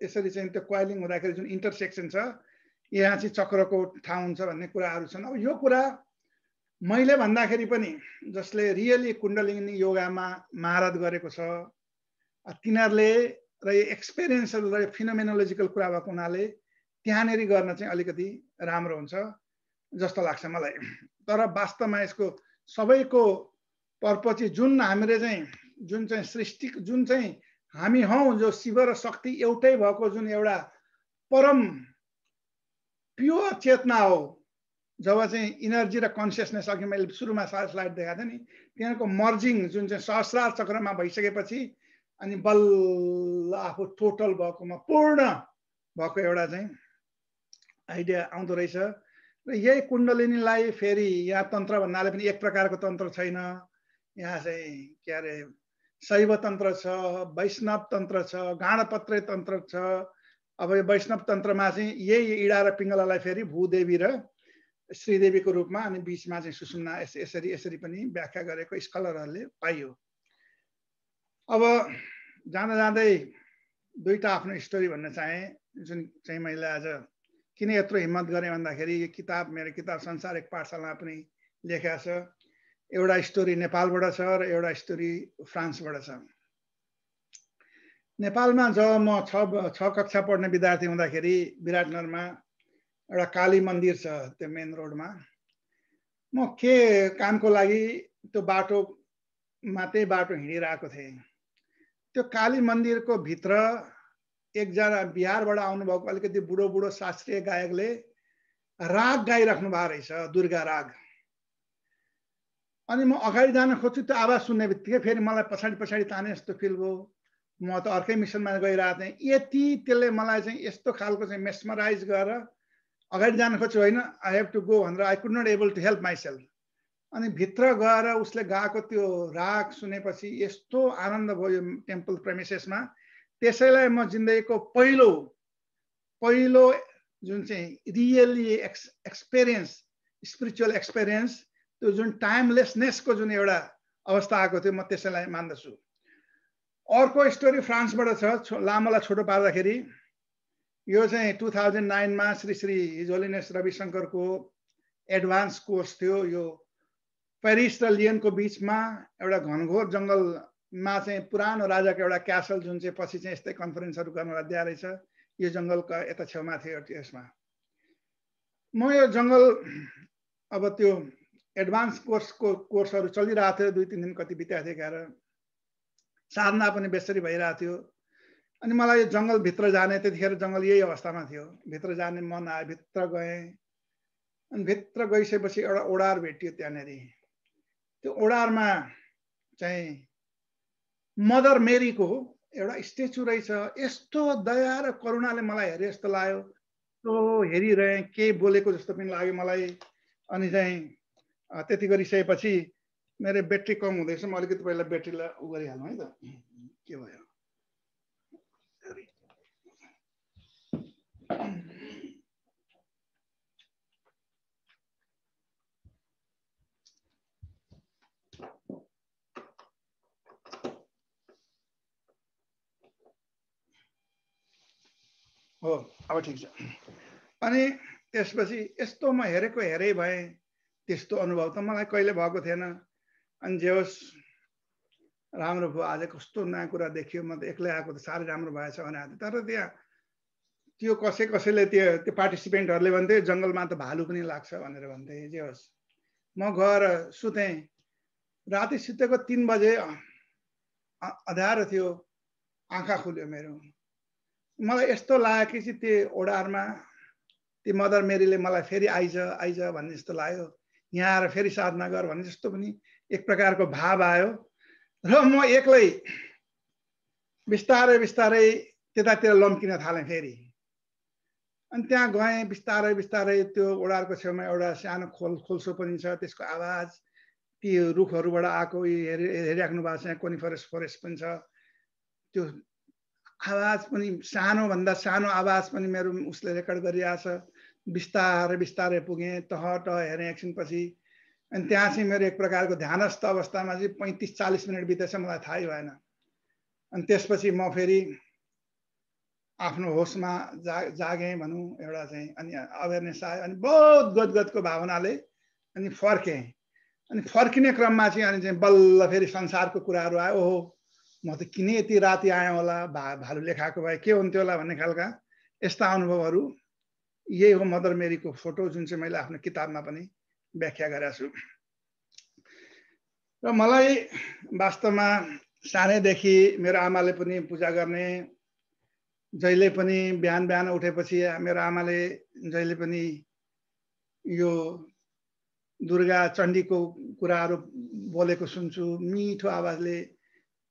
यसरी चाहिँ त्यो कोइलिङ हुँदाखेरि जुन इन्टरसेक्सन छ यहाँ चाहिँ चक्रको ठाउँ हुन्छ भन्ने कुराहरू छन्। अब यो कुरा मैले भन्दाखेरि पनि जसले रियली कुण्डलिनी योगामा महारत गरेको छ तिनीहरूले र यो एक्सपिरियन्सहरू र फिनोमेनोलोजिकल कुरा भएको हुनाले त्यहाँनिर गर्न चाहिँ अलिकति राम्रो हुन्छ जस्तो लाग्छ मलाई। तर वास्तवमा यसको सबैको पर्पज चाहिँ जुन चाहिँ सृष्टि, जुन चाहिँ हामी हौँ, जो शिव र शक्ति एउटै भएको जुन एउटा परम प्योर चेतना हो, जब चाहिँ इनर्जी र कन्सियसनेस, अघि मैले सुरुमा स्लाइड देखाएको थिएँ नि, तिनीहरूको मर्जिङ जुन चाहिँ सहस्रार चक्रमा भइसकेपछि अनि बल्ल आफू टोटल भएकोमा पूर्ण भएको एउटा चाहिँ आइडिया आउँदो रहेछ। र यही कुण्डलिनीलाई फेरि यहाँ तन्त्र भन्नाले पनि एक प्रकारको तन्त्र छैन, यहाँ चाहिँ के अरे शैव तन्त्र छ, वैष्णव तन्त्र छ, गाणपत्रे तन्त्र छ। अब यो वैष्णव तन्त्रमा चाहिँ यही इडा र पिङ्गलालाई फेरि भूदेवी र श्रीदेवीको रूपमा अनि बीचमा चाहिँ सुषुम्ना यसरी पनि व्याख्या गरेको स्कलरहरूले पाइयो। अब जाँदा जाँदै दुईटा आफ्नो स्टोरी भन्न चाहेँ, जुन चाहिँ मैले आज किन यत्रो हिम्मत गरेँ भन्दाखेरि यो किताब, मेरो किताब संसार एक पाठशालामा पनि लेखेको छ। एउटा स्टोरी नेपालबाट छ र एउटा स्टोरी फ्रान्सबाट छ। नेपालमा जब म 6 कक्षा पढ्ने विद्यार्थी हुँदाखेरि विराटनगरमा एउटा काली मन्दिर छ, त्यो मेन रोडमा। म के कामको लागि त्यो बाटोमा त्यही बाटो हिँडिरहेको थिएँ। त्यो काली मन्दिरको भित्र एकजना बिहारबाट आउनुभएको अलिकति बुढो शास्त्रीय गायकले राग गाइराख्नु भएको रहेछ, दुर्गा राग। अनि म अगाडि जान खोज्छु, त्यो आवाज सुन्ने बित्तिकै फेरि मलाई पछाडि ताने जस्तो फिल भयो। म त अर्कै मिसनमा गइरहेको थिएँ। यति त्यसले मलाई चाहिँ यस्तो खालको चाहिँ मेस्मराइज गरेर अगाडि जान खोज्छु, होइन आई हेभ टु गो भनेर I could not able to help myself. अनि भित्र गएर उसले गाएको त्यो राग सुनेपछि यस्तो आनन्द भयो यो टेम्पल प्रेमिसेसमा। त्यसैलाई म जिन्दगीको पहिलो जुन चाहिँ रियली एक्सपिरियन्स, स्पिरिचुअल एक्सपिरियन्स, त्यो जुन टाइमलेसनेसको जुन एउटा अवस्था आएको थियो, म त्यसैलाई मान्दछु। अर्को स्टोरी फ्रान्सबाट छ, लामोलाई छोटो पार्दाखेरि यो चाहिँ 2009 मा श्री हिज होलिनेस रविशङ्करको एडभान्स कोर्स थियो। यो पेरिस र लियनको बिचमा एउटा घनघोर जङ्गलमा चाहिँ पुरानो राजाको एउटा क्यासल जुन चाहिँ पछि चाहिँ यस्तै कन्फरेन्सहरू गर्नलाई दिया रहेछ, यो जङ्गलको यता छेउमा थियो। त्यसमा म यो जङ्गल अब त्यो एडभान्स कोर्सहरू चलिरहेको थियो, 2-3 दिन कति बितेको थियो गएर, साधना पनि बेसरी भइरहेको थियो। अनि मलाई यो जङ्गलभित्र जाने, त्यतिखेर जङ्गल यही अवस्थामा थियो, भित्र जाने मन आयो, भित्र गएँ। अनि भित्र गइसकेपछि एउटा ओडार भेटियो। त्यहाँनेरि त्यो ओडारमा चाहिँ मदर मेरीको एउटा स्ट्याचु रहेछ। यस्तो दया र करुणाले मलाई हेरे जस्तो लाग्यो, त्यो हेरिरहेँ, केही बोलेको जस्तो पनि लाग्यो मलाई। अनि चाहिँ त्यति गरिसकेपछि मेरो ब्याट्री कम हुँदैछ, म अलिकति पहिला ब्याट्रीलाई उ गरिहालौँ है त। के भयो हो, अब ठिक छ। अनि त्यसपछि यस्तो म हेरेको हेरै भएँ, त्यस्तो अनुभव त मलाई कहिले भएको थिएन। अनि जे होस् राम्रो भयो, आज कस्तो नयाँ कुरा देखियो। म त एक्लै आएको त साह्रै राम्रो भएछ भने। तर त्यहाँ त्यो कसैले त्यो पार्टिसिपेन्टहरूले भन्थे जङ्गलमा त भालु पनि लाग्छ भनेर भन्थे। जे होस् म गएर सुतेँ। राति सुतेको 3 बजे अँध्यारो थियो, आँखा खुल्यो मेरो। मलाई यस्तो लाग्यो कि चाहिँ त्यो ओडारमा ती मदर मेरीले मलाई फेरि आइज भन्ने जस्तो लाग्यो। यहाँ आएर फेरि साधना गर भन्ने जस्तो पनि एक प्रकारको भाव आयो। र म एक्लै बिस्तारै बिस्तारै त्यतातिर लम्किन थालेँ फेरि। अनि त्यहाँ गएँ बिस्तारै बिस्तारै। त्यो ओडारको छेउमा एउटा सानो खोल्सो पनि छ, त्यसको आवाज ती रुखहरूबाट आएको हेरिराख्नु भएको छ। कोनिफरस फरेस्ट पनि छ। त्यो आवाज पनि सानोभन्दा सानो आवाज पनि मेरो उसले रेकर्ड गरिरहेछ। बिस्तारै बिस्तारै पुगेँ, टह हेरेँ एकछिनपछि। अनि त्यहाँ चाहिँ मेरो एक प्रकारको ध्यानस्थ अवस्थामा चाहिँ 35-40 मिनट बितेछ, मलाई थाहै भएन। अनि त्यसपछि म फेरि आफ्नो होसमा जागेँ भनौँ एउटा चाहिँ। अनि अवेरनेस आयो। अनि बहुत गदगदको भावनाले अनि फर्केँ। अनि फर्किने क्रममा चाहिँ अनि चाहिँ बल्ल फेरि संसारको कुराहरू आयो। ओहो, म त किन यति राति आएँ होला, भालुले खाएको भए के हुन्थ्यो होला भन्ने खालका यस्ता अनुभवहरू। यही हो मदर मेरीको फोटो, जुन चाहिँ मैले आफ्नो किताबमा पनि व्याख्या गरेको छु। र मलाई वास्तवमा सानैदेखि मेरो आमाले पनि पूजा गर्ने, जहिले पनि बिहान बिहान उठेपछि मेरो आमाले जहिले पनि यो दुर्गा चण्डीको कुराहरू बोलेको सुन्छु, मिठो आवाजले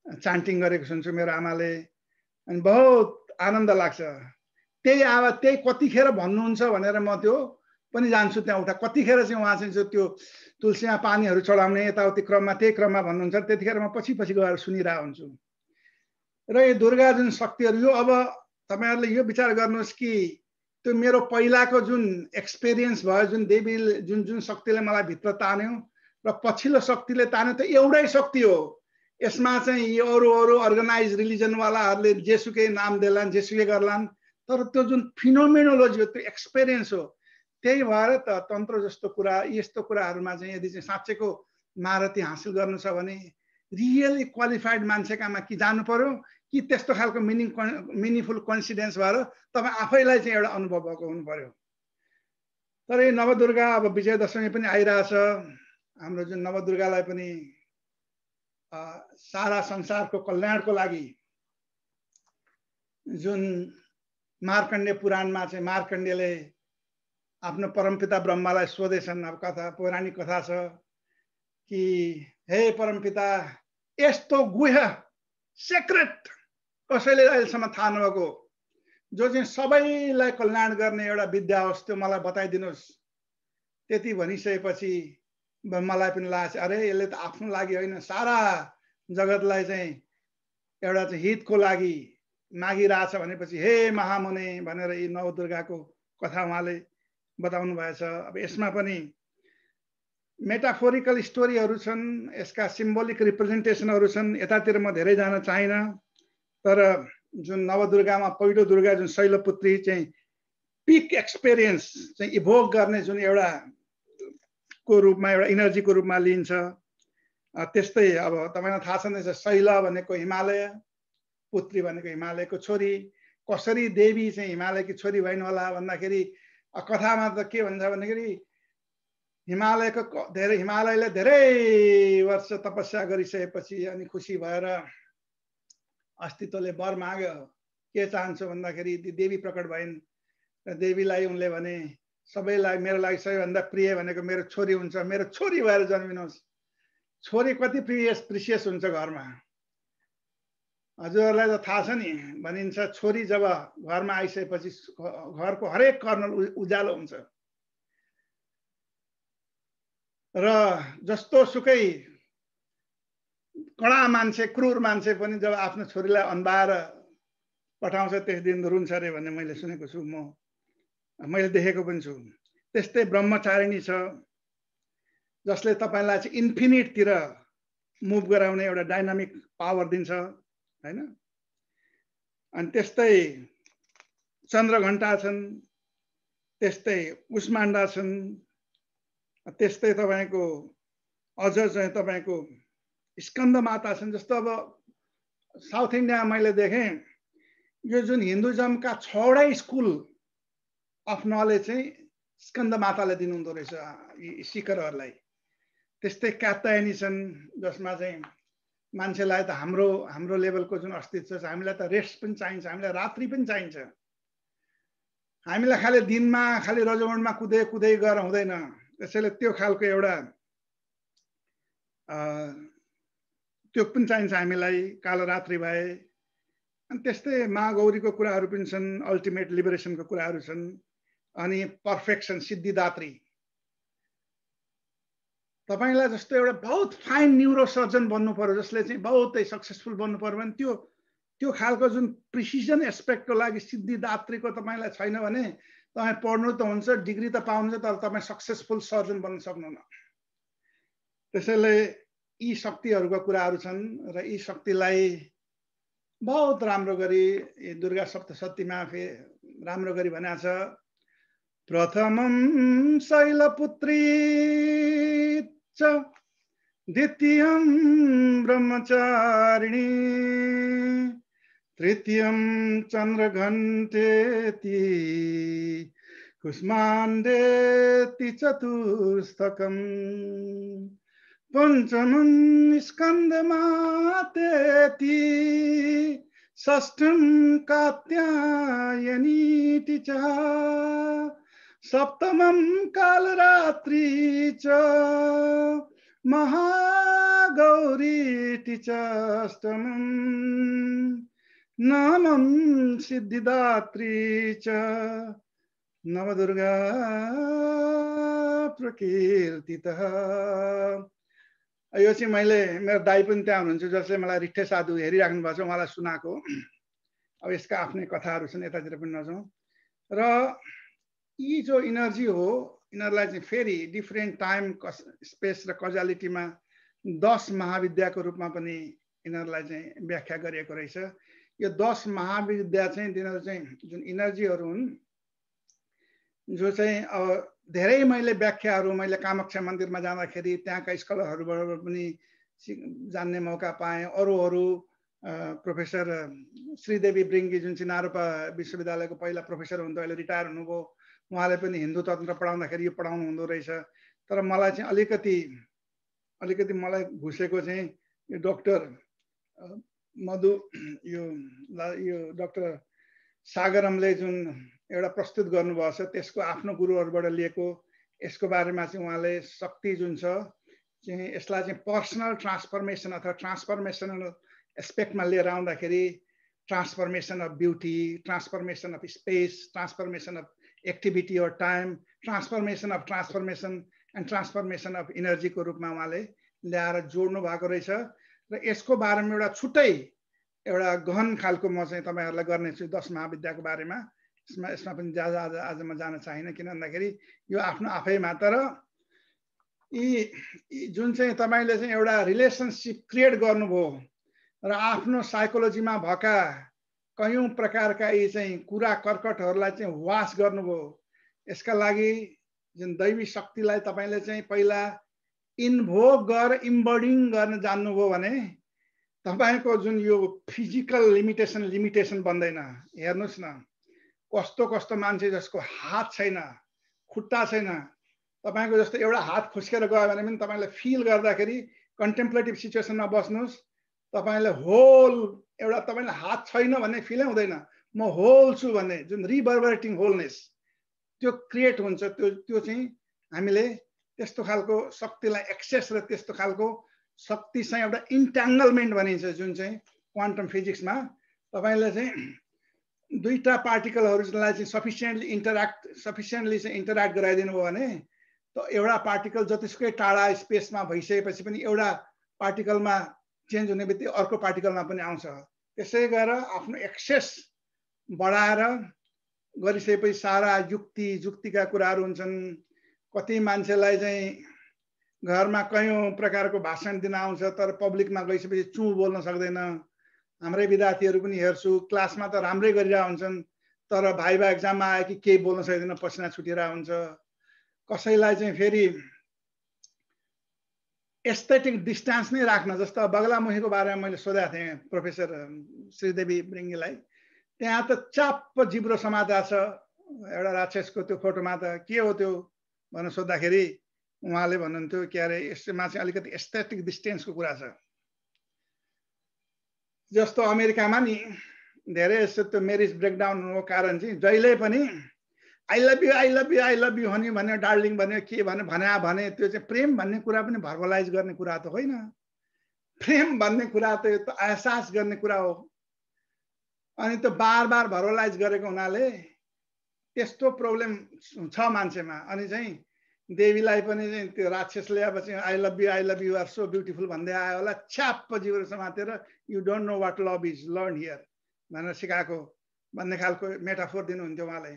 चान्टिङ गरेको सुन्छु मेरो आमाले। अनि बहुत आनन्द लाग्छ। त्यही आवाज त्यही कतिखेर भन्नुहुन्छ भनेर म त्यो पनि जान्छु त्यहाँ उठा। कतिखेर चाहिँ उहाँ चाहिँ त्यो तुलसीमा पानीहरू चढाउने यताउति क्रममा त्यही क्रममा भन्नुहुन्छ, त्यतिखेर म पछि पछि गएर सुनिरहेको हुन्छु। र यो दुर्गा जुन शक्तिहरू, यो अब तपाईहरुले यो विचार गर्नुहोस् कि त्यो मेरो पहिलाको जुन एक्सपिरियन्स भयो, जुन देवीले जुन शक्तिले मलाई भित्र तान्यो र पछिल्लो शक्तिले तान्यो, त एउटै शक्ति हो। यसमा चाहिँ यो अरू अर्गनाइज रिलिजनवालाहरूले जेसुकै नाम देलान्, जेसुकै गर्लान्, तर त्यो जुन फिनोमेनोलोजी हो, त्यो एक्सपिरियन्स हो। त्यही भएर त तन्त्र जस्तो कुरा, यस्तो कुराहरूमा चाहिँ यदि चाहिँ साँच्चैको महारथी हासिल गर्नु छ भने रियली क्वालिफाइड मान्छेकामा कि जानु पर्यो, कि त्यस्तो खालको मिनिङफुल कोइन्सिडेन्स भएर तपाईँ आफैलाई चाहिँ एउटा अनुभव भएको हुनु पर्यो। तर यो नवदुर्गा अब विजयदशमी पनि आइरहेछ। हाम्रो जुन नवदुर्गालाई पनि सारा संसारको कल्याणको लागि जुन मार्कण्डेय पुराणमा चाहिँ मार्कण्डेयले आफ्नो परमपिता ब्रह्मालाई सोधेछन्। अब कथा, पौराणिक कथा छ कि हे परमपिता, यस्तो गुह्य सेक्रेट कसैले अहिलेसम्म थाहा नभएको जो चाहिँ सबैलाई कल्याण गर्ने एउटा विद्या होस्, त्यो मलाई बताइदिनुहोस्। त्यति भनिसकेपछि मलाई पनि लाग्छ, अरे यसले त आफ्नो लागि होइन, सारा जगतलाई चाहिँ एउटा चाहिँ हितको लागि मागिरहेछ भनेपछि हे महामुने भनेर यी नवदुर्गाको कथा उहाँले बताउनु भएछ। अब यसमा पनि मेटाफोरिकल स्टोरीहरू छन्, यसका सिम्बोलिक रिप्रेजेन्टेसनहरू छन्। यतातिर म धेरै जान चाहिनँ, तर जुन नवदुर्गामा पहिलो दुर्गा जुन शैलपुत्री चाहिँ पिक एक्सपिरियन्स चाहिँ इभोक गर्ने जुन एउटा रूपमा एउटा इनर्जीको रूपमा लिन्छ। त्यस्तै अब तपाईलाई थाहा छ नि, शैल भनेको हिमालय, पुत्री भनेको हिमालयको छोरी। कसरी देवी चाहिँ हिमालयकी छोरी भइन् होला भन्दाखेरि कथामा त के भन्छ भन्दाखेरि हिमालयले धेरै वर्ष तपस्या गरिसकेपछि अनि खुसी भएर अस्तित्वले वर माग्यो, के चाहन्छु भन्दाखेरि देवी प्रकट भइन् र देवीलाई उनले भने सबैलाई मेरो लागि सबैभन्दा प्रिय भनेको मेरो छोरी हुन्छ, मेरो छोरी भएर जन्मिनुहोस्। छोरी कति प्रिसियस हुन्छ घरमा, हजुरहरूलाई त थाहा छ नि। भनिन्छ छोरी जब घरमा आइसकेपछि घरको हरेक कर्नल उज्यालो हुन्छ र जस्तो सुकै कडा मान्छे, क्रूर मान्छे पनि जब आफ्नो छोरीलाई अन्बाएर पठाउँछ त्यस दिन रुन्छ अरे भन्ने मैले सुनेको छु, मैले देखेको पनि छु। त्यस्तै ब्रह्मचारिणी छ जसले तपाईलाई चाहिँ इन्फिनिटतिर मुभ गराउने एउटा डाइनामिक पावर दिन्छ हैन। अनि त्यस्तै चन्द्रघण्टा छन्, त्यस्तै उस्माण्डा छन्, त्यस्तै तपाईको अझ चाहिँ तपाईको स्कन्द माता छन्। जस्तो अब साउथ इन्डियामा मैले देखेँ यो जुन हिन्दुइजमका 6वटै स्कुल अफ नलेज चाहिँ स्कन्द माताले दिनुहुँदो रहेछ यी सिखरहरूलाई। त्यस्तै कात्यायनी छन् जसमा चाहिँ मान्छेलाई त हाम्रो लेभलको जुन अस्तित्व छ, हामीलाई त रेस्ट पनि चाहिन्छ, हामीलाई रात्रि पनि चाहिन्छ। हामीलाई खालि दिनमा खालि रजोगुणमा कुदै गएर हुँदैन। त्यसैले त्यो खालको एउटा त्यो पनि चाहिन्छ हामीलाई, कालो रात्रि भए। अनि त्यस्तै महागौरीको कुराहरू पनि छन्, अल्टिमेट लिबरेसनको कुराहरू छन्। अनि पर्फेक्सन, सिद्धिदात्री। तपाईलाई जस्तो एउटा बहुत फाइन न्युरोसर्जन बन्नु पर्यो, जसले चाहिँ बहुतै सक्सेसफुल बन्नु पर्यो भने त्यो खालको जुन प्रिसिजन एस्पेक्टको लागि सिद्धिदात्रीको तपाईलाई छैन भने तपाईँ पढ्नु त हुन्छ, डिग्री त पाउनुहुन्छ, तर तपाईँ सक्सेसफुल सर्जन बन्न सक्नुहुन्न। त्यसैले यी शक्तिहरूको कुराहरू छन् र यी शक्तिलाई बहुत राम्रो गरी दुर्गा सप्तशतीमा राम्रो गरी भनेको छ। प्रथमं शैलपुत्री च द्वितीयं ब्रह्मचारिणी तृतीयं चन्द्रघण्टेति कुष्माण्डेति चतुर्थकम् पंचमं स्कन्दमातेति षष्ठं कात्यायनीति च सप्तमं कालरात्रि च महागौरीति च अष्टमं नवमं सिद्धिदात्री च नवदुर्गा प्रकीर्तितः। यो चाहिँ मैले मेरो दाइ पनि त्यहाँ हुनुहुन्छ जसले मलाई रिठ्ठे साधु हेरिराख्नु भएको छ, उहाँलाई सुनाएको। अब यसका आफ्नै कथाहरू छन्, यतातिर पनि नजाउँ। र यी जो इनर्जी हो यिनीहरूलाई चाहिँ फेरि डिफ्रेन्ट टाइम स्पेस र कजालिटीमा 10 महाविद्याको रूपमा पनि यिनीहरूलाई चाहिँ व्याख्या गरिएको रहेछ। यो 10 महाविद्या चाहिँ तिनीहरू चाहिँ जुन इनर्जीहरू हुन् जो चाहिँ अब धेरै मैले व्याख्याहरू मैले कामाख्या मन्दिरमा जाँदाखेरि त्यहाँका स्कलरहरूबाट पनि जान्ने मौका पाएँ। अरू प्रोफेसर श्रीदेवी ब्रिङ्गी जुन चाहिँ नारोपा विश्वविद्यालयको पहिला प्रोफेसर हुनुहुन्थ्यो, अहिले रिटायर हुनुभयो, उहाँले पनि हिन्दू तन्त्र पढाउँदाखेरि यो पढाउनु हुँदो रहेछ। तर मलाई चाहिँ अलिकति मलाई घुसेको चाहिँ यो डक्टर मधु यो डक्टर सागरमले जुन एउटा प्रस्तुत गर्नुभएको छ त्यसको आफ्नो गुरुहरूबाट लिएको यसको बारेमा चाहिँ उहाँले शक्ति जुन छ चाहिँ यसलाई चाहिँ पर्सनल ट्रान्सफर्मेसन अथवा ट्रान्सफर्मेसनल एस्पेक्टमा लिएर आउँदाखेरि transformation of beauty, transformation of space, transformation of activity और time, transformation and transformation of इनर्जीको रूपमा उहाँले ल्याएर जोड्नु भएको रहेछ। र यसको बारेमा एउटा छुट्टै एउटा गहन खालको म चाहिँ तपाईहरुलाई गर्नेछु 10 महाविद्याको बारेमा। यसमा पनि आज म जान चाहिन, किन भन्दाखेरि यो आफ्नो आफैमा। तर यी जुन चाहिँ तपाईले चाहिँ एउटा रिलेसनशिप क्रिएट गर्नुभयो र आफ्नो साइकोलोजीमा भएका कयौं प्रकारका यी चाहिँ कुरा कर्कटहरूलाई चाहिँ वास गर्नुभयो, यसका लागि जुन दैवी शक्तिलाई तपाईले चाहिँ पहिला इन्भोक गरेर इम्बडिङ गर्न जान्नुभयो भने तपाईको जुन यो फिजिकल लिमिटेसन बन्दैन। हेर्नुस् न, कस्तो कस्तो मान्छे जसको हात छैन, खुट्टा छैन, तपाईको जस्तो एउटा हात खुस्केर गयो भने पनि तपाईले फिल गर्दाखेरि कन्टेम्प्लेटिभ सिचुएसनमा बस्नुस्, तपाईले होल एउटा तपाईले हात छैन भन्ने फिलै हुँदैन, म होल छु भन्ने जुन रिभर्बरेटिङ होलनेस त्यो क्रिएट हुन्छ। त्यो चाहिँ हामीले त्यस्तो खालको शक्तिलाई एक्सेस र त्यस्तो खालको शक्तिसँग एउटा इन्ट्याङ्गलमेन्ट भनिन्छ जुन चाहिँ क्वान्टम फिजिक्समा तपाईले चाहिँ दुईटा पार्टिकलहरुलाई चाहिँ सफिसिएन्टली चाहिँ इन्टर्याक्ट गराइदिनु भयो भने त एउटा पार्टिकल जतिसुकै टाढा स्पेसमा भइसकेपछि पनि एउटा पार्टिकलमा चेन्ज हुने बित्तिकै अर्को पार्टिकलमा पनि आउँछ। त्यसै गरेर आफ्नो एक्सेस बढाएर गरिसकेपछि सारा जुक्तिका कुराहरू हुन्छन्। कति मान्छेलाई चाहिँ घरमा कयौं प्रकारको भाषण दिन आउँछ तर पब्लिकमा गइसकेपछि चु बोल्न सक्दैन। हाम्रै विद्यार्थीहरू पनि हेर्छु क्लासमा त राम्रै गरिरहेका हुन्छन् तर भाइभा एक्जाममा आयो कि केही बोल्न सक्दैन, पसिना छुटिरहेको हुन्छ। कसैलाई चाहिँ फेरि एस्थेटिक डिस्टेन्स नै राख्न, जस्तो बगलामुखीको बारेमा मैले सोधेको थिएँ प्रोफेसर श्रीदेवी ब्रिङ्गीलाई, त्यहाँ त चाप्प जिब्रो समातेको छ एउटा राक्षसको त्यो फोटोमा, त के हो त्यो भनेर सोद्धाखेरि उहाँले भन्नुहुन्थ्यो के अरे यसमा चाहिँ अलिकति एस्थेटिक डिस्टेन्सको कुरा छ। जस्तो अमेरिकामा नि धेरै यस्तो त्यो मेरिज ब्रेकडाउन हुनुको कारण चाहिँ जहिले पनि आई लभ यू हनी भन्यो, डार्लिङ भन्यो, के भन्यो भने त्यो चाहिँ प्रेम भन्ने कुरा पनि भर्बलाइज गर्ने कुरा त होइन। प्रेम भन्ने कुरा त यो त एहसास गर्ने कुरा हो। अनि त्यो बार भर्बलाइज गरेको हुनाले त्यस्तो प्रब्लम छ मान्छेमा। अनि चाहिँ देवीलाई पनि त्यो राक्षसले अब चाहिँ I love you are so beautiful भन्दै आयो होला, छ्याप्प जिब्रो समातेर you don't know what love is, learn here भनेर सिकाएको भन्ने खालको मेटाफोर दिनुहुन्थ्यो उहाँले।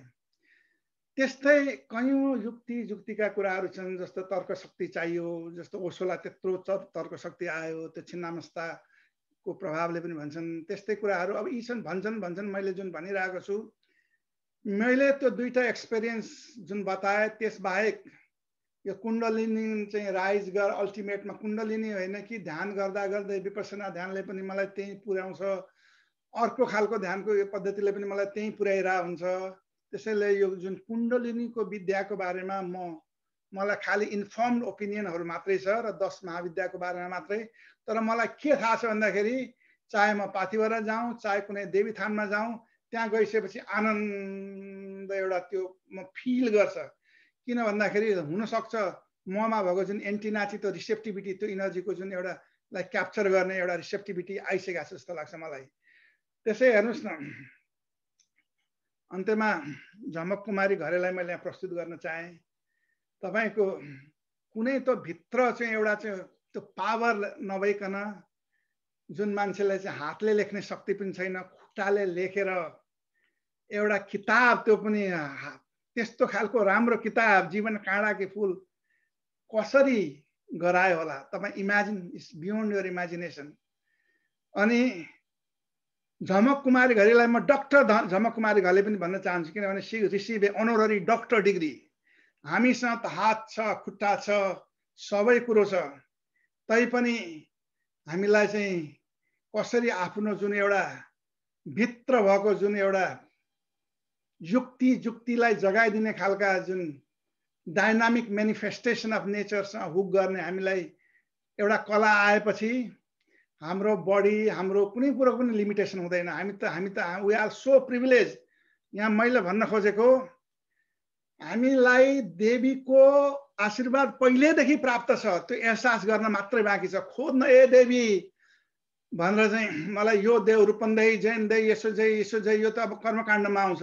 त्यस्तै कयौं जुक्तिका कुराहरू छन्। जस्तो तर्क शक्ति चाहियो, जस्तो ओशोलाई त्यत्रो तर्क शक्ति आयो, त्यो छिन्नामस्ताको प्रभावले पनि भन्छन्। त्यस्तै कुराहरू अब यी छन् भन्छन्। मैले जुन भनिरहेको छु, मैले त्यो दुईटा एक्सपिरियन्स जुन बताए त्यसबाहेक यो कुण्डलिनी चाहिँ राइज गर अल्टिमेटमा कुण्डलिनी होइन कि ध्यान गर्दा गर्दै विपसना ध्यानले पनि मलाई त्यही पुर्याउँछ, अर्को खालको ध्यानको यो पद्धतिले पनि मलाई त्यही पुर्याइरहेको हुन्छ। त्यसैले यो जुन कुण्डलिनीको विद्याको बारेमा मलाई खालि इन्फर्म्ड ओपिनियनहरू मात्रै छ र 10 महाविद्याको बारेमा मात्रै। तर मलाई के थाहा छ भन्दाखेरि चाहे म पाथिभरा जाउँ चाहे कुनै देवी थानमा जाउँ, त्यहाँ गइसकेपछि आनन्द एउटा त्यो म फिल गर्छ। किन भन्दाखेरि हुनसक्छ ममा भएको जुन एन्टिनाची त्यो रिसेप्टिभिटी, त्यो इनर्जीको जुन एउटा लाई क्याप्चर गर्ने एउटा रिसेप्टिभिटी आइसकेको छ जस्तो लाग्छ मलाई। त्यसै हेर्नुहोस् न, अन्त्यमा झमक कुमारी घरेलाई मैले यहाँ प्रस्तुत गर्न चाहेँ। तपाईको कुनै त भित्र चाहिँ एउटा चाहिँ त्यो पावर नभइकन जुन मान्छेलाई चाहिँ हातले लेख्ने शक्ति पनि छैन, खुट्टाले लेखेर एउटा किताब, त्यो पनि त्यस्तो खालको राम्रो किताब जीवन काँडा के फुल कसरी गरायो होला तपाईँ imagine, it's beyond your imagination. अनि झमक कुमारी घरेलाई म डाक्टर झमक कुमारी घरले पनि भन्न चाहन्छु, किनभने सी रिसिभ ए अनररी डक्टर डिग्री। हामीसँग त हात छ, खुट्टा छ, सबै कुरो छ, तैपनि हामीलाई चाहिँ कसरी आफ्नो जुन एउटा भित्र भएको जुन एउटा जुक्तिलाई जगाइदिने खालका जुन डाइनामिक मेनिफेस्टेसन अफ नेचरसँग हुक गर्ने हामीलाई एउटा कला आएपछि हाम्रो बडी, हाम्रो कुनै कुरो पनि लिमिटेसन हुँदैन। हामी त वी आर सो प्रिभिलेज। यहाँ मैले भन्न खोजेको हामीलाई देवीको आशीर्वाद पहिलेदेखि प्राप्त छ, त्यो एहसास गर्न मात्रै बाँकी छ। खोज्न ए देवी भनेर चाहिँ मलाई यो देव रूपन्देही जैन देही यसो जय यो त अब कर्मकाण्डमा आउँछ,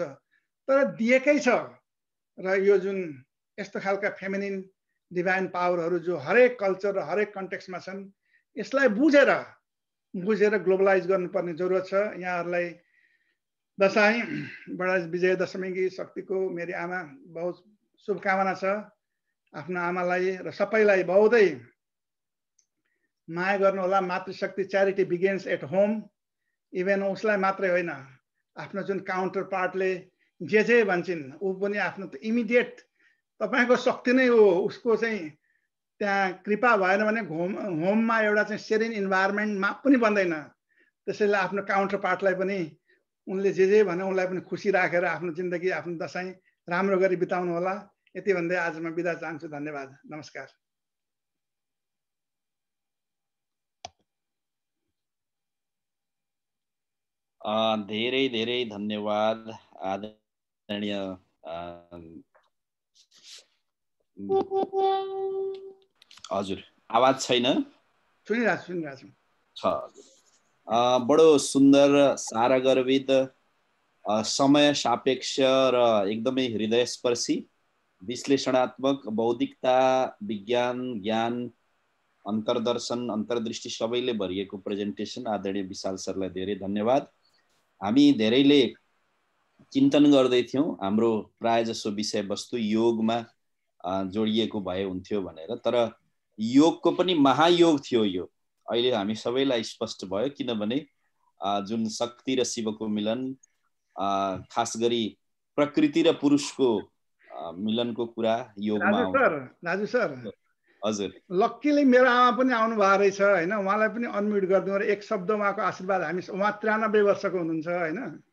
तर दिएकै छ। र यो जुन यस्तो खालका फेमिनिन डिभाइन पावरहरू जो हरेक कल्चर र हरेक कन्टेक्स्टमा छन्, यसलाई बुझेर ग्लोबलाइज गर्नुपर्ने जरुरत छ। यहाँहरूलाई दशैं बडा विजयदशमी की शक्तिको मेरी आमा बहुत शुभकामना छ। आफ्नो आमालाई र सबैलाई बहुतै माया गर्नु होला। मातृशक्ति charity begins at home. Even उसलाई मात्रै होइन, आफ्नो जुन काउन्टर पार्टले जे भन्छन् ऊ पनि आफ्नो इमिडिएट तपाईको शक्ति नै हो उसको चाहिँ त्यहाँ कृपा भएन भने होममा एउटा चाहिँ सेरिन इन्भाइरोमेन्टमा पनि बन्दैन। त्यसैले आफ्नो काउन्टर पार्टलाई पनि उनले जे भने उनलाई पनि खुसी राखेर आफ्नो जिन्दगी आफ्नो दशैं राम्रो गरी बिताउनु होला। यति भन्दै आज म बिदा चाहन्छु। धन्यवाद, नमस्कार। धेरै धेरै धन्यवाद आदरणीय हजुर आवाज छैन? सुनिरहेछु छ। बडो सुन्दर सारगर्भित समय सापेक्ष र एकदमै हृदयस्पर्शी विश्लेषणात्मक बौद्धिकता विज्ञान ज्ञान अन्तर्दर्शन अन्तर्दृष्टि सबैले भरिएको प्रेजेन्टेसन आदरणीय विशाल सरलाई धेरै धन्यवाद। हामी धेरैले चिन्तन गर्दै थियौं हाम्रो प्रायजसो विषयवस्तु योगमा जोडिएको भए हुन्थ्यो भनेर, तर योगको पनि महायोग थियो यो। अहिले हामी सबैलाई स्पष्ट भयो, किनभने जुन शक्ति र शिवको मिलन, खास गरी प्रकृति र पुरुषको मिलनको कुरा योगमा आउँछ। राजु सर हजुर, लक्कीले मेरो आमा पनि आउनु भएको रहेछ हैन, उहाँलाई पनि अनम्युट गरिदिउँ र एक शब्द उहाँको आशीर्वाद। हामी उहाँ 93 वर्षको हुनुहुन्छ हैन।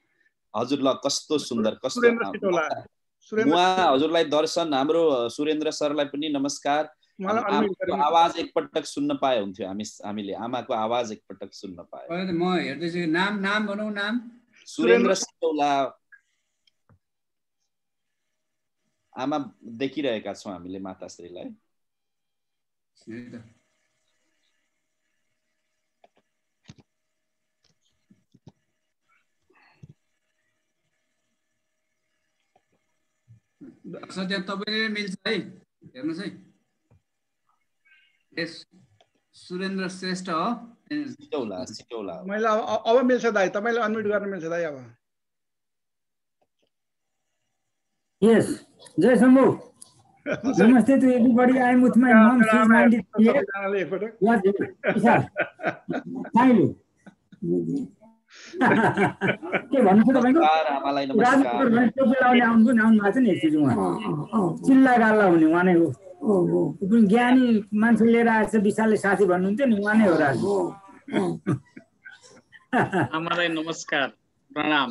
हजुर ल कस्तो सुन्दर, कस्तो उहाँ हजुरलाई दर्शन। हाम्रो सुरेन्द्र सरलाई पनि नमस्कार। आवाज एकपटक सुन्न पाए हुन्थ्यो, हामीले आमाको आवाज एकपटक सुन्न पाए। म हेर्दैछु, नाम भनौँ। नाम सुरेन्द्र सिटौला। आमा देखिरहेका छौँ हामीले माताश्रीलाई। तपाईँले मिल्छ है, हेर्नुहोस् है। सुरेन्द्र श्रेष्ठ हो। सिटौला। मैले अब मिल्छ दाइ, तपाईले अनम्युट गर्न मिल्छ दाइ अब। यस, जय शम्भु। नमस्ते to everybody. I am with my mom. She is 93 years. What? Finally. के भन्नु छ तपाईको? आमालाई नमस्कार। आउनु भएको छ नि एकचोटि उहाँ चिल्ला गाल्ला हुने उहाँ नै हो। पनि ज्ञानी मान्छे लिएर आएछ, विशालले साथी भन्नुहुन्थ्यो नि, उहाँ नै हो राजु। आमालाई नमस्कार, प्रणाम।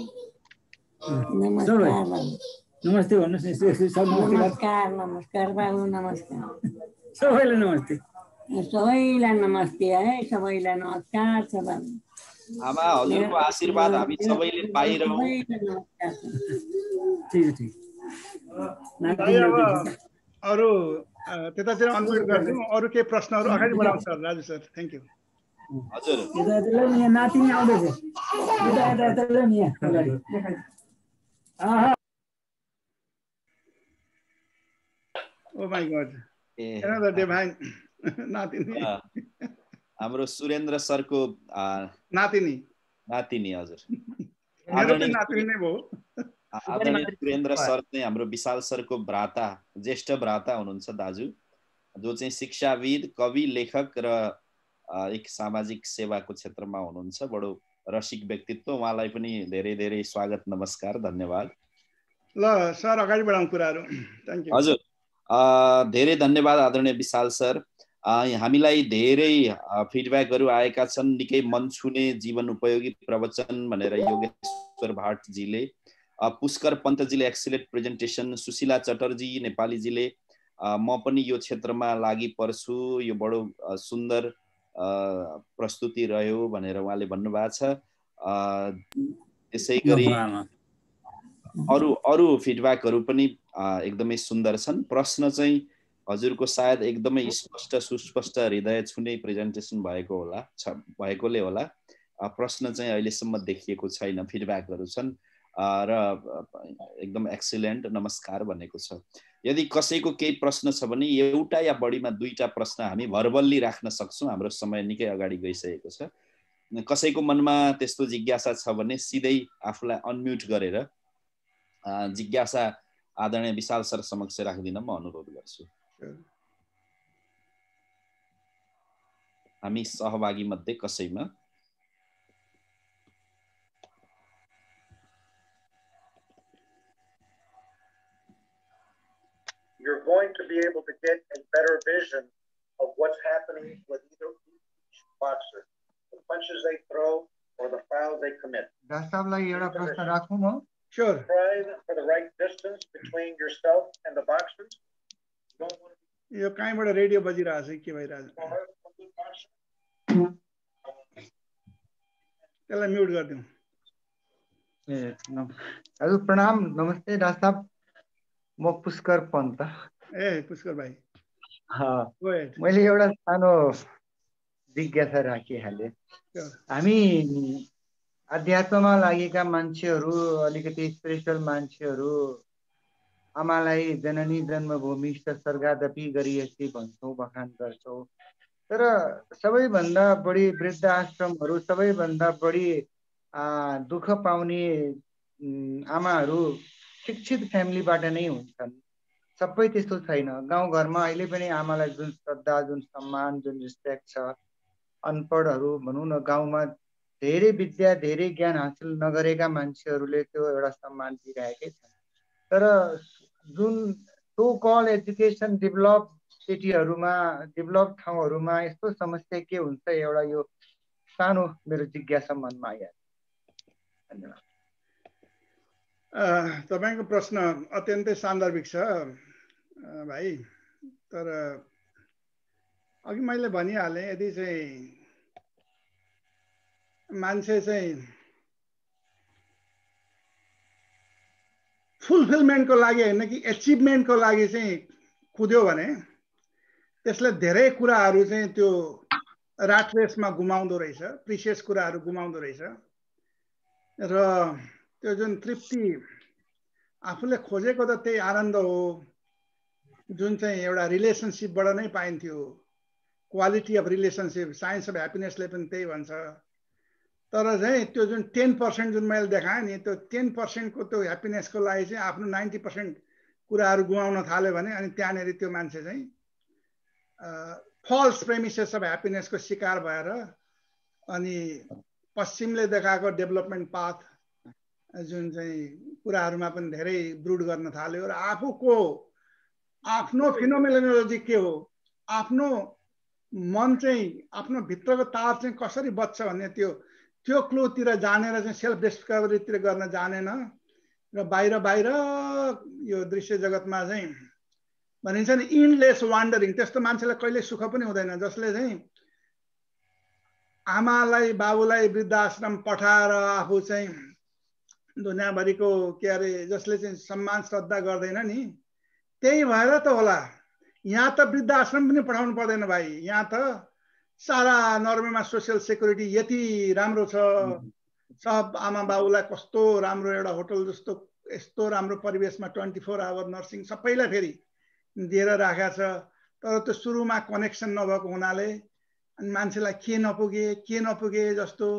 नमस्ते भन्नुहोस् न। नमस्कार बाबु, नमस्कार। सबैलाई नमस्ते। सबैलाई नमस्ते है, सबैलाई नमस्कार छ बाबु। आमा हजुरको आशीर्वाद हामी सबैले पाइरहौँ। ठीक। अरु त्यतातिर अनम्युट गर्दिनु। अरु के प्रश्नहरु अगाडि बढाउँ sir. Raju sir, thank you. हजुर, यतातिर नि नातिनी आउँदैछ। यतातिर नि अगाडि। Oh my God. Another divine नातिनी। हाम्रो सुरेन्द्र सरको नातिनी हजुर। आदरणीय सुरेन्द्र सर चाहिँ हाम्रो विशाल सरको भ्राता, ज्येष्ठ भ्राता हुनुहुन्छ दाजु, जो चाहिँ शिक्षाविद, कवि, लेखक र एक सामाजिक सेवाको क्षेत्रमा हुनुहुन्छ। बडो रसिक व्यक्तित्व। उहाँलाई पनि धेरै धेरै स्वागत, नमस्कार, धन्यवाद। ल सर अगाडि बढाउँ कुराहरु। Thank you. हजुर, धेरै धन्यवाद आदरणीय विशाल सर। हामीलाई धेरै फिडब्याकहरू आएका छन्, निकै मन छुने जीवन उपयोगी प्रवचन भनेर योगेश्वर भाटजीले, पुष्कर पन्तजीले एक्सिलेन्ट प्रेजेन्टेसन, सुशीला चटर्जी नेपालीजीले म पनि यो क्षेत्रमा लागि पर्छु, यो बडो सुन्दर प्रस्तुति रह्यो भनेर उहाँले भन्नुभएको छ। त्यसै गरी अरू फिडब्याकहरू पनि एकदमै सुन्दर छन्। प्रश्न चाहिँ हजुरको सायद एकदमै स्पष्ट सुस्पष्ट हृदय छुने प्रेजेन्टेसन भएकोले होला प्रश्न चाहिँ अहिलेसम्म देखिएको छैन, फिडब्याकहरू छन् र एकदम एक्सिलेन्ट, नमस्कार भनेको छ। यदि कसैको केही प्रश्न छ भने एउटा या बढीमा दुईटा प्रश्न हामी भर्बल्ली राख्न सक्छौँ। हाम्रो समय निकै अगाडि गइसकेको छ। कसैको मनमा त्यस्तो जिज्ञासा छ भने सिधै आफूलाई अनम्युट गरेर जिज्ञासा आदरणीय विशाल सर समक्ष राख्दिन म अनुरोध गर्छु। हामी सहभागी मध्ये कसैमा Your voice going to be able to get a better vision of what's happening with either each boxer, the punches they throw or the fouls they commit. Sure. Strive for the right distance between yourself and the boxers. You don't want to यो कहीँबाट radio बजिरहेछ के भइरहेछ त्यसलाई mute गरिदिउँ हजुर प्रणाम नमस्ते doctor साहब म पुष्कर पन्त ए पुष्कर भाइ मैले एउटा सानो जिज्ञासा राखिहालेँ हामी अध्यात्ममा लागेका मान्छेहरू अलिकति स्पिरिचुअल मान्छेहरू आमालाई जननी जन्मभूमि स्वर्गादपि गरिएसी भन्छौँ बखान गर्छौँ तर सबैभन्दा बढी वृद्ध आश्रमहरू सबैभन्दा बढी दुःख पाउने आमाहरू शिक्षित फ्यामिलीबाट नै हुन्छन् सबै त्यस्तो छैन गाउँघरमा अहिले पनि आमालाई जुन श्रद्धा जुन सम्मान जुन रेस्पेक्ट छ अनपढहरू भनौँ न गाउँमा धेरै विद्या धेरै ज्ञान हासिल नगरेका मान्छेहरूले त्यो एउटा सम्मान दिइरहेकै छन् तर जुन सो कल एजुकेसन डेभलप सिटीहरूमा डेभलप ठाउँहरूमा यस्तो समस्या के हुन्छ एउटा यो सानो मेरो जिज्ञासा मनमा आयो धन्यवाद तपाईको प्रश्न अत्यन्तै सान्दर्भिक छ भाइ तर अघि मैले भनिहालेँ यदि चाहिँ मान्छे चाहिँ फुलफिलमेन्टको लागि हैन कि एचिभमेन्टको लागि चाहिँ कुद्यो भने त्यसले धेरै कुराहरू चाहिँ त्यो राट रेसमा गुमाउँदो रहेछ प्रिसियस कुराहरू गुमाउँदो रहेछ र त्यो जुन तृप्ति आफूले खोजेको त त्यही आनन्द हो जुन चाहिँ एउटा रिलेसनशिपबाट नै पाइन्थ्यो quality of relationship science of ह्याप्पिनेसले पनि त्यही भन्छ तर चाहिँ त्यो जुन 10% जुन मैले देखाएँ नि त्यो 10% को त्यो ह्याप्पिनेसको लागि चाहिँ आफ्नो 90% कुराहरू गुमाउन थाल्यो भने अनि त्यहाँनेरि त्यो मान्छे चाहिँ फल्स प्रेमिसेस अफ ह्याप्पिनेसको शिकार भएर अनि पश्चिमले देखाएको डेभलपमेन्ट पाथ जुन चाहिँ कुराहरूमा पनि धेरै ब्रुड गर्न थाल्यो र आफूको आफ्नो फिनोमेनोलोजी के हो आफ्नो मन चाहिँ आफ्नो भित्रको तार चाहिँ कसरी बच्छ भन्ने त्यो क्लुतिर जानेर चाहिँ सेल्फ डिस्कभरीतिर गर्न जानेन र बाहिर यो दृश्य जगतमा चाहिँ भनिन्छ नि इन्डलेस वान्डरिङ त्यस्तो मान्छेलाई कहिले सुख पनि हुँदैन जसले चाहिँ आमालाई बाबुलाई वृद्धाश्रम पठाएर आफू चाहिँ दुनियाँभरिको के अरे जसले चाहिँ सम्मान श्रद्धा गर्दैन नि त्यही भएर त होला यहाँ त वृद्धाश्रम पनि पठाउनु पर्दैन भाइ यहाँ त सारा नर्वेमा सोसियल सेक्युरिटी यति राम्रो छ सब आमा बाबुलाई कस्तो राम्रो एउटा होटल जस्तो यस्तो राम्रो परिवेशमा 24 आवर नर्सिङ सबैलाई फेरि दिएर राखेको छ तर त्यो सुरुमा कनेक्सन नभएको हुनाले अनि मान्छेलाई के नपुगे जस्तो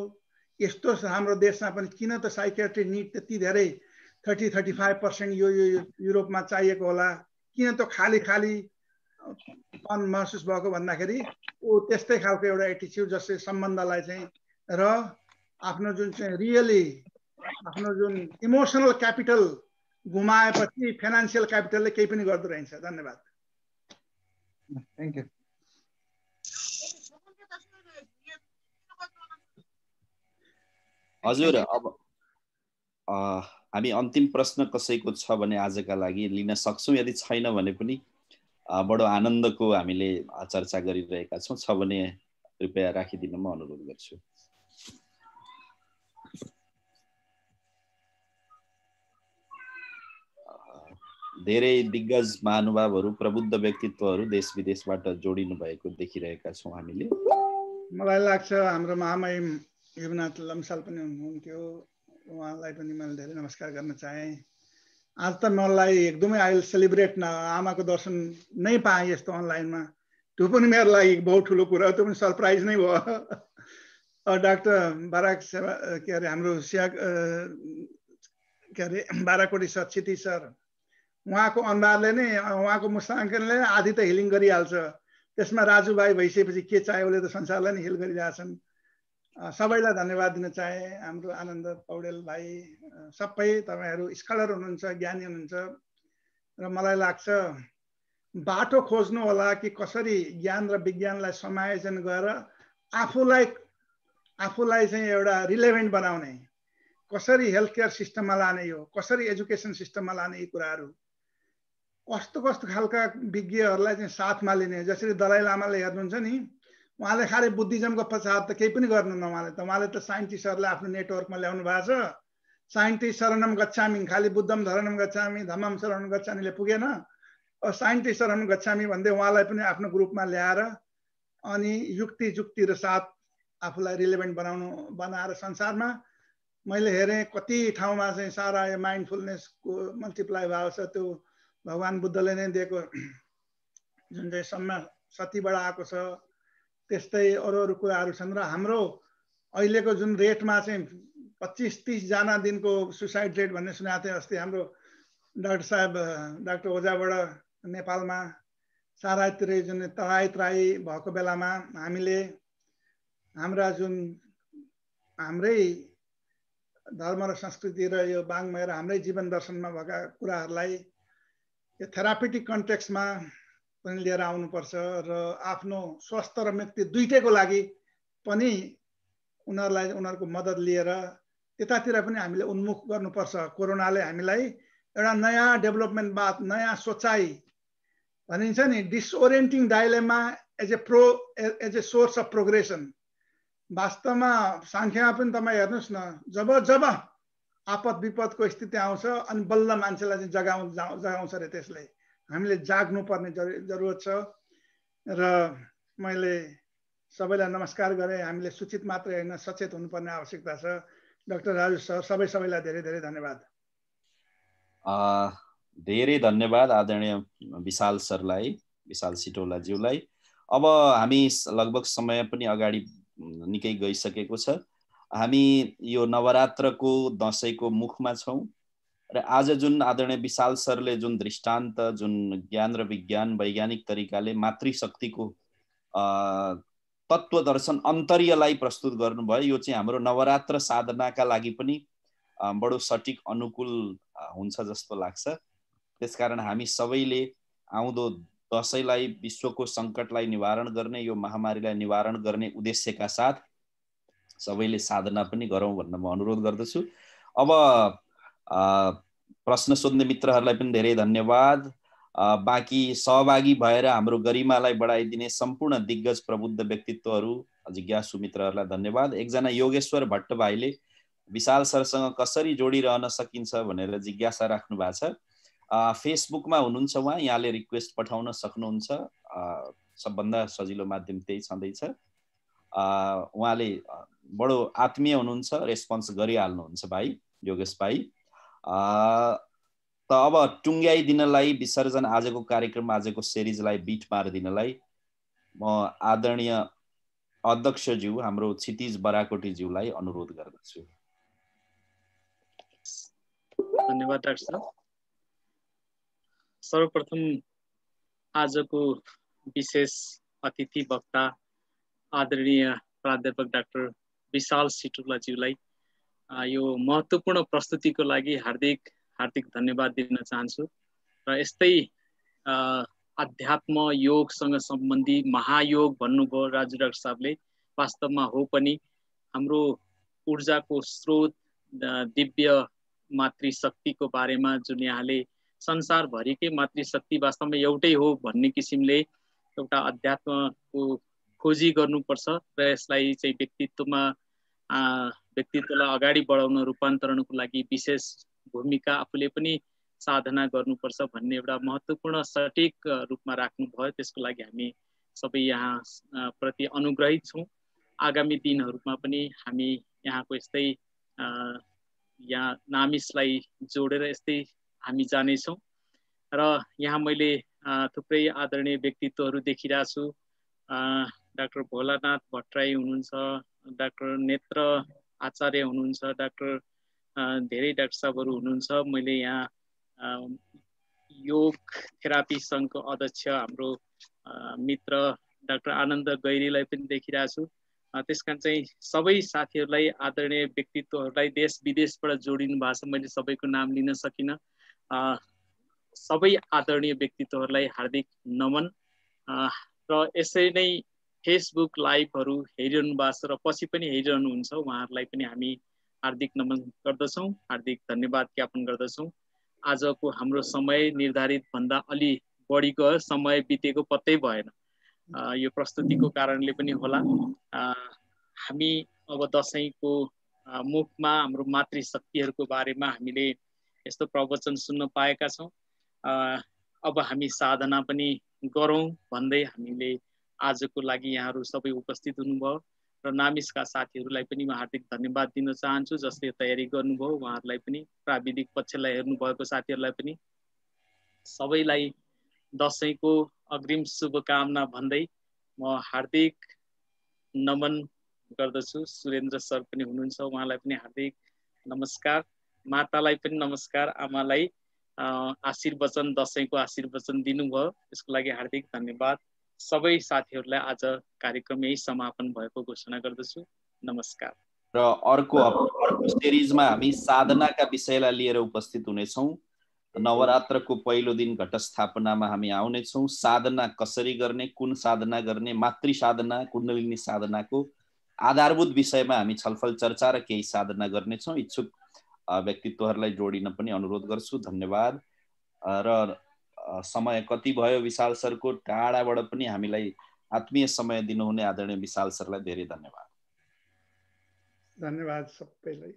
यस्तो हाम्रो देशमा पनि किन त साइकियाट्री निड त्यति धेरै 30-35% यो युरोपमा चाहिएको होला किन त खाली पन महसुस भएको भन्दाखेरि त्यस्तै खालको एउटा एटिच्युड जसले सम्बन्धलाई चाहिँ र आफ्नो जुन चाहिँ रियली आफ्नो जुन इमोसनल क्यापिटल गुमाएपछि फाइनान्शियल क्यापिटलले केही पनि गर्दो रहेछ धन्यवाद थ्यांक यू हजुर अब हामी अन्तिम प्रश्न कसैको छ भने आजका लागि लिन सक्छौं यदि छैन भने पनि बडो आनन्दको हामीले चर्चा गरिरहेका छौं छ भने कृपया राखिदिन म अनुरोध गर्छु धेरै दिग्गज महानुभावहरू प्रबुद्ध व्यक्तित्वहरू देश विदेशबाट जोडिनु भएको देखिरहेका छौं हामीले मलाई लाग्छ हाम्रो महामहिम युवनाथ लम्साल पनि हुनुहुन्थ्यो उहाँलाई पनि मैले धेरै नमस्कार गर्न चाहे आज त मलाई एकदमै आई विल सेलिब्रेट आमाको दर्शन नै पाएँ यस्तो अनलाइनमा त्यो पनि मेरो लागि बहुत ठुलो कुरा त्यो पनि सरप्राइज नै भयो डाक्टर बाराक के अरे हाम्रो बाराकोटी सर क्षिति सर उहाँको अनुहारले नै उहाँको मुस्ताङ्कनले आधी त हिलिङ गरिहाल्छ त्यसमा राजुभाइ भइसकेपछि के चाहे उसले त संसारलाई नै हिल गरिरहेछन् सबैलाई धन्यवाद दिन चाहे हाम्रो आनन्द पौडेल भाइ सबै तपाईहरु स्कलर हुनुहुन्छ ज्ञानी हुनुहुन्छ र मलाई लाग्छ बाटो खोज्नु होला कि कसरी ज्ञान र विज्ञानलाई समायोजन गरेर आफूलाई चाहिँ एउटा रिलेभेन्ट बनाउने, कसरी हेल्थ केयर सिस्टममा लाने, यो कसरी एजुकेसन सिस्टममा लाने, यी कुराहरू कस्तो कस्तो खालका विज्ञहरूलाई चाहिँ साथमा लिने। जसरी दलाई लामाले हेर्नुहुन्छ नि, उहाँले खालि बुद्धिज्मको पछाड त केही पनि गर्नुहुन्न। उहाँले त साइन्टिस्टहरूलाई आफ्नो नेटवर्कमा ल्याउनु भएको छ। साइन्टिस्ट शरणम गच्छामी, खालि बुद्धम शरणम गच्छामी, धम्मम शरणम गच्छामीले पुगेन। साइन्टिस्ट शरणम गच्छामी भन्दै उहाँलाई पनि आफ्नो ग्रुपमा ल्याएर अनि युक्ति जुक्ति र साथ आफूलाई रिलेभेन्ट बनाएर संसारमा मैले हेरेँ कति ठाउँमा चाहिँ सारा यो माइन्डफुलनेसको मल्टिप्लाई भएको छ। त्यो भगवान् बुद्धले नै दिएको जुन चाहिँ सतीबाट आएको छ, त्यस्तै अरू कुराहरू छन्। र हाम्रो अहिलेको जुन रेटमा चाहिँ 25-30 जना दिनको सुसाइड रेट भन्ने सुनेको थिएँ अस्ति। हाम्रो डाक्टर साहब डाक्टर ओझाबाट नेपालमा सारातिरै जुन तराई भएको बेलामा हामीले हाम्रा जुन हाम्रै धर्म र संस्कृति र यो वाङ्मय र हाम्रै जीवन दर्शनमा भएका कुराहरूलाई यो थेरापेटिक कन्टेक्स्टमा पनि लिएर आउनुपर्छ र आफ्नो स्वास्थ्य र मुक्ति दुईटैको लागि पनि उनीहरूको मद्दत लिएर त्यतातिर पनि हामीले उन्मुख गर्नुपर्छ। कोरोनाले हामीलाई एउटा नयाँ डेभलपमेन्टवाद, नयाँ सोचाइ भनिन्छ नि, disorienting dilemma as a source of progression. वास्तवमा सांख्यमा पनि तपाईँ हेर्नुहोस् न, जब आपद विपदको स्थिति आउँछ अनि बल्ल मान्छेलाई चाहिँ जगाउँछ रे। त्यसले हामीले जाग्नुपर्ने जरुरत छ। र मैले सबैलाई नमस्कार गरेँ। हामीले सूचित मात्रै होइन, सचेत हुनुपर्ने आवश्यकता छ। डाक्टर राजु सर, सबैलाई धेरै धेरै धन्यवाद। धेरै धन्यवाद आदरणीय विशाल सरलाई, विशाल सिटौलाज्यूलाई। अब हामी लगभग समय पनि अगाडि निकै गइसकेको छ। हामी यो नवरात्रको दशैंको मुखमा छौं र आज जुन आदरणीय विशाल सरले जुन दृष्टान्त, जुन ज्ञान र विज्ञान वैज्ञानिक तरिकाले मातृशक्तिको तत्व दर्शन अन्तर्यलाई प्रस्तुत गर्नुभयो, यो चाहिँ हाम्रो नवरात्र साधनाका लागि पनि बडो सटिक अनुकूल हुन्छ जस्तो लाग्छ। त्यसकारण हामी सबैले आउँदो दशैंलाई, विश्वको संकटलाई निवारण गर्ने, यो महामारीलाई निवारण गर्ने उद्देश्यका साथ सबैले साधना पनि गरौँ भन्न म अनुरोध गर्दछु। अब प्रश्न सोध्ने मित्रहरूलाई पनि धेरै धन्यवाद। बाँकी सहभागी भएर हाम्रो गरिमालाई बढाइदिने सम्पूर्ण दिग्गज प्रबुद्ध व्यक्तित्वहरू, जिज्ञासु मित्रहरूलाई धन्यवाद। एकजना योगेश्वर भट्ट भाइले विशाल सरसँग कसरी जोडिरहन सकिन्छ भनेर जिज्ञासा राख्नु भएको छ। फेसबुकमा हुनुहुन्छ उहाँ, यहाँले रिक्वेस्ट पठाउन सक्नुहुन्छ। सबभन्दा सजिलो माध्यम त्यही छँदैछ। उहाँले बडो आत्मीय हुनुहुन्छ, रेस्पोन्स गरिहाल्नुहुन्छ भाइ योगेश भाइ। त अब टुङ्ग्याइदिनलाई, विसर्जन आजको कार्यक्रम, आजको सिरिजलाई बिट मारिदिनलाई म आदरणीय अध्यक्षज्यू हाम्रो क्षितिज बराकोटीज्यूलाई अनुरोध गर्दछु। धन्यवाद डाक्टर साहब। सर्वप्रथम आजको विशेष अतिथि वक्ता आदरणीय प्राध्यापक डाक्टर विशाल सिटौलाज्यूलाई यो महत्त्वपूर्ण प्रस्तुतिको लागि हार्दिक धन्यवाद दिन चाहन्छु। र यस्तै अध्यात्म योगसँग सम्बन्धी महायोग भन्नुभयो राजु डाक्टर साहबले, वास्तवमा हो पनि हाम्रो ऊर्जाको स्रोत, दिव्य मातृशक्तिको बारेमा जुन यहाँले संसारभरिकै मातृशक्ति वास्तवमा एउटै हो भन्ने किसिमले एउटा अध्यात्मको खोजी गर्नुपर्छ र यसलाई चाहिँ व्यक्तित्वलाई अगाडि बढाउन, रूपान्तरणको लागि विशेष भूमिका आफूले पनि साधना गर्नुपर्छ भन्ने एउटा महत्त्वपूर्ण सटिक रूपमा राख्नुभयो। त्यसको लागि हामी सबै यहाँ प्रति अनुग्रहित छौँ। आगामी दिनहरूमा पनि हामी यहाँको यस्तै यहाँ नामिसलाई जोडेर यस्तै हामी जानेछौँ। र यहाँ मैले थुप्रै आदरणीय व्यक्तित्वहरू देखिरहेको छु। डाक्टर भोलानाथ भट्टराई हुनुहुन्छ, डाक्टर नेत्र आचार्य हुनुहुन्छ, धेरै डाक्टर साहबहरू हुनुहुन्छ। मैले यहाँ योग थेरापी सङ्घको अध्यक्ष हाम्रो मित्र डाक्टर आनन्द गैरीलाई पनि देखिरहेको छु। त्यसकारण चाहिँ सबै साथीहरूलाई, आदरणीय व्यक्तित्वहरूलाई देश विदेशबाट जोडिनु भएको छ। मैले सबैको नाम लिन सकिनँ। सबै आदरणीय व्यक्तित्वहरूलाई हार्दिक नमन र यसरी नै फेसबुक लाइभहरू हेरिरहनु भएको छ र पछि पनि हेरिरहनुहुन्छ उहाँहरूलाई पनि हामी हार्दिक नमन गर्दछौँ, हार्दिक धन्यवाद ज्ञापन गर्दछौँ। आजको हाम्रो समय निर्धारित भन्दा अलि बढी गयो, समय बितेको पत्तै भएन। यो प्रस्तुतिको कारणले पनि होला। हामी अब दसैँको मुखमा हाम्रो मातृशक्तिहरूको बारेमा हामीले यस्तो प्रवचन सुन्न पाएका छौँ। अब हामी साधना पनि गरौँ भन्दै हामीले आजको लागि यहाँहरू सबै उपस्थित हुनुभयो र नामिसका साथीहरूलाई पनि म हार्दिक धन्यवाद दिन चाहन्छु जसले तयारी गर्नुभयो, उहाँहरूलाई पनि, प्राविधिक पक्षलाई हेर्नुभएको साथीहरूलाई पनि सबैलाई दसैँको अग्रिम शुभकामना भन्दै म हार्दिक नमन गर्दछु। सुरेन्द्र सर पनि हुनुहुन्छ, उहाँलाई पनि हार्दिक नमस्कार। मातालाई पनि नमस्कार, आमालाई आशीर्वचन, दसैँको आशीर्वचन दिनुभयो, त्यसको लागि हार्दिक धन्यवाद। सबै साथीहरूलाई आज कार्यक्रम यही समापन भएको घोषणा गर्दछु। नमस्कार। र अर्को सिरिजमा हामी साधनाका विषयलाई लिएर उपस्थित हुनेछौँ। नवरात्रको पहिलो दिन घटस्थापनामा हामी आउनेछौँ। साधना कसरी गर्ने, कुन साधना गर्ने, मातृ साधना, कुण्डलिनी साधनाको आधारभूत विषयमा हामी छलफल चर्चा र केही साधना गर्नेछौँ। इच्छुक व्यक्तित्वहरूलाई जोडिन पनि अनुरोध गर्छु। धन्यवाद। र समय कति भयो विशाल सरको, टाढाबाट पनि हामीलाई आत्मीय समय दिनुहुने आदरणीय विशाल सरलाई धेरै धन्यवाद। धन्यवाद सबैलाई।